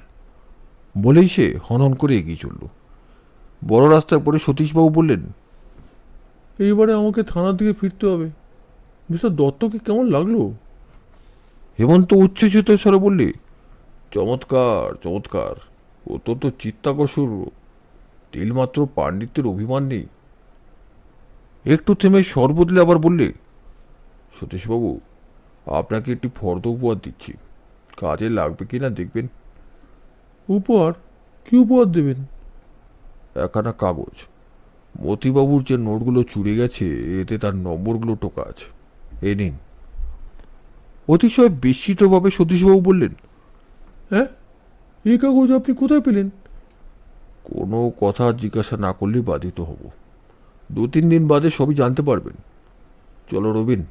বলেই সে হনন করে এগিয়ে চলল। বড় রাস্তার পরে সতীশবাবু বললেন, এইবারে আমাকে থানার দিকে ফিরতে হবে। মিস্টার দত্তকে কেমন লাগলো? হেমন্ত উচ্ছ্বসিত স্বরে বললে, চমৎকার চমৎকার, অত্যন্ত চিত্তাকর্ষক, তিলমাত্র পাণ্ডিত্যের অভিমান নেই। একটু থেমে স্বর বদলে আবার বললে, সতীশবাবু, আপনাকে একটি ফর্দ উপহার দিচ্ছি, কাজে লাগবে কিনা দেখবেন। উপহার? কি উপহার দেবেন? একখানা কাগজ। মতিবাবুর যে নোটগুলো চুরি গেছে এতে তার নম্বরগুলো টোকা আছে, এ নিন। অতিশয় বিস্মিতভাবে সতীশবাবু বললেন, হ্যাঁ, এই কাগজ আপনি কোথায় পেলেন? কোনো কথা জিজ্ঞাসা না করলেই বাধিত হব। 2-3 দিন বাদে সবই জানতে পারবেন। চলো রবিন।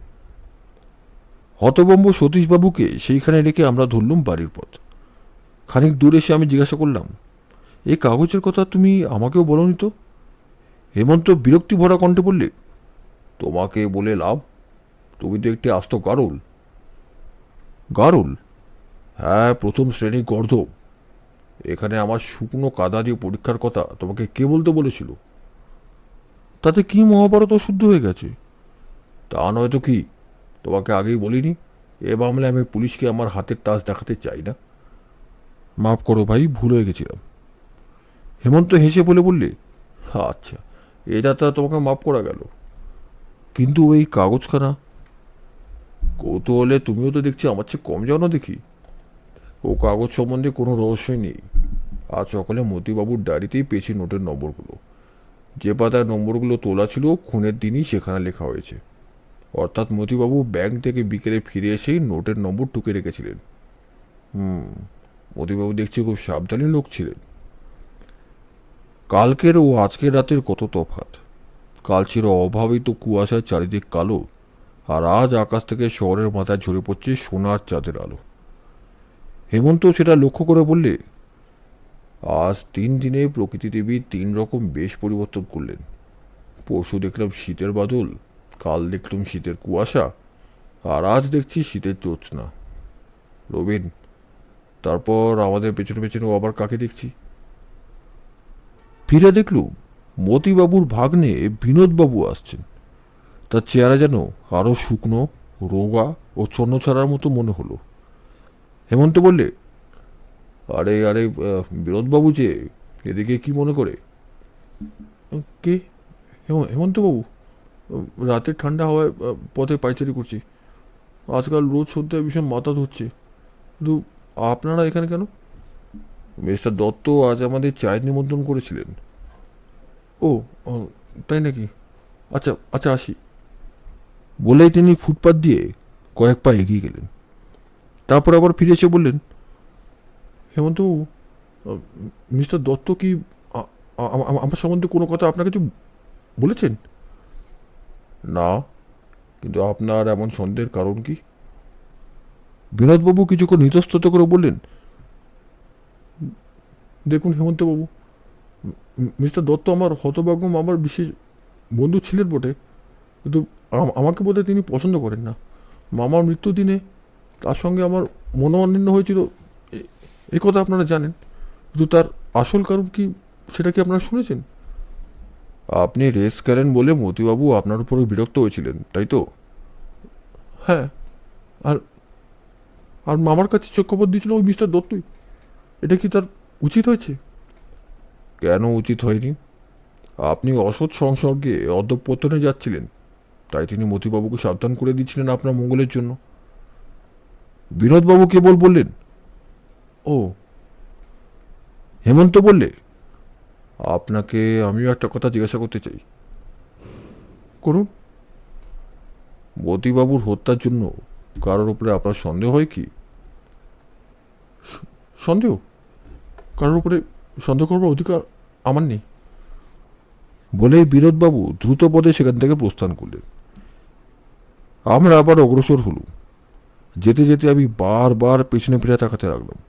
হতবম্ব সতীশবাবুকে সেইখানে রেখে আমরা ধরলুম বাড়ির পথ। খানিক দূর এসে আমি জিজ্ঞাসা করলাম, এই কাগজের কথা তুমি আমাকেও বলনি তো? হেমন্ত বিরক্তি ভরা কণ্ঠে বললে, তোমাকে বলে লাভ? তুমি তো একটি আস্ত গারুল। গারুল? হ্যাঁ, প্রথম শ্রেণী গর্ধব। এখানে আমার শুকনো কাদা দিয়ে পরীক্ষার কথা তোমাকে কে বলতে বলেছিল? তাতে কি মহাভারত অশুদ্ধ হয়ে গেছে? তা নয়তো কি, তোমাকে আগেই বলিনি এ মামলায় আমি পুলিশকে আমার হাতের টাচ দেখাতে চাই না। মাফ করো ভাই, ভুল হয়ে গেছিলাম। হেমন্ত হেসে বললে, আচ্ছা, এ যাত্রা তোমাকে মাফ করা গেল, কিন্তু ওই কাগজখানা? কৌতূহলে তুমিও তো দেখছি আমার চেয়ে কম জানো দেখি। ও কাগজ সম্বন্ধে কোনো রহস্যই নেই। আজ সকালে মতিবাবুর ডায়েরিতেই পেয়েছি নোটের নম্বরগুলো। যে পাতায় নম্বরগুলো তোলা ছিল খুনের দিনই সেখানে লেখা হয়েছে। অর্থাৎ মতিবাবু ব্যাংক থেকে বিকেলে ফিরে এসেই নোটের নম্বর টুকে রেখেছিলেন। মতিবাবু দেখছি খুব সাবধানী লোক ছিলেন। কালকের ও আজকের রাতের কত তফাৎ। কাল ছিল অভাবিত কুয়াশায় চারিদিক কালো, আর আজ আকাশ থেকে শহরের মাথায় ঝরে পড়ছে সোনার চাঁদের আলো। হেমন্ত সেটা লক্ষ্য করে বললে, আজ 3 দিনে প্রকৃতি দেবী 3 রকম বেশ পরিবর্তন করলেন। পরশু দেখলাম শীতের বাদল, কাল দেখলাম শীতের কুয়াশা, আর আজ দেখছি শীতের জ্যোৎস্না। রবিন, তারপর আমাদের পেছনে পেছনে আবার কাকে দেখছি? ফিরে দেখলুম মতিবাবুর ভাগ্নে বিনোদবাবু আসছেন। তার চেহারা যেন আরও শুকনো, রোগা ও ছন্নছাড়ার মতো মনে হলো। হেমন্ত বললে, আরে আরে, বিনোদবাবু যে, এদিকে কি মনে করে? কে? হেমন্তবাবু? রাতের ঠান্ডা হাওয়ায় পথে পায়চারি করছি। আজকাল রোজ সন্ধ্যায় ভীষণ মাথা ধরছে। কিন্তু আপনারা এখানে কেন? মিস্টার দত্ত আজ আমাদের চায়ের নিমন্ত্রণ করেছিলেন। ও, তাই নাকি? আচ্ছা আচ্ছা, আসি। বলেই তিনি ফুটপাত দিয়ে কয়েক পা এগিয়ে গেলেন। তারপর আবার ফিরে এসে বললেন, হেমন্তবাবু, মিস্টার দত্ত কি আমার সম্বন্ধে কোনো কথা আপনার কিছু বলেছেন? না, কিন্তু আপনার এমন সন্দেহের কারণ কি? বিনোদবাবু কিছুক্ষণ ইতস্তত করে বললেন, দেখুন হেমন্তবাবু, মিস্টার দত্ত আমার হতভাগ্য আমার বিশেষ বন্ধু ছিলেন বটে, কিন্তু আমাকে বোধহয় তিনি পছন্দ করেন না। মামার মৃত্যুর দিনে তার সঙ্গে আমার মনোমালিন্য হয়েছিল, এই কথা আপনারা জানেন, কিন্তু তার আসল কারণ কি সেটা কি আপনারা শুনেছেন? আপনি রেস করেন বলে মতিবাবু আপনার উপরে বিরক্ত হয়েছিলেন, তাই তো? হ্যাঁ, আর আর মামার কাছে চোখ খবর দিয়েছিল ওই মিস্টার দত্তই। এটা কি তার উচিত হয়েছে? কেন উচিত হয়নি? আপনি অসৎ সংসর্গে অধঃপতনে যাচ্ছিলেন, তাই তিনি মতিবাবুকে সাবধান করে দিচ্ছিলেন আপনার মঙ্গলের জন্য। বিনোদবাবু কেবল বললেন, ও। হেমন্ত বললে, আপনাকে আমিও একটা কথা জিজ্ঞাসা করতে চাই। করুন। মতিবাবুর হত্যার জন্য কারোর উপরে আপনার সন্দেহ হয় কি? সন্দেহ? কারোর উপরে সন্দেহ করবার অধিকার আমার নেই। বলেই বিনোদবাবু দ্রুত পদে সেখান থেকে প্রস্থান করলেন। আমরা আবার অগ্রসর হলুম। যেতে যেতে আমি বারবার পেছনে ফিরে তাকাতে লাগলাম,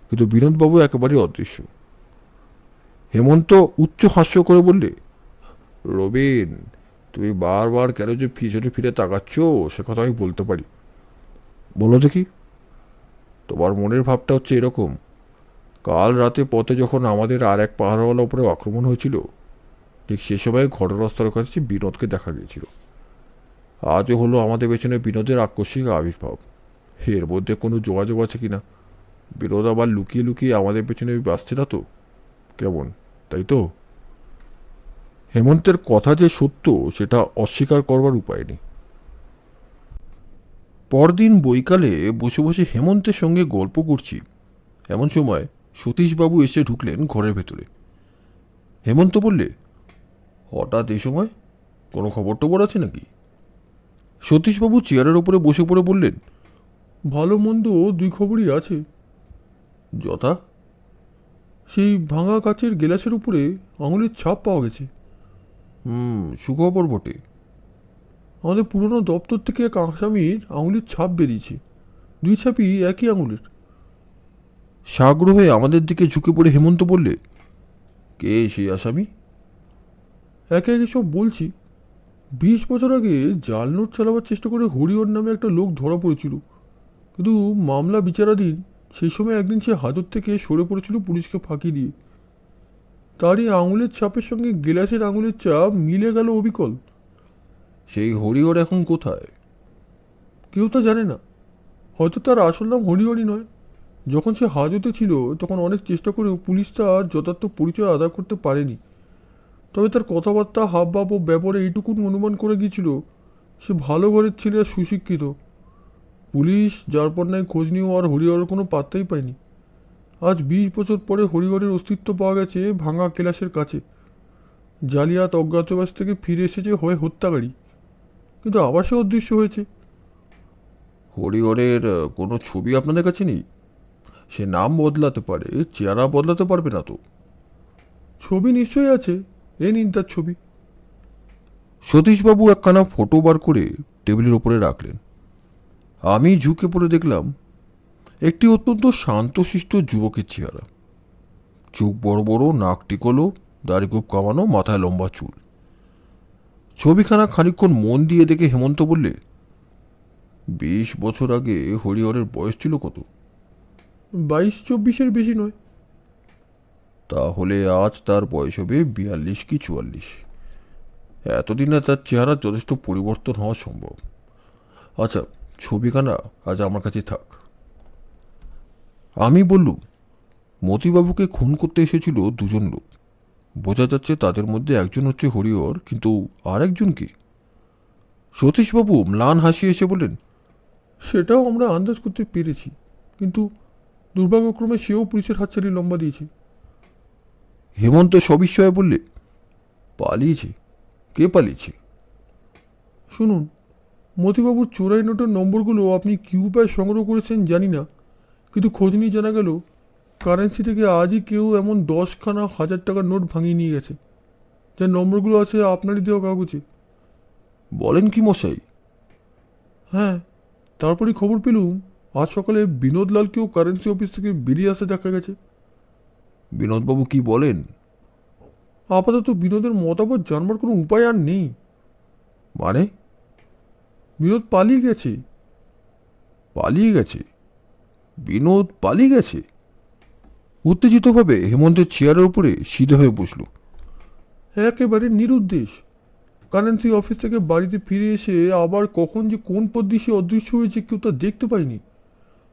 কিন্তু বিনোদবাবু একেবারেই অদৃশ্য। হেমন্ত উচ্চ হাস্য করে বললে, রবিন, তুমি বারবার কেন যে পিছনে ফিরে তাকাচ্ছ সে কথা আমি বলতে পারি। বলো দেখি। তোমার মনের ভাবটা হচ্ছে এরকম, কাল রাতে পথে যখন আমাদের আর এক পাহাড়ওয়ালা উপরে আক্রমণ হয়েছিল, ঠিক সে সময় ঘটনাস্থলের কাছে বিনোদকে দেখা গিয়েছিল। আজও হলো আমাদের পেছনে বিনোদের আকস্মিক আবির্ভাব। এর মধ্যে কোনো যোগাযোগ আছে কিনা? বিনোদ আবার লুকিয়ে লুকিয়ে আমাদের পেছনে আসছে না তো? কেমন, তাই তো? হেমন্তের কথা যে সত্য সেটা অস্বীকার করবার উপায় নেই। পরদিন বৈকালে বসে বসে হেমন্তের সঙ্গে গল্প করছি, এমন সময় সতীশবাবু এসে ঢুকলেন ঘরের ভেতরে। হেমন্ত বললে, হঠাৎ এই সময়? কোনো খবর টবর আছে নাকি? সতীশবাবু চেয়ারের ওপরে বসে পড়ে বললেন, ভালো মন্দ দুই খবরই আছে। যথা? সেই ভাঙা কাচের গেলাসের উপরে আঙুলের ছাপ পাওয়া গেছে। সুখবর বটে। আমাদের পুরনো দপ্তর থেকে এক আসামির আঙুলের ছাপ বেরিয়েছে, দুই ছাপই একই আঙুলের। সাগ্রহে আমাদের দিকে ঝুঁকে পড়ে হেমন্ত বললে, কে সেই আসামি? একে একে সব বলছি। 20 বছর আগে জাল নোট চালাবার চেষ্টা করে হরিহর নামে একটা লোক ধরা পড়েছিল, কিন্তু মামলা বিচারাধীন। সেই সময় একদিন সে হাজত থেকে সরে পড়েছিল পুলিশকে ফাঁকি দিয়ে। তারই আঙুলের ছাপের সঙ্গে গেলাসের আঙুলের ছাপ মিলে গেল অবিকল। সেই হরিহর এখন কোথায়? কেউ তা জানে না। হয়তো তার আসল নাম হরিহরই নয়। যখন সে হাজতে ছিল তখন অনেক চেষ্টা করেও পুলিশ তার যথার্থ পরিচয় আদায় করতে পারেনি। তবে তার কথাবার্তা, হাবভাব ও ব্যাপারে এইটুকুন অনুমান করে গিয়েছিল সে ভালো ঘরের ছেলে আর সুশিক্ষিত। পুলিশ যার পর নাই খোঁজ নিয়েও আর হরিহরের কোনো পাত্তাই পায়নি। আজ 20 বছর পরে হরিহরের অস্তিত্ব পাওয়া গেছে ভাঙা কেলাসের কাছে। জালিয়াত অজ্ঞাতবাস থেকে ফিরে এসেছে হয়ে হত্যাকারী, কিন্তু আবার সে অদৃশ্য হয়েছে। হরিহরের কোনো ছবি আপনাদের কাছে নেই? সে নাম বদলাতে পারে, চেহারা বদলাতে পারবে না তো? ছবি নিশ্চয়ই আছে, এ নিন তার ছবি। সতীশবাবু একখানা ফটো বার করে টেবিলের ওপরে রাখলেন। আমি ঝুঁকে পড়ে দেখলাম একটি অত্যন্ত শান্তশিষ্ট যুবকের চেহারা। চোখ বড় বড়, নাক টিকলো, দাড়ি খুব কামানো, মাথায় লম্বা চুল। ছবিখানা খানিকক্ষণ মন দিয়ে দেখে হেমন্ত বললে, 20 বছর আগে হরিহরের বয়স ছিল কত? 22-24-এর বেশি নয়। তাহলে আজ তার বয়স হবে 42 কি 44। এতদিনে তার চেহারা যথেষ্ট পরিবর্তন হওয়া সম্ভব। আচ্ছা, ছবিখানা আজ আমার কাছে থাক। আমি বললুম, মতিবাবুকে খুন করতে এসেছিল দুজন লোক। বোঝা যাচ্ছে তাদের মধ্যে একজন হচ্ছে হরিহর, কিন্তু আর একজন কি? সতীশবাবু ম্লান হাসি এসে বললেন, সেটাও আমরা আন্দাজ করতে পেরেছি, কিন্তু দুর্ভাগ্যক্রমে সেও পুলিশের হাতছানি লম্বা দিয়েছে। হেমন্ত সবিস্ময়ে বললে, পালিয়েছে? কে পালিয়েছে? শুনুন, মতিবাবুর চোরাই নোটের নম্বরগুলো আপনি কি উপায় সংগ্রহ করেছেন জানি না, কিন্তু খোঁজ নিয়ে জানা গেল কারেন্সি থেকে আজই কেউ এমন 10খানা 1000 টাকার নোট ভাঙিয়ে নিয়ে গেছে, যার নম্বরগুলো আছে আপনারই দেওয়া কাগজে। বলেন কি মশাই? হ্যাঁ, তারপরেই খবর পেলুম আজ সকালে বিনোদলালকেও কারেন্সি অফিস থেকে বেরিয়ে আসতে দেখা গেছে। বিনোদবাবু কি বলেন? আপাতত বিনোদের মতামত জানবার কোনো উপায় আর নেই। মানে? বিনোদ পালিয়ে গেছে। পালিয়ে গেছে? বিনোদ পালিয়ে গেছে? উত্তেজিতভাবে হেমন্তের চেয়ারের উপরে সিধে হয়ে বসল। একেবারে নিরুদ্দেশ। কারেন্সি অফিস থেকে বাড়িতে ফিরে এসে আবার কখন যে কোন পদ্দিশে অদৃশ্য হয়েছে কেউ তা দেখতে পায়নি।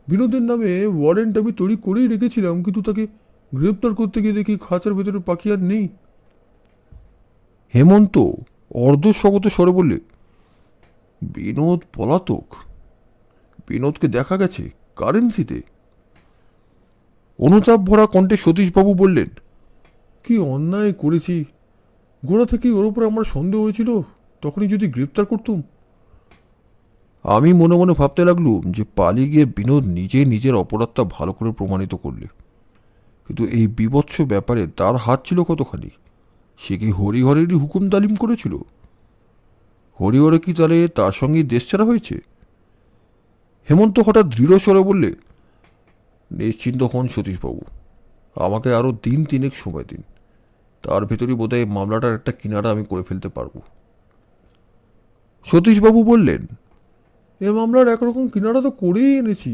বিনোদের নামে ওয়ারেন্ট আমি তৈরি করেই রেখেছিলাম, কিন্তু তাকে গ্রেপ্তার করতে গিয়ে দেখি খাঁচার ভেতরে পাখি আর নেই। হেমন্ত অর্ধস্বগত স্বরে বললে, বিনোদ পলাতক? বিনোদকে দেখা গেছে কারেন্সিতে? অনুতাপ ভরা কণ্ঠে সতীশবাবু বললেন, কি অন্যায় করেছি! গোড়া থেকেই ওর উপরে আমার সন্দেহ হয়েছিল, তখনই যদি গ্রেপ্তার করতুম। আমি মনে মনে ভাবতে লাগলুম যে পালিয়ে গিয়ে বিনোদ নিজে নিজের অপরাধটা ভালো করে প্রমাণিত করলে, কিন্তু এই বিভৎস ব্যাপারে তার হাত ছিল কতখানি? সে কি হরিহরেরই হুকুম তালিম করেছিল? হরিহরে কি তাহলে তার সঙ্গে দেশ ছাড়া হয়েছে? হেমন্ত হঠাৎ দৃঢ় স্বরে বললে, নিশ্চিন্ত হন সতীশবাবু, আমাকে আরও দিন 3 সময় দিন। তার ভেতরই বোধহয় মামলাটার একটা কিনারা আমি করে ফেলতে পারবো। সতীশবাবু বললেন, এ মামলার একরকম কিনারা তো করেই এনেছি,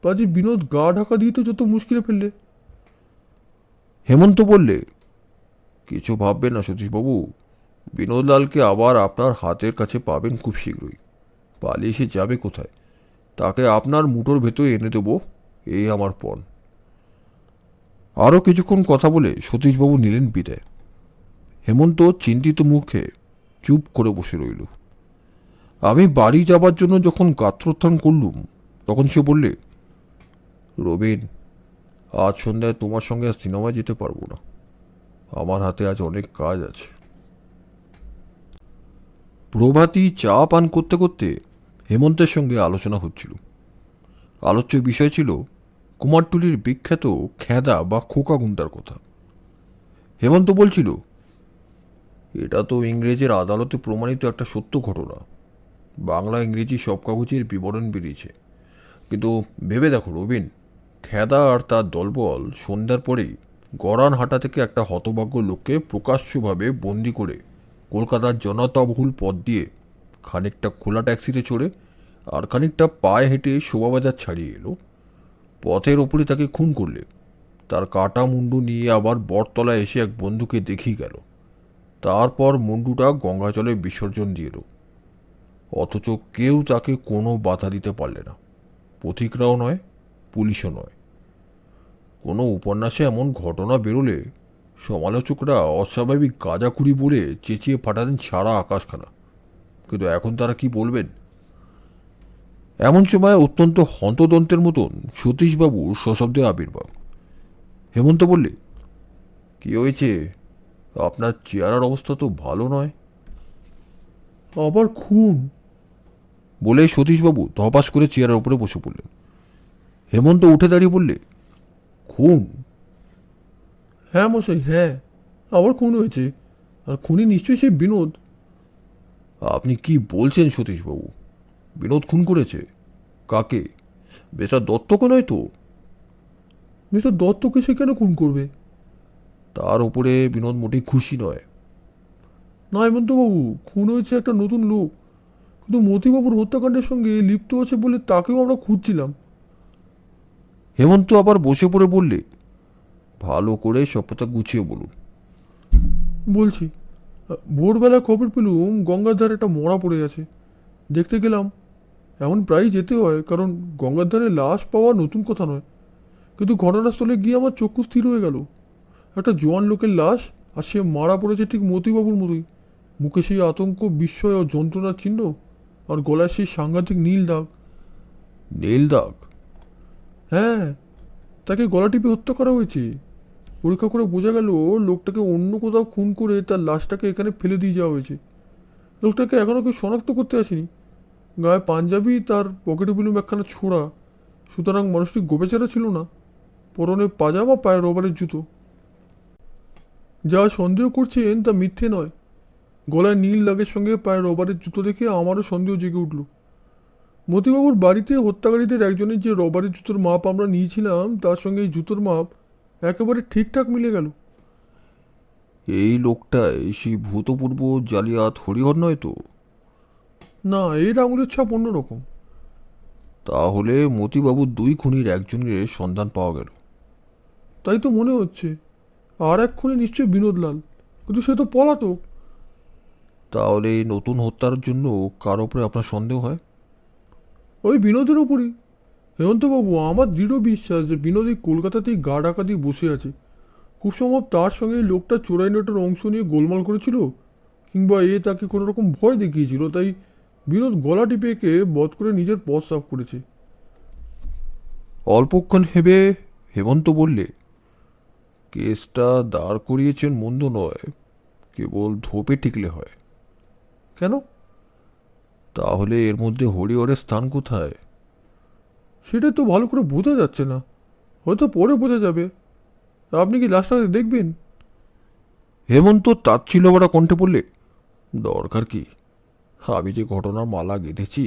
পাজি বিনোদ গা ঢাকা দিয়ে তো যত মুশকিলে ফেললে। হেমন্ত বললে, কিছু ভাববেন না সতীশবাবু, বিনোদলালকে আবার আপনার হাতের কাছে পাবেন খুব শীঘ্রই। পালিয়ে সে যাবে কোথায়? তাকে আপনার মুঠোর ভেতরে এনে দেবো, এই আমার পণ। আরও কিছুক্ষণ কথা বলে সতীশবাবু নিলেন বিদায়। হেমন্ত চিন্তিত মুখে চুপ করে বসে রইল। আমি বাড়ি যাবার জন্য যখন গাত্রোত্থান করলুম, তখন সে বললে, রবিন, আজ সন্ধ্যায় তোমার সঙ্গে আর সিনেমায় যেতে পারবো না। আমার হাতে আজ অনেক কাজ আছে। প্রভাতী চা পান করতে করতে হেমন্তের সঙ্গে আলোচনা হচ্ছিল। আলোচ্য বিষয় ছিল কুমারটুলির বিখ্যাত খেদা বা খোকা গুন্ডার কথা। হেমন্ত বলছিল, এটা তো ইংরেজের আদালতে প্রমাণিত একটা সত্য ঘটনা। বাংলা ইংরেজি সব কাগজের বিবরণ বেরিয়েছে। কিন্তু ভেবে দেখো রবিন, খেদা আর তার দলবল সন্ধ্যার পরেই গড়ানহাটা থেকে একটা হতভাগ্য লোককে প্রকাশ্যভাবে বন্দি করে কলকাতার জনতাবহুল পথ দিয়ে খানিকটা খোলা ট্যাক্সিতে চড়ে আর খানিকটা পায়ে হেঁটে শোভাবাজার ছাড়িয়ে এলো। পথের ওপরে তাকে খুন করলে তার কাটা মুন্ডু নিয়ে আবার বটতলায় এসে এক বন্ধুকে দেখিয়ে গেল। তারপর মুন্ডুটা গঙ্গাজলে বিসর্জন দিয়ে এলো। অথচ কেউ তাকে কোনো বাধা দিতে পারলে না। পথিকরাও নয়, পুলিশও নয়। কোনো উপন্যাসে এমন ঘটনা বেরোলে সমালোচকরা অস্বাভাবিক গাঁজাখুরি বলে চেঁচিয়ে ফাটাতেন সারা আকাশখানা। কিন্তু এখন তারা কি বলবেন? এমন সময় অত্যন্ত হন্তদন্তের মতন সতীশবাবুর সশব্দে আবির্ভাব। হেমন্ত বললে, কি হয়েছে? আপনার চেহারার অবস্থা তো ভালো নয়। আবার খুন? বলে সতীশবাবু ধপাস করে চেয়ারের উপরে বসে পড়লেন। হেমন্ত উঠে দাঁড়িয়ে বললে, খুন? হ্যাঁ মশাই, হ্যাঁ, আবার খুন হয়েছে। আর খুনি নিশ্চয়ই সেই বিনোদ। আপনি কি বলছেন সতীশবাবু? বিনোদ খুন করেছে? কাকে? বেচার দত্তকে নয় তো? মিস্টার দত্তকে সে কেন খুন করবে? তার উপরে বিনোদ মোটেই খুশি নয়। না হেমন্তবাবু, খুন হয়েছে একটা নতুন লোক। কিন্তু মতিবাবুর হত্যাকাণ্ডের সঙ্গে লিপ্ত আছে বলে তাকেও আমরা খুঁজছিলাম। হেমন্ত আবার বসে পড়ে বললে, ভালো করে সব কথা গুছিয়ে বলুন। বলছি, ভোরবেলা খবর পেলুম গঙ্গার ধারে একটা মরা পড়ে আছে। দেখতে গেলাম। এমন প্রায়ই যেতে হয়, কারণ গঙ্গার ধারে লাশ পাওয়া নতুন কথা নয়। কিন্তু ঘটনাস্থলে গিয়ে আমার চক্ষু স্থির হয়ে গেল। একটা জোয়ান লোকের লাশ, আর সে মারা পড়েছে ঠিক মতিবাবুর মতোই। মুখে সেই আতঙ্ক, বিস্ময় ও যন্ত্রণার চিহ্ন, আর গলায় সেই সাংঘাতিক নীল দাগ। নীল দাগ? হ্যাঁ, তাকে গলা টিপে হত্যা করা হয়েছে। পরীক্ষা করে বোঝা গেল লোকটাকে অন্য কোথাও খুন করে তার লাশটাকে এখানে ফেলে দিয়ে যাওয়া হয়েছে। লোকটাকে এখনও কেউ শনাক্ত করতে আসেনি। গায়ে পাঞ্জাবি, তার পকেটে পেলুম একখানা ছোড়া। সুতরাং মানুষটি গোবেচারা ছিল না। পরনে পাজামা, পায়ে রবারের জুতো। যা সন্দেহ করছেন তা মিথ্যে নয়। গলায় নীল দাগের সঙ্গে পায়ে রবারের জুতো দেখে আমারও সন্দেহ জেগে উঠল। মতিবাবুর বাড়িতে হত্যাকারীদের একজনের যে রবারের জুতোর মাপ আমরা নিয়েছিলাম, তার সঙ্গে এই জুতোর মাপ একেবারে ঠিকঠাক মিলে গেল। এই লোকটাই সেই ভূতপূর্ব জালিয়াত হরিহর নয় তো? না, এর আঙুলের ছাপ অন্যরকম। তাহলে মতিবাবুর দুই খুনির একজনের সন্ধান পাওয়া গেল। তাই তো মনে হচ্ছে। আর এক খুনি নিশ্চয়ই বিনোদলাল, কিন্তু সে তো পলাতক। তাহলে এই নতুন হত্যার জন্য কার ওপরে আপনার সন্দেহ হয়? ওই বিনোদের ওপরই। হেমন্তবাবু, আমার দৃঢ় বিশ্বাস যে বিনোদ এই কলকাতাতেই গা ঢাকা দিয়ে বসে আছে। খুব সম্ভব তার সঙ্গে এই লোকটা চোরাই নোটের অংশ নিয়ে গোলমাল করেছিল, কিংবা এ তাকে কোনো রকম ভয় দেখিয়েছিল, তাই বিনোদ গলা টিপে একে বধ করে নিজের পথ সাফ করেছে। অল্পক্ষণ হেবে হেমন্ত বললে, কেসটা দাঁড় করিয়েছেন মন্দ নয়, কেবল ধোপে টিকলে হয়। কেন? তাহলে এর মধ্যে হরিহরের স্থান কোথায়? সেটা তো ভালো করে বোঝা যাচ্ছে না। হয়তো পরে বোঝা যাবে। আপনি কি লাশটাকে দেখবেন? হেমন্ত তাচ্ছিল্যভরা কণ্ঠে বললে, দরকার কি? আমি যে ঘটনার মালা গেঁথেছি,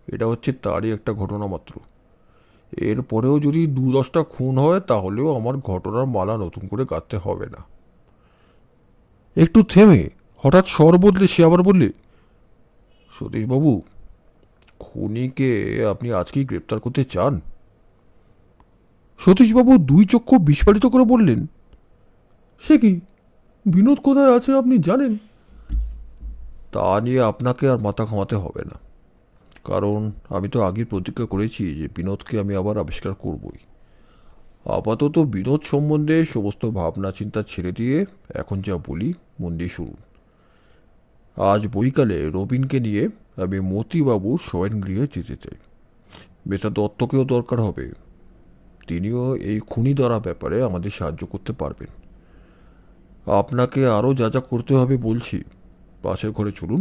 এটা হচ্ছে তারই একটা ঘটনা মাত্র। এরপরেও যদি 2-10টা খুন হয়, তাহলেও আমার ঘটনার মালা নতুন করে গাঁথতে হবে না। একটু থেমে হঠাৎ স্বর বদলে সে আবার বললে, সতীশবাবু, খুনিকে আপনি আজকেই গ্রেপ্তার করতে চান? সতীশবাবু দুই চক্ষু বিস্ফারিত করে বললেন, সে কি? বিনোদ কোথায় আছে আপনি জানেন? তা নিয়ে আপনাকে আর মাথা ঘামাতে হবে না। কারণ আমি তো আগেই প্রতিজ্ঞা করেছি যে বিনোদকে আমি আবার আবিষ্কার করবই। আপাতত বিনোদ সম্বন্ধে সমস্ত ভাবনা চিন্তা ছেড়ে দিয়ে এখন যা বলি মন দিয়ে শুনুন। আজ বৈকালে রবিনকে নিয়ে আমি মতিবাবুর শয়নগৃহে যেতে চাই। মিস্টার দত্তকেও দরকার হবে। তিনিও এই খুনি ধরা ব্যাপারে আমাদের সাহায্য করতে পারবেন। আপনাকে আরও যা যা করতে হবে বলছি, পাশের ঘরে চলুন।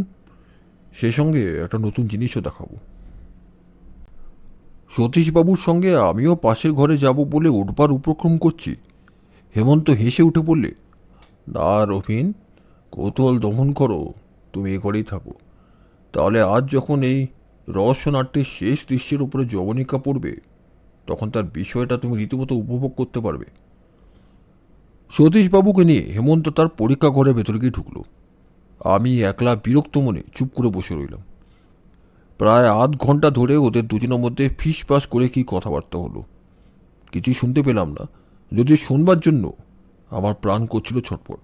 সেই সঙ্গে একটা নতুন জিনিসও দেখাবো। সতীশবাবুর সঙ্গে আমিও পাশের ঘরে যাব বলে উঠবার উপক্রম করছি, হেমন্ত হেসে উঠে বললে, না রবিন, কৌতূহল দমন করো, তুমি এ ঘরেই থাকো। তাহলে আজ যখন এই রহস্যনাট্যের শেষ দৃশ্যের উপরে যবনিকা পড়বে, তখন তার বিষয়টা তুমি রীতিমতো উপভোগ করতে পারবে। সতীশবাবুকে নিয়ে হেমন্ত তার পরীক্ষা ঘরের ভেতরে গিয়ে ঢুকল। আমি একলা বিরক্ত মনে চুপ করে বসে রইলাম। প্রায় আধ ঘন্টা ধরে ওদের দুজনের মধ্যে ফিসফাস করে কি কথাবার্তা হলো। কিছুই শুনতে পেলাম না, যদি শুনবার জন্য আমার প্রাণ করছিল ছটপট।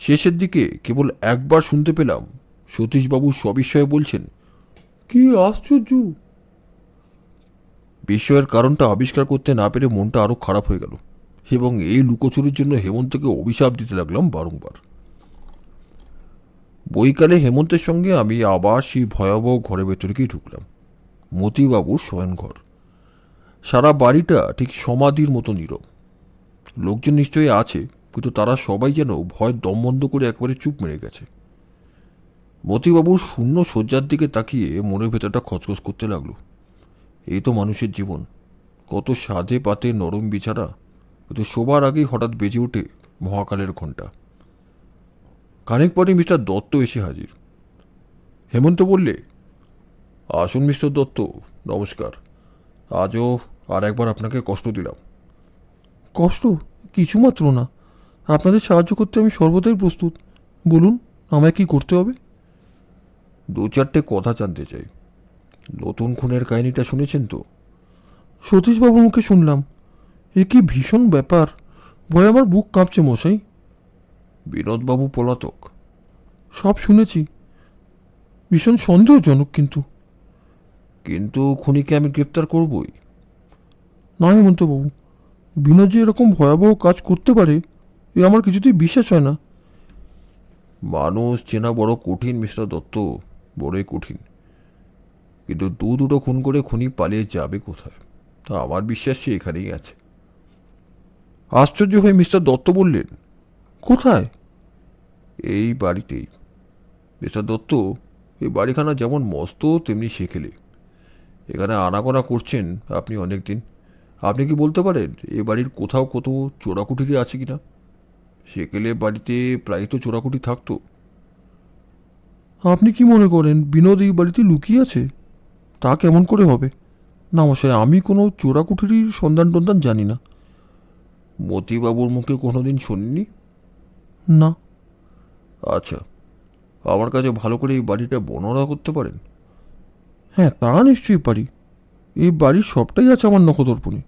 শেষের দিকে কেবল একবার শুনতে পেলাম সতীশবাবু সবিস্ময়ে বলছেন, কি আশ্চর্য! বিস্ময়ের কারণটা আবিষ্কার করতে না পেরে মনটা আরও খারাপ হয়ে গেল এবং এই লুকোচুরির জন্য হেমন্তকে অভিশাপ দিতে লাগলাম বারংবার। বৈকালে হেমন্তের সঙ্গে আমি আবার সেই ভয়াবহ ঘরের ভেতরে গিয়ে ঢুকলাম, মতিবাবুর শয়নঘর। সারা বাড়িটা ঠিক সমাধির মতো নীরব। লোকজন নিশ্চয়ই আছে, কিন্তু তারা সবাই যেন ভয় দম বন্ধ করে একবারে চুপ মেরে গেছে। মতিবাবুর শূন্য শয্যার দিকে তাকিয়ে মনের ভেতরটা খচখচ করতে লাগলো। এই তো মানুষের জীবন, কত সাধে পাতে নরম বিছানা, কিন্তু শোবার আগেই হঠাৎ বেজে ওঠে মহাকালের ঘণ্টা। খানিক পরে মিস্টার দত্ত এসে হাজির। হেমন্ত বললে, আসুন মিস্টার দত্ত, নমস্কার। আজও আর একবার আপনাকে কষ্ট দিলাম। কষ্ট? কিছুমাত্র না, আপনাদের সাহায্য করতে আমি সর্বদাই প্রস্তুত। বলুন, আমায় কি করতে হবে? দু চারটে কথা জানতে চাই। নতুন খুনের কাহিনীটা শুনেছেন তো? সতীশবাবুর মুখে শুনলাম। এ কি ভীষণ ব্যাপার! ভয়ে আমার বুক কাঁপছে মশাই। বিনোদবাবু পলাতক? সব শুনেছি, ভীষণ সন্দেহজনক কিন্তু। কিন্তু খুনিকে আমি গ্রেপ্তার করবই। না হেমন্তবাবু, বিনোদ যে এরকম ভয়াবহ কাজ করতে পারে এ আমার কিছুতেই বিশ্বাস হয় না। মানুষ চেনা বড় কঠিন মিস্টার দত্ত, বড়ই কঠিন। কিন্তু দুটো খুন করে খুনি পালিয়ে যাবে কোথায়, তা আমার বিশ্বাস সে এখানেই আছে। আশ্চর্য হয়ে মিস্টার দত্ত বললেন, কোথায়? এই বাড়িতেই। মিস্টার দত্ত, এই বাড়িখানা যেমন মস্ত তেমনি সেকেলে। এখানে আনাগোনা করছেন আপনি অনেক দিন। আপনি কি বলতে পারেন এ বাড়ির কোথাও কত চোরাকুটিরি আছে কিনা? সেকেলে বাড়িতে প্রায় তো চোরাকুটি থাকতো। আপনি কি মনে করেন বিনোদ এই বাড়িতে লুকিয়ে আছে? তা কেমন করে হবে? না মশাই, আমি কোনো চোরাকুঠুরির সন্ধান টন্ধান জানি না। মতিবাবুর মুখে কোনোদিন শুনিনি? না। আচ্ছা, আমার কাছে ভালো করে এই বাড়িটা বর্ণনা করতে পারেন? হ্যাঁ, তা নিশ্চয়ই পারি। এই বাড়ির সবটাই আছে আমার নখদর্পণে।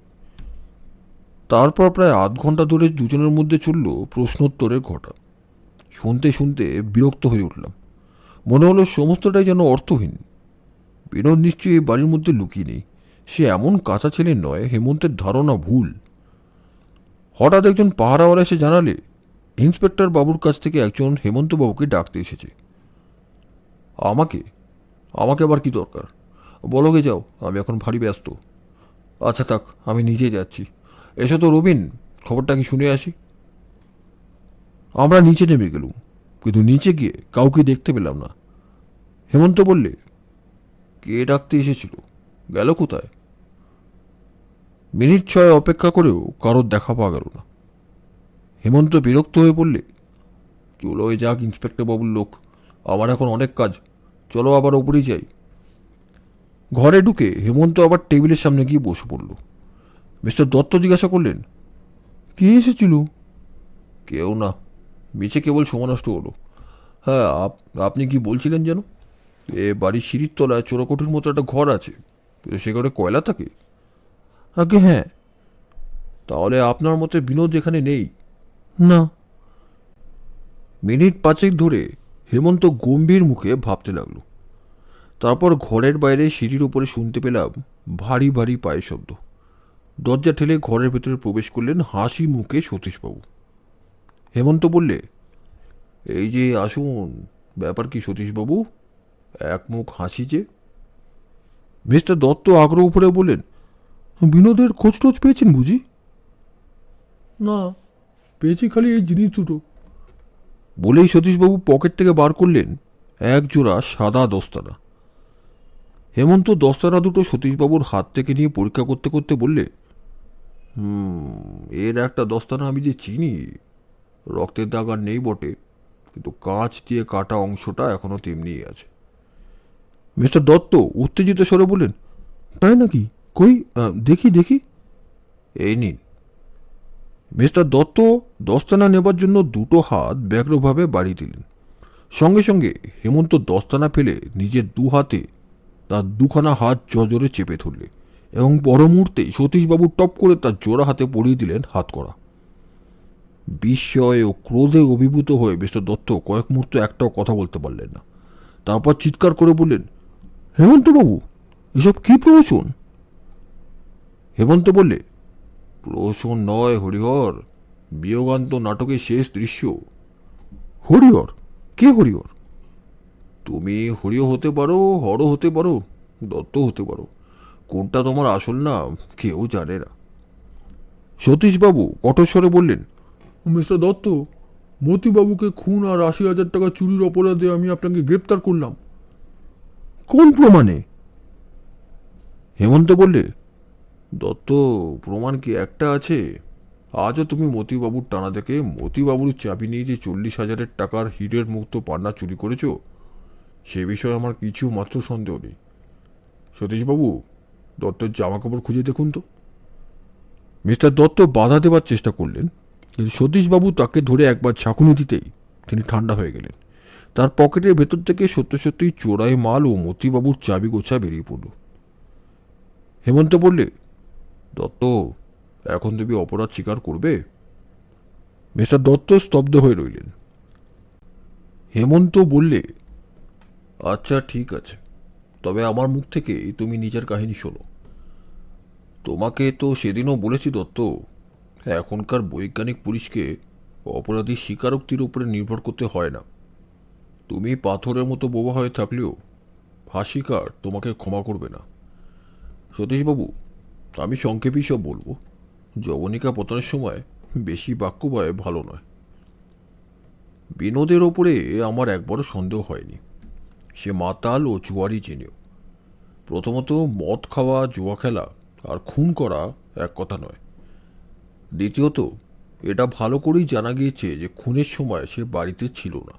তারপর প্রায় আধ ঘন্টা ধরে দুজনের মধ্যে চলল প্রশ্নোত্তরের ঘটা। শুনতে শুনতে বিরক্ত হয়ে উঠলাম। মনে হলো সমস্তটাই যেন অর্থহীন। বিনোদ নিশ্চয়ই এই বাড়ির মধ্যে লুকিয়ে নেই। সে এমন কাঁচা ছেলে নয়, হেমন্তের ধারণা ভুল। হঠাৎ একজন পাহারাওয়ালা এসে জানালে ইন্সপেক্টর বাবুর কাছ থেকে একজন হেমন্তবাবুকে ডাকতে এসেছে। আমাকে? আমাকে আবার কি দরকার? বলগে যাও, আমি এখন ভারী ব্যস্ত। আচ্ছা থাক, আমি নিজে যাচ্ছি। এসো তো রবিন, খবরটা কি শুনে আসি। আমরা নিচে নেমে গেলুম, কিন্তু নিচে গিয়ে কাউকে দেখতে পেলাম না। হেমন্ত বললে, কে ডাকতে এসেছিল, গেল কোথায়? মিনিট 6 অপেক্ষা করেও কারোর দেখা পাওয়া গেল না। হেমন্ত বিরক্ত হয়ে বললে, চলো ওই যাক ইন্সপেক্টর বাবুর লোক, আমার এখন অনেক কাজ, চলো আবার ওপরেই যাই। ঘরে ঢুকে হেমন্ত আবার টেবিলের সামনে গিয়ে বসে পড়ল। মিস্টার দত্ত জিজ্ঞাসা করলেন, কে এসেছিল? কেউ না, মিছে কেবল সময় নষ্ট হলো। হ্যাঁ, আপনি কি বলছিলেন যেন? এ বাড়ির সিঁড়ির তলায় চোরাকুটির মতো একটা ঘর আছে, সে ঘরে কয়লা থাকে? আগে হ্যাঁ। তাহলে আপনার মতে বিনোদ এখানে নেই? না। মিনিট 5 ধরে হেমন্ত গম্ভীর মুখে ভাবতে লাগলো। তারপর ঘরের বাইরে সিঁড়ির উপরে শুনতে পেলাম ভারী ভারী পায়ের শব্দ। দরজা ঠেলে ঘরের ভেতরে প্রবেশ করলেন হাসি মুখে সতীশবাবু। হেমন্ত বললে, এই যে আসুন। ব্যাপার কি সতীশবাবু? এক মুখ হাসি যে। মিস্টার দত্ত আগ্রহ করে বললেন, বিনোদের খোঁজ টোজ পেয়েছেন বুঝি? না, পেয়েছি খালি এই জিনিস দুটো। বলেই সতীশবাবু পকেট থেকে বার করলেন এক জোড়া সাদা দস্তানা। হেমন্ত দস্তানা দুটো সতীশবাবুর হাত থেকে নিয়ে পরীক্ষা করতে করতে বললে, এর একটা দস্তানা আমি যে চিনি। রক্তের দাগ আর নেই বটে, কিন্তু কাঁচ দিয়ে কাটা অংশটা এখনো তেমনিই আছে। মিস্টার দত্ত উত্তেজিত স্বরে বললেন, তাই নাকি? কই দেখি দেখি। এই নিন। মিস্টার দত্ত দস্তানা নেবার জন্য দুটো হাত ব্যগ্রভাবে বাড়িয়ে দিলেন। সঙ্গে সঙ্গে হেমন্ত দস্তানা ফেলে নিজের দু হাতে তার দুখানা হাত জজরে চেপে ধরলে এবং পর মুহূর্তেই সতীশবাবু টপ করে তার জোড়া হাতে পরিয়ে দিলেন হাতকড়া। বিস্ময় ও ক্রোধে অভিভূত হয়ে মিস্টার দত্ত কয়েক মুহূর্ত একটাও কথা বলতে পারলেন না। তারপর চিৎকার করে বললেন, হেমন্তবাবু, এসব কি প্রহসন? হেমন্ত বললে, প্রহসন নয় হরিহর, বিয়োগান্ত নাটকের শেষ দৃশ্য। হরিহর? কে হরিহর? তুমি হরিও হতে পারো, হরও হতে পারো, দত্ত হতে পারো। কোনটা তোমার আসল নাম কেউ জানে না। সতীশবাবু কঠোরস্বরে বললেন, মিস্টার দত্ত, মতিবাবুকে খুন আর ৮০,০০০ টাকা চুরির অপরাধে আমি আপনাকে গ্রেপ্তার করলাম। কোন প্রমাণে? হেমন্ত বললে, দত্ত, প্রমাণ কি একটা আছে? আজও তুমি মতিবাবুর টানা থেকে মতিবাবুর চাবি নিয়ে যে ৪০,০০০ টাকার হীরের মুক্ত পান্না চুরি করেছ, সে বিষয়ে আমার কিছু মাত্র সন্দেহ নেই। সতীশবাবু, দত্তের জামাকাপড় খুঁজে দেখুন তো। মিস্টার দত্ত বাধা দেবার চেষ্টা করলেন, কিন্তু সতীশবাবু তাকে ধরে একবার ঝাঁকুনি দিতেই তিনি ঠান্ডা হয়ে গেলেন। তার পকেটের ভেতর থেকে সত্য সত্যিই চোরাই মাল ও মতিবাবুর চাবি গোছা বেরিয়ে পড়ল। হেমন্ত বললে, দত্ত, এখন তুমি অপরাধ স্বীকার করবে? মিস্টার দত্ত স্তব্ধ হয়ে রইলেন। হেমন্ত বললে, আচ্ছা ঠিক আছে, তবে আমার মুখ থেকে তুমি নিজের কাহিনী শোনো। তোমাকে তো সেদিনও বলেছি দত্ত, এখনকার বৈজ্ঞানিক পুলিশকে অপরাধী স্বীকারোক্তির উপরে নির্ভর করতে হয় না। তুমি পাথরের মতো বোবা হয়ে থাকলেও ফাঁসিকার তোমাকে ক্ষমা করবে না। সতীশবাবু, আমি সংক্ষেপেই সব বলবো। যবনিকা পতনের সময় বেশি বাক্য বয় ভালো নয়। বিনোদের ওপরে আমার একবারও সন্দেহ হয়নি। সে মাতাল ও জুয়ারি চিনিও। প্রথমত, মদ খাওয়া, জুয়া খেলা আর খুন করা এক কথা নয়। দ্বিতীয়ত, এটা ভালো করেই জানা গিয়েছে যে খুনের সময় সে বাড়িতে ছিল না।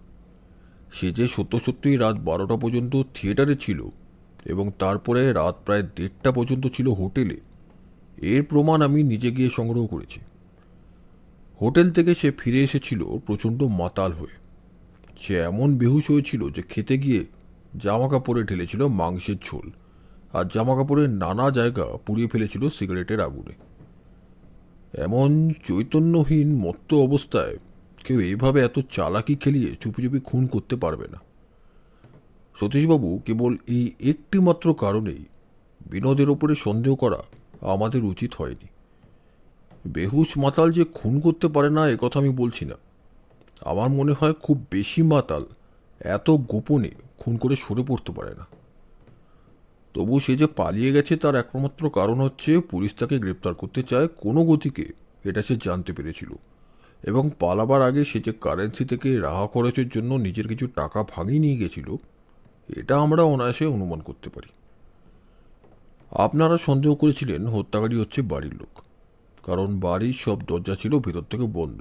সে যে সত্য সত্যিই রাত ১২টা পর্যন্ত থিয়েটারে ছিল এবং তারপরে রাত প্রায় ১:৩০ পর্যন্ত ছিল হোটেলে, এর প্রমাণ আমি নিজে গিয়ে সংগ্রহ করেছি। হোটেল থেকে সে ফিরে এসেছিল প্রচণ্ড মাতাল হয়ে। সে এমন বেহুশ হয়েছিল যে খেতে গিয়ে জামাকাপড়ে ঢেলেছিল মাংসের ঝোল, আর জামাকাপড়ের নানা জায়গা পুড়িয়ে ফেলেছিল সিগারেটের আগুনে। এমন চৈতন্যহীন মত্ত অবস্থায় কেউ এইভাবে এত চালাকি খেলিয়ে চুপি চুপি খুন করতে পারবে না। সতীশবাবু, কেবল এই একটি মাত্র কারণেই বিনোদের ওপরে সন্দেহ করা আমাদের উচিত হয়নি। বেহুশ মাতাল যে খুন করতে পারে না একথা আমি বলছি না। আমার মনে হয় খুব বেশি মাতাল এত গোপনে খুন করে সরে পড়তে পারে না। তবু সে যে পালিয়ে গেছে তার একমাত্র কারণ হচ্ছে পুলিশ তাকে গ্রেপ্তার করতে চায় কোনো গতিকে, এটা সে জানতে পেরেছিল। এবং পালাবার আগে সে যে কারেন্সি থেকে রাহা খরচের জন্য নিজের কিছু টাকা ভাঙিয়ে নিয়ে গেছিল, এটা আমরা অনায়াসে অনুমান করতে পারি। আপনারা সন্দেহ করেছিলেন হত্যাকারী হচ্ছে বাড়ির লোক, কারণ বাড়ির সব দরজা ছিল ভেতর থেকে বন্ধ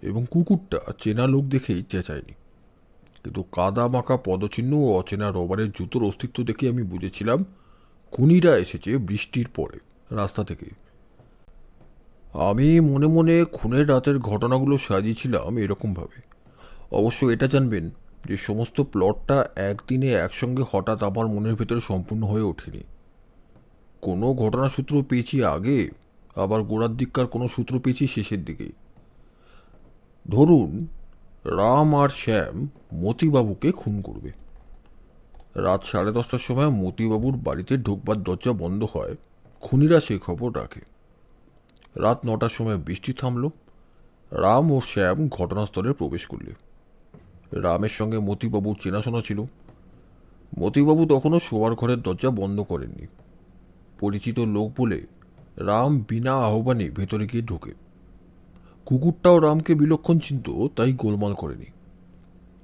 এবং কুকুরটা চেনা লোক দেখেই চেঁচায়নি। কিন্তু কাদা মাখা পদচিহ্ন ও অচেনা রবারের জুতোর অস্তিত্ব দেখে আমি বুঝেছিলাম খুনিরা এসেছে বৃষ্টির পরে রাস্তা থেকে। আমি মনে মনে খুনের রাতের ঘটনাগুলো সাজিয়েছিলাম এরকমভাবে। অবশ্য এটা জানবেন যে সমস্ত প্লটটা একদিনে একসঙ্গে হঠাৎ আমার মনের ভেতরে সম্পূর্ণ হয়ে ওঠেনি। কোনো ঘটনা সূত্র পেয়েছি আগে, আবার গোড়ার দিককার কোনো সূত্র পেয়েছি শেষের দিকেই। ধরুন, রাম আর শ্যাম মতিবাবুকে খুন করবে। রাত 10:30টার সময় মতিবাবুর বাড়িতে ঢুকবার দরজা বন্ধ হয়। খুনিরা সেই খবর রাখে। রাত 9টার সময় বৃষ্টি থামল। রাম ও শ্যাম ঘটনাস্থলে প্রবেশ করলে। রামের সঙ্গে মতিবাবুর চেনাশোনা ছিল। মতিবাবু তখনও শোয়ার ঘরের দরজা বন্ধ করেননি। পরিচিত লোক বলে রাম বিনা আহ্বানে ভেতরে গিয়ে ঢোকে। কুকুরটাও রামকে বিলক্ষণ চিনত, তাই গোলমাল করেনি।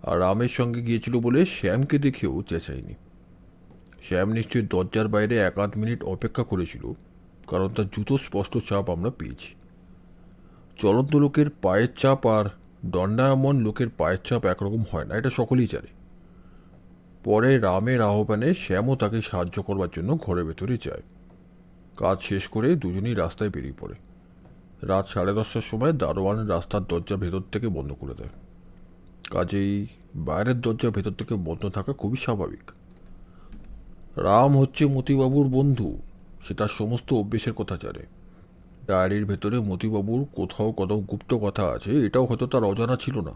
আর রামের সঙ্গে গিয়েছিল বলে শ্যামকে দেখেও চেঁচায়নি। শ্যাম নিশ্চয়ই দরজার বাইরে 1-8 মিনিট অপেক্ষা করেছিল, কারণ তার জুতো স্পষ্ট চাপ আমরা পেয়েছি। চলন্ত লোকের পায়ের চাপ আর দণ্ডায়মন লোকের পায়ের চাপ একরকম হয় না, এটা সকলেই জানে। পরে রামের আহ্বানে শ্যামও তাকে সাহায্য করবার জন্য ঘরের ভেতরে যায়। কাজ শেষ করে দুজনেই রাস্তায় বেরিয়ে পড়ে। রাত 10:30টার সময় দারোয়ান রাস্তার দরজা ভেতর থেকে বন্ধ করে দেয়। কাজেই বাইরের দরজা ভেতর থেকে বন্ধ থাকা খুবই স্বাভাবিক। রাম হচ্ছে মতিবাবুর বন্ধু, সে তার সমস্ত অভ্যেসের কথা জানে। ডায়েরির ভেতরে মতিবাবুর কোথাও কত গুপ্ত কথা আছে, এটাও হয়তো তার অজানা ছিল না।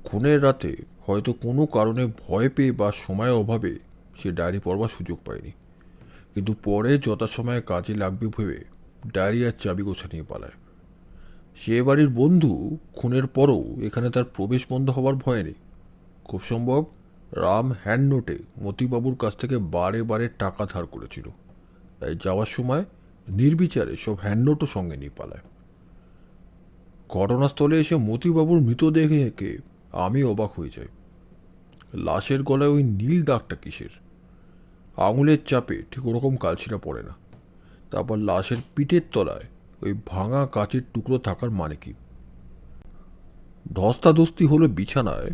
খুনের রাতে হয়তো কোনো কারণে ভয় পেয়ে বা সময়ের অভাবে সে ডায়েরি পড়বার সুযোগ পায়নি, কিন্তু পরে যথাসময়ে কাজে লাগবে ভেবে ডায়েরি আর চাবি গোছা নিয়ে পালায়। সে বাড়ির বন্ধু, খুনের পরও এখানে তার প্রবেশ বন্ধ হবার ভয় নেই। খুব সম্ভব রাম হ্যান্ড নোটে মতিবাবুর কাছ থেকে বারে বারে টাকা ধার করেছিল, তাই যাওয়ার সময় নির্বিচারে সব হ্যান্ড নোটও সঙ্গে নিয়ে পালায়। ঘটনাস্থলে এসে মতিবাবুর মৃতদেহ দেখে আমি অবাক হয়ে যাই। লাশের গলায় ওই নীল দাগটা কিসের? আঙুলের চাপে ঠিক ওরকম কালছিরা পড়ে না। তারপর লাশের পিঠের তলায় ওই ভাঙা কাচের টুকরো থাকার মানে কি? ধস্তাধস্তি হলো বিছানায়,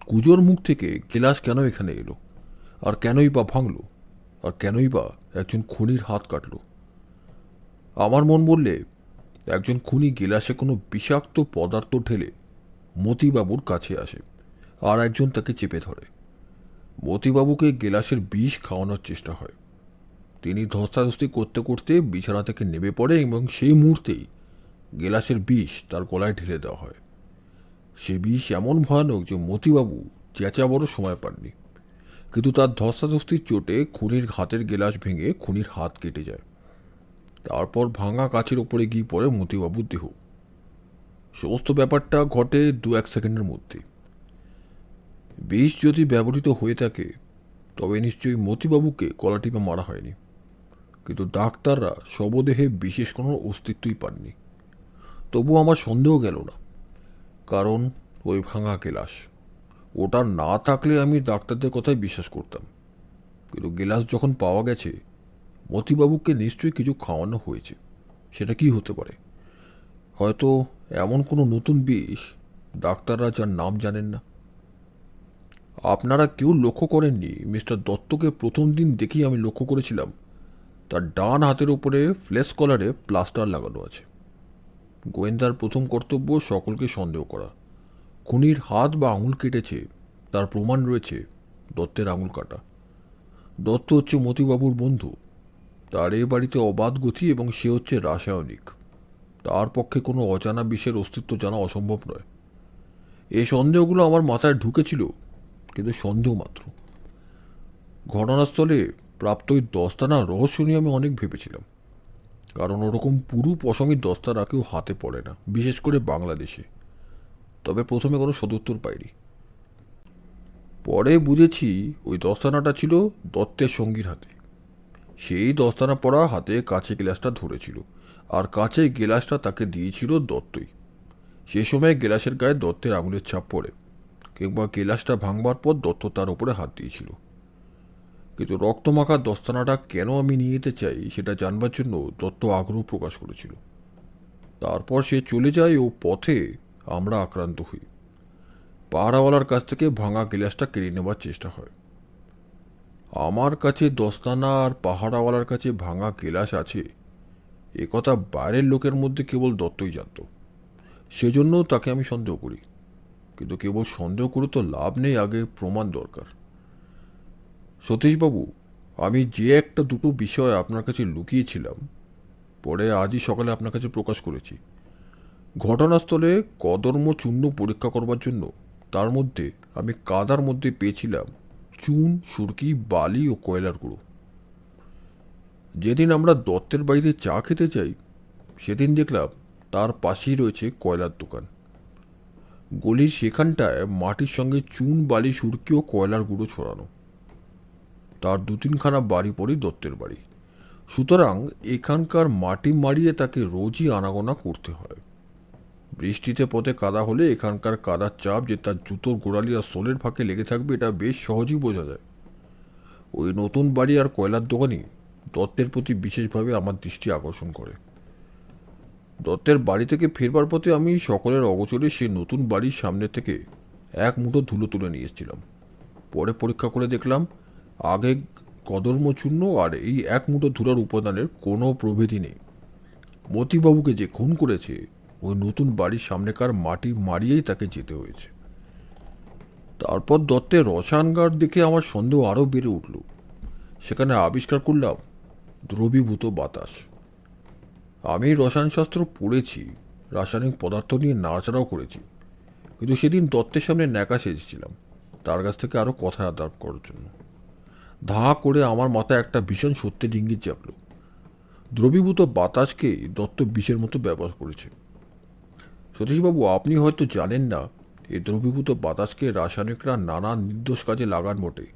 কুজোর মুখ থেকে গেলাস কেন এখানে এলো? আর কেনই বা ভাঙল? আর কেনই বা একজন খুনির হাত কাটল? আমার মন বললে একজন খুনি গেলাসে কোনো বিষাক্ত পদার্থ ঢেলে মতিবাবুর কাছে আসে, আর একজন তাকে চেপে ধরে। মতিবাবুকে গেলাসের বিষ খাওয়ানোর চেষ্টা হয়। তিনি ধস্তাধস্তি করতে করতে বিছানা থেকে নেমে পড়ে এবং সেই মুহূর্তেই গেলাসের বিষ তার গলায় ঢেলে দেওয়া হয়। সে বিষ এমন ভয়ানক যে মতিবাবু চেঁচা বড় সময় পাননি, কিন্তু তার ধস্তাধস্তির চোটে খুনির হাতের গেলাস ভেঙে খুনির হাত কেটে যায়। তারপর ভাঙা কাছের ওপরে গিয়ে পড়ে মতিবাবুর দেহ। সমস্ত ব্যাপারটা ঘটে 2-1 সেকেন্ডের মধ্যে। বিষ যদি ব্যবহৃত হয়ে থাকে তবে নিশ্চয়ই মতিবাবুকে গলা টিপে মারা হয়নি, কিন্তু ডাক্তাররা শবদেহে বিশেষ কোনো অস্তিত্বই পাননি। তবু আমার সন্দেহ গেল না, কারণ ওই ভাঙা গেলাস, ওটা না থাকলে আমি ডাক্তারদের কথাই বিশ্বাস করতাম। কিন্তু গেলাস যখন পাওয়া গেছে, মতিবাবুকে নিশ্চয়ই কিছু খাওয়ানো হয়েছে। সেটা কি হতে পারে? হয়তো এমন কোনো নতুন বিষ, ডাক্তাররা যার নাম জানেন না। আপনারা কেউ লক্ষ্য করেননি মিস্টার দত্তকে প্রথম দিন দেখেই আমি লক্ষ্য করেছিলাম তার ডান হাতের উপরে ফ্লেশ কলারে প্লাস্টার লাগানো আছে। গোয়েন্দার প্রথম কর্তব্য সকলকে সন্দেহ করা। খুনির হাত বা আঙুল কেটেছে, তার প্রমাণ রয়েছে দত্তের আঙুল কাটা। দত্ত হচ্ছে মতিবাবুর বন্ধু, তার এ বাড়িতে অবাধ গতি এবং সে হচ্ছে রাসায়নিক। তার পক্ষে কোনো অজানা বিষের অস্তিত্ব জানা অসম্ভব নয়। এই সন্দেহগুলো আমার মাথায় ঢুকেছিল, কিন্তু সন্দেহ মাত্র। ঘটনাস্থলে প্রাপ্ত ওই দস্তানা রহস্য নিয়ে আমি অনেক ভেবেছিলাম, কারণ ওরকম পুরু পশমের দস্তানা কেউ হাতে পড়ে না, বিশেষ করে বাংলাদেশে। তবে প্রথমে কোনো সদুত্তর পাইনি। পরে বুঝেছি ওই দস্তানাটা ছিল দত্তের সঙ্গীর হাতে। সেই দস্তানা পরা হাতে কাঁচে গ্লাসটা ধরেছিল, আর কাঁচে গ্লাসটা তাকে দিয়েছিল দত্তই। সে সময় গ্লাসের গায়ে দত্তের আঙুলের ছাপ পড়ে, কিংবা গ্লাসটা ভাঙবার পর দত্ত তার উপরে হাত দিয়েছিল। কিন্তু রক্তমাখা দস্তানাটা কেন আমি নিয়ে যেতে চাই সেটা জানবার জন্য দত্ত আগ্রহ প্রকাশ করেছিল। তারপর সে চলে যায় ও পথে আমরা আক্রান্ত হই। পাহারাওয়ালার কাছ থেকে ভাঙা গ্লাসটা কেড়ে নেবার চেষ্টা হয়। আমার কাছে দস্তানা আর পাহারাওয়ালার কাছে ভাঙা গ্লাস আছে একথা বাইরের লোকের মধ্যে কেবল দত্তই জানত। সেজন্য তাকে আমি সন্দেহ করি, কিন্তু কেবল সন্দেহ করে তো লাভ নেই, আগে প্রমাণ দরকার। সতীশবাবু, আমি যে একটা দুটো বিষয় আপনার কাছে লুকিয়েছিলাম, পরে আজই সকালে আপনার কাছে প্রকাশ করেছি। ঘটনাস্থলে কদর্ম চূর্ণ পরীক্ষা করবার জন্য তার মধ্যে আমি কাদার মধ্যে পেয়েছিলাম চুন, সুরকি, বালি ও কয়লার গুঁড়ো। যেদিন আমরা দত্তের বাড়িতে চা খেতে যাই সেদিন দেখলাম তার পাশেই রয়েছে কয়লার দোকান। গলির সেখানটায় মাটির সঙ্গে চুন, বালি, সুরকি ও কয়লার গুঁড়ো ছড়ানো। তার 2-3খানা বাড়ি পরেই দত্তের বাড়ি। সুতরাং এখানকার মাটি মারিয়ে তাকে রোজই আনাগোনা করতে হয়। বৃষ্টিতে পথে কাদা হলে এখানকার কাদার চাপ যে তার জুতোর গোড়ালি আর সোলের ফাঁকে লেগে থাকবে এটা বেশ সহজেই বোঝা যায়। ওই নতুন বাড়ি আর কয়লার দোকানই দত্তের প্রতি বিশেষভাবে আমার দৃষ্টি আকর্ষণ করে। দত্তের বাড়ি থেকে ফেরবার পথে আমি সকলের অগোচরে সেই নতুন বাড়ির সামনে থেকে এক মুঠো ধুলো তুলে নিয়ে এসেছিলাম। পরে পরীক্ষা করে দেখলাম আগে কদর্ম চূর্ণ আর এই এক মুঠো ধুলার উপাদানের কোনো প্রভেদই নেই। মতিবাবুকে যে খুন করেছে ওই নতুন বাড়ির সামনেকার মাটি মারিয়েই তাকে যেতে হয়েছে। তারপর দত্তের রসায়নগার দেখে আমার সন্দেহ আরও বেড়ে উঠল। সেখানে আবিষ্কার করলাম দ্রবীভূত বাতাস। আমি রসায়নশাস্ত্র পড়েছি, রাসায়নিক পদার্থ নিয়ে নাড়াচাড়াও করেছি, কিন্তু সেদিন দত্তের সামনে ন্যাকা সেজেছিলাম তার কাছ থেকে আরও কথা আদান করার জন্য। ধা করে আমার মাথায় একটা ভীষণ সত্যের ইঙ্গিত চাপল। দ্রবীভূত বাতাসকে দত্ত বিষের মতো ব্যবহার করেছে। সতীশবাবু, আপনি হয়তো জানেন না এই দ্রবীভূত বাতাসকে রাসায়নিকরা নানা নির্দোষ কাজে লাগান বটে,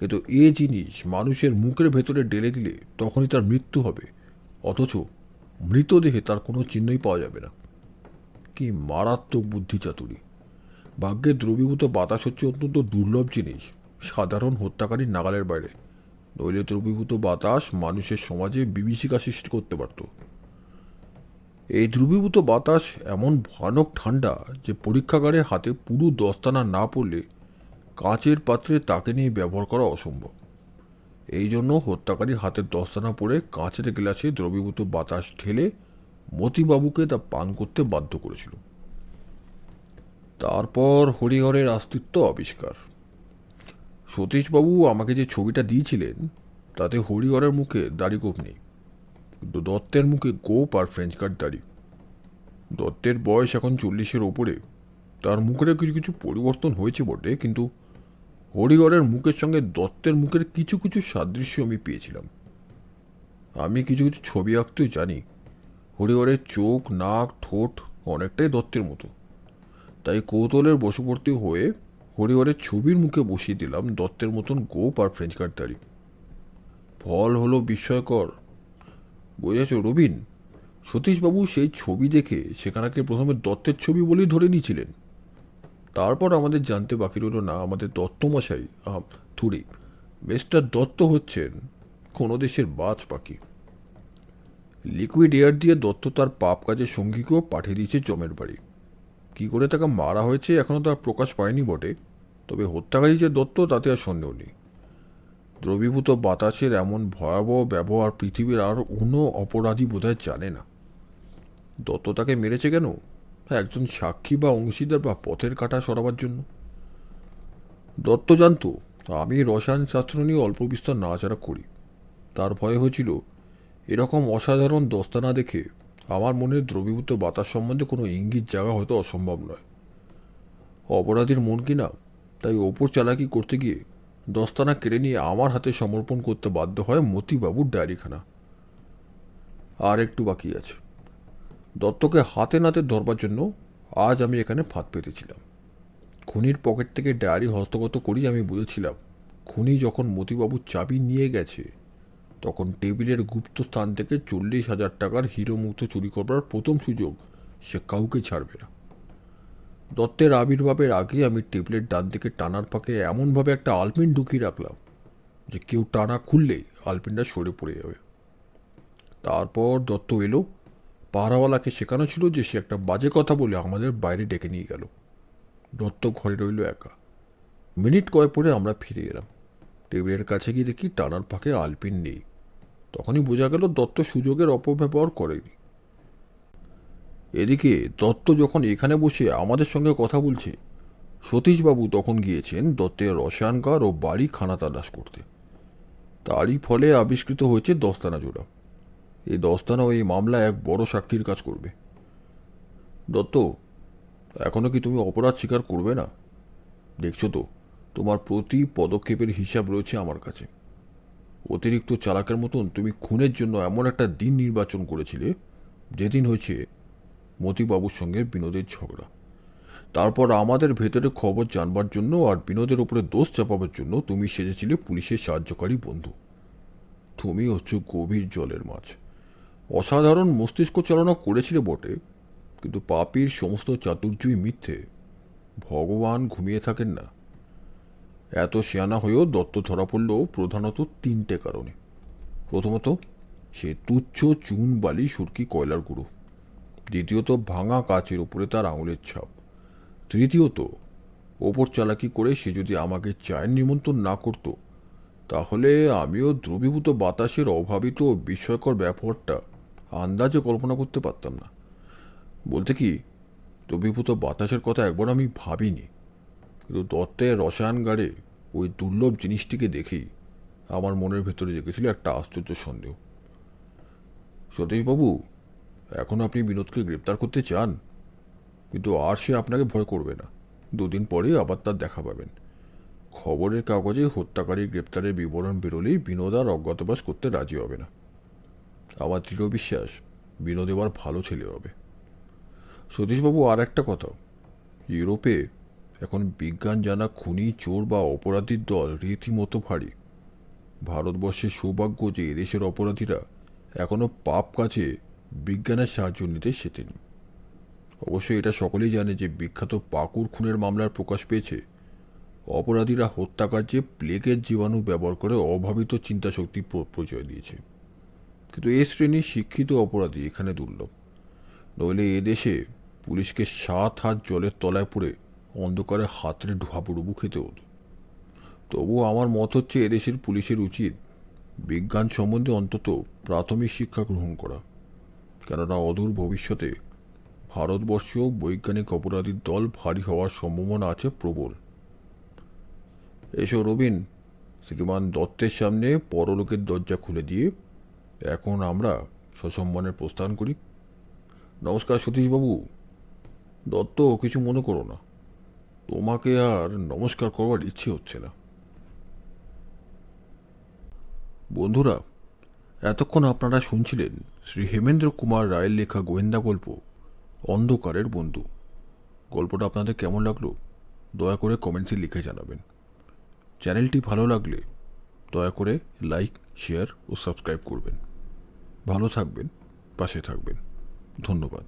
কিন্তু এ জিনিস মানুষের মুখের ভেতরে ঢেলে দিলে তখনই তার মৃত্যু হবে, অথচ মৃতদেহে তার কোনো চিহ্নই পাওয়া যাবে না। কি মারাত্মক বুদ্ধিচাতুরী! ভাগ্যে দ্রবীভূত বাতাস হচ্ছে অত্যন্ত দুর্লভ জিনিস, সাধারণ হত্যাকারীর নাগালের বাইরে। নইলে দ্রবীভূত বাতাস মানুষের সমাজে বিভীষিকা সৃষ্টি করতে পারত। এই দ্রবীভূত বাতাস এমন ভয়ানক ঠান্ডা যে পরীক্ষাগারে হাতে পুরো দস্তানা না পড়লে কাঁচের পাত্রে তাকে নিয়ে ব্যবহার করা অসম্ভব। এই জন্য হত্যাকারী হাতের দস্তানা পরে কাঁচের গ্লাসে দ্রবীভূত বাতাস ঢেলে মতিবাবুকে তা পান করতে বাধ্য করেছিল। তারপর হরিহরের অস্তিত্ব আবিষ্কার। সতীশবাবু আমাকে যে ছবিটা দিয়েছিলেন তাতে হরিহরের মুখে দাড়ি গোঁফ নেই, কিন্তু দত্তের মুখে গোঁফ আর ফ্রেঞ্চ কাট দাড়ি। দত্তের বয়স এখন 40-এর ওপরে। তার মুখের কিছু কিছু পরিবর্তন হয়েছে বটে, কিন্তু হরিহরের মুখের সঙ্গে দত্তের মুখের কিছু কিছু সাদৃশ্য আমি পেয়েছিলাম। আমি কিছু কিছু ছবি আঁকতেও জানি। হরিহরের চোখ, নাক, ঠোঁট অনেকটাই দত্তের মতো। তাই কৌতূহলের বশবর্তী হয়ে হরিহরের ছবির মুখে বসিয়ে দিলাম দত্তের মতন গোঁফ আর ফ্রেঞ্চ কাট দাড়ি। ফল হলো বিস্ময়কর। বুঝেছ রবিন, সতীশবাবু সেই ছবি দেখে সেখানকে প্রথমে দত্তের ছবি বলেই ধরে নিয়েছিলেন। তারপর আমাদের জানতে বাকি রইল না আমাদের দত্তমশাই থুড়ি মিস্টার দত্ত হচ্ছেন কোনো দেশের বাজ পাখি। লিকুইড এয়ার দিয়ে দত্ত তার পাপ কাজের সঙ্গীকেও পাঠিয়ে দিয়েছে জমের বাড়ি। কী করে তাকে মারা হয়েছে এখনও তার প্রকাশ পায়নি বটে, তবে হত্যাকারী যে দত্ত তাতে আর সন্দেহ নেই। দ্রবীভূত বাতাসের এমন ভয়াবহ ব্যবহার পৃথিবীর আর কোনো অপরাধী বোধহয় জানে না। দত্ত তাকে মেরেছে কেন? একজন সাক্ষী বা অংশীদার বা পথের কাঁটা সরাবার জন্য। দত্ত জানত আমি রসায়ন শাস্ত্র নিয়ে অল্প বিস্তর নাড়াচাড়া করি। তার ভয় হয়েছিল এরকম অসাধারণ দস্তানা দেখে আমার মনে দ্রবীভূত বাতাস সম্বন্ধে কোনো ইঙ্গিত জাগা হয়তো অসম্ভব নয়। অপরাধীর মন কিনা, তাই ওপর চালাকি করতে গিয়ে দস্তানা কেড়ে নিয়ে আমার হাতে সমর্পণ করতে বাধ্য হয় মতিবাবুর ডায়েরিখানা। আর একটু বাকি আছে। দত্তকে হাতে নাতে ধরবার জন্য আজ আমি এখানে ফাঁদ পেতেছিলাম। খুনির পকেট থেকে ডায়েরি হস্তগত করেই আমি বুঝেছিলাম খুনি যখন মতিবাবুর চাবি নিয়ে গেছে তখন টেবিলের গুপ্ত স্থান থেকে 40,000 টাকার হিরো মুক্ত চুরি করবার প্রথম সুযোগ সে কাউকে ছাড়বে না। দত্তের আবির্ভাবের আগে আমি টেবিলের ডান দিকে টানার ফাঁকে এমনভাবে একটা আলপিন ঢুকিয়ে রাখলাম যে কেউ টানা খুললেই আলপিনটা সরে পড়ে যাবে। তারপর দত্ত এলো। পাহারাওয়ালাকে শেখানো ছিল যে সে একটা বাজে কথা বলে আমাদের বাইরে ডেকে নিয়ে গেল। দত্ত ঘরে রইল একা। মিনিট কয়েক পরে আমরা ফিরে এলাম। টেবিলের কাছে গিয়ে দেখি টানার ফাঁকে আলপিন নেই। তখনই বোঝা গেল দত্ত সুযোগের অপব্যবহার করেনি। এদিকে দত্ত যখন এখানে বসে আমাদের সঙ্গে কথা বলছে, সতীশবাবু তখন গিয়েছেন দত্তের রসায়নগার ও বাড়ি খানা তালাশ করতে। তারই ফলে আবিষ্কৃত হয়েছে দস্তানা জোড়া। এই দস্তানা এই মামলায় এক বড় সাক্ষীর কাজ করবে। দত্ত, এখনো কি তুমি অপরাধ স্বীকার করবে না? দেখছো তো তোমার প্রতি পদক্ষেপের হিসাব রয়েছে আমার কাছে। অতিরিক্ত চালাকের মতন তুমি খুনের জন্য এমন একটা দিন নির্বাচন করেছিলে যেদিন হয়েছে মতিবাবুর সঙ্গে বিনোদের ঝগড়া। তারপর আমাদের ভেতরে খবর জানবার জন্য আর বিনোদের উপরে দোষ চাপাবার জন্য তুমি সেজেছিলে পুলিশের সাহায্যকারী বন্ধু। তুমি হচ্ছে গভীর জলের মাছ। অসাধারণ মস্তিষ্ক চালনা করেছিলে বটে, কিন্তু পাপীর সমস্ত চাতুর্যই মিথ্যে। ভগবান ঘুমিয়ে থাকেন না। এত শেয়ানা হয়েও দত্ত ধরা পড়ল প্রধানত 3টে কারণে। প্রথমত, সে তুচ্ছ চুন বালি সুরকি কয়লার গুঁড়ো। দ্বিতীয়ত, ভাঙা কাচের উপরে তার আঙুলের ছাপ। তৃতীয়ত, ওপর চালাকি করে সে যদি আমাকে চায়ের নিমন্ত্রণ না করত, তাহলে আমিও দ্রবীভূত বাতাসের অভাবিত বিস্ময়কর ব্যবহারটা আন্দাজে কল্পনা করতে পারতাম না। বলতে কি, দ্রবীভূত বাতাসের কথা একবার আমি ভাবিনি, কিন্তু দত্তের রসায়নগারে ওই দুর্লভ জিনিসটিকে দেখেই আমার মনের ভেতরে জেগেছিল একটা আশ্চর্য সন্দেহ। সতীশবাবু, এখন আপনি বিনোদকে গ্রেপ্তার করতে চান, কিন্তু আর সে আপনাকে ভয় করবে না। 2 দিন পরে আবার তার দেখা পাবেন। খবরের কাগজে হত্যাকারী গ্রেপ্তারের বিবরণ বেরোলেই বিনোদ আর অজ্ঞাতবাস করতে রাজি হবে না। আমার দৃঢ় বিশ্বাস বিনোদ এবার ভালো ছেলে হবে। সতীশবাবু, আর একটা কথা, ইউরোপে এখন বিজ্ঞান জানা খুনি, চোর বা অপরাধীর দল রীতিমতো ভারী। ভারতবর্ষের সৌভাগ্য যে এদেশের অপরাধীরা এখনও পাপ কাজে বিজ্ঞানের সাহায্য নিতে শেখেনি। অবশ্যই এটা সকলেই জানে যে বিখ্যাত পাকুড় খুনের মামলার প্রকাশ পেয়েছে অপরাধীরা হত্যাকার্যে প্লেগের জীবাণু ব্যবহার করে অভাবিত চিন্তাশক্তি পরিচয় দিয়েছে। কিন্তু এ শ্রেণীর শিক্ষিত অপরাধী এখানে দুর্লভ। নইলে এদেশে পুলিশকে 7 হাত জলের তলায় পড়ে অন্ধকারে হাতের হাবুডুবু খেতে হতো। তবুও আমার মত হচ্ছে এদেশের পুলিশের উচিত বিজ্ঞান সম্বন্ধে অন্তত প্রাথমিক শিক্ষা গ্রহণ করা, কেননা অদূর ভবিষ্যতে ভারতবর্ষেও বৈজ্ঞানিক অপরাধীর দল ভারী হওয়ার সম্ভাবনা আছে প্রবল। এসো রবিন, শ্রীমান দত্তের সামনে পরলোকের দরজা খুলে দিয়ে এখন আমরা সসম্মানে প্রস্থান করি। নমস্কার সতীশবাবু। দত্ত, কিছু মনে করো না, তোমাকে আর নমস্কার করবার ইচ্ছে হচ্ছে না। বন্ধুরা, এতক্ষণ আপনারা শুনছিলেন শ্রী হেমেন্দ্র কুমার রায়ের লেখা গোয়েন্দা গল্প অন্ধকারের বন্ধু। গল্পটা আপনাদের কেমন লাগলো দয়া করে কমেন্টসে লিখে জানাবেন। চ্যানেলটি ভালো লাগলে দয়া করে লাইক, শেয়ার ও সাবস্ক্রাইব করবেন। ভালো থাকবেন, পাশে থাকবেন। ধন্যবাদ।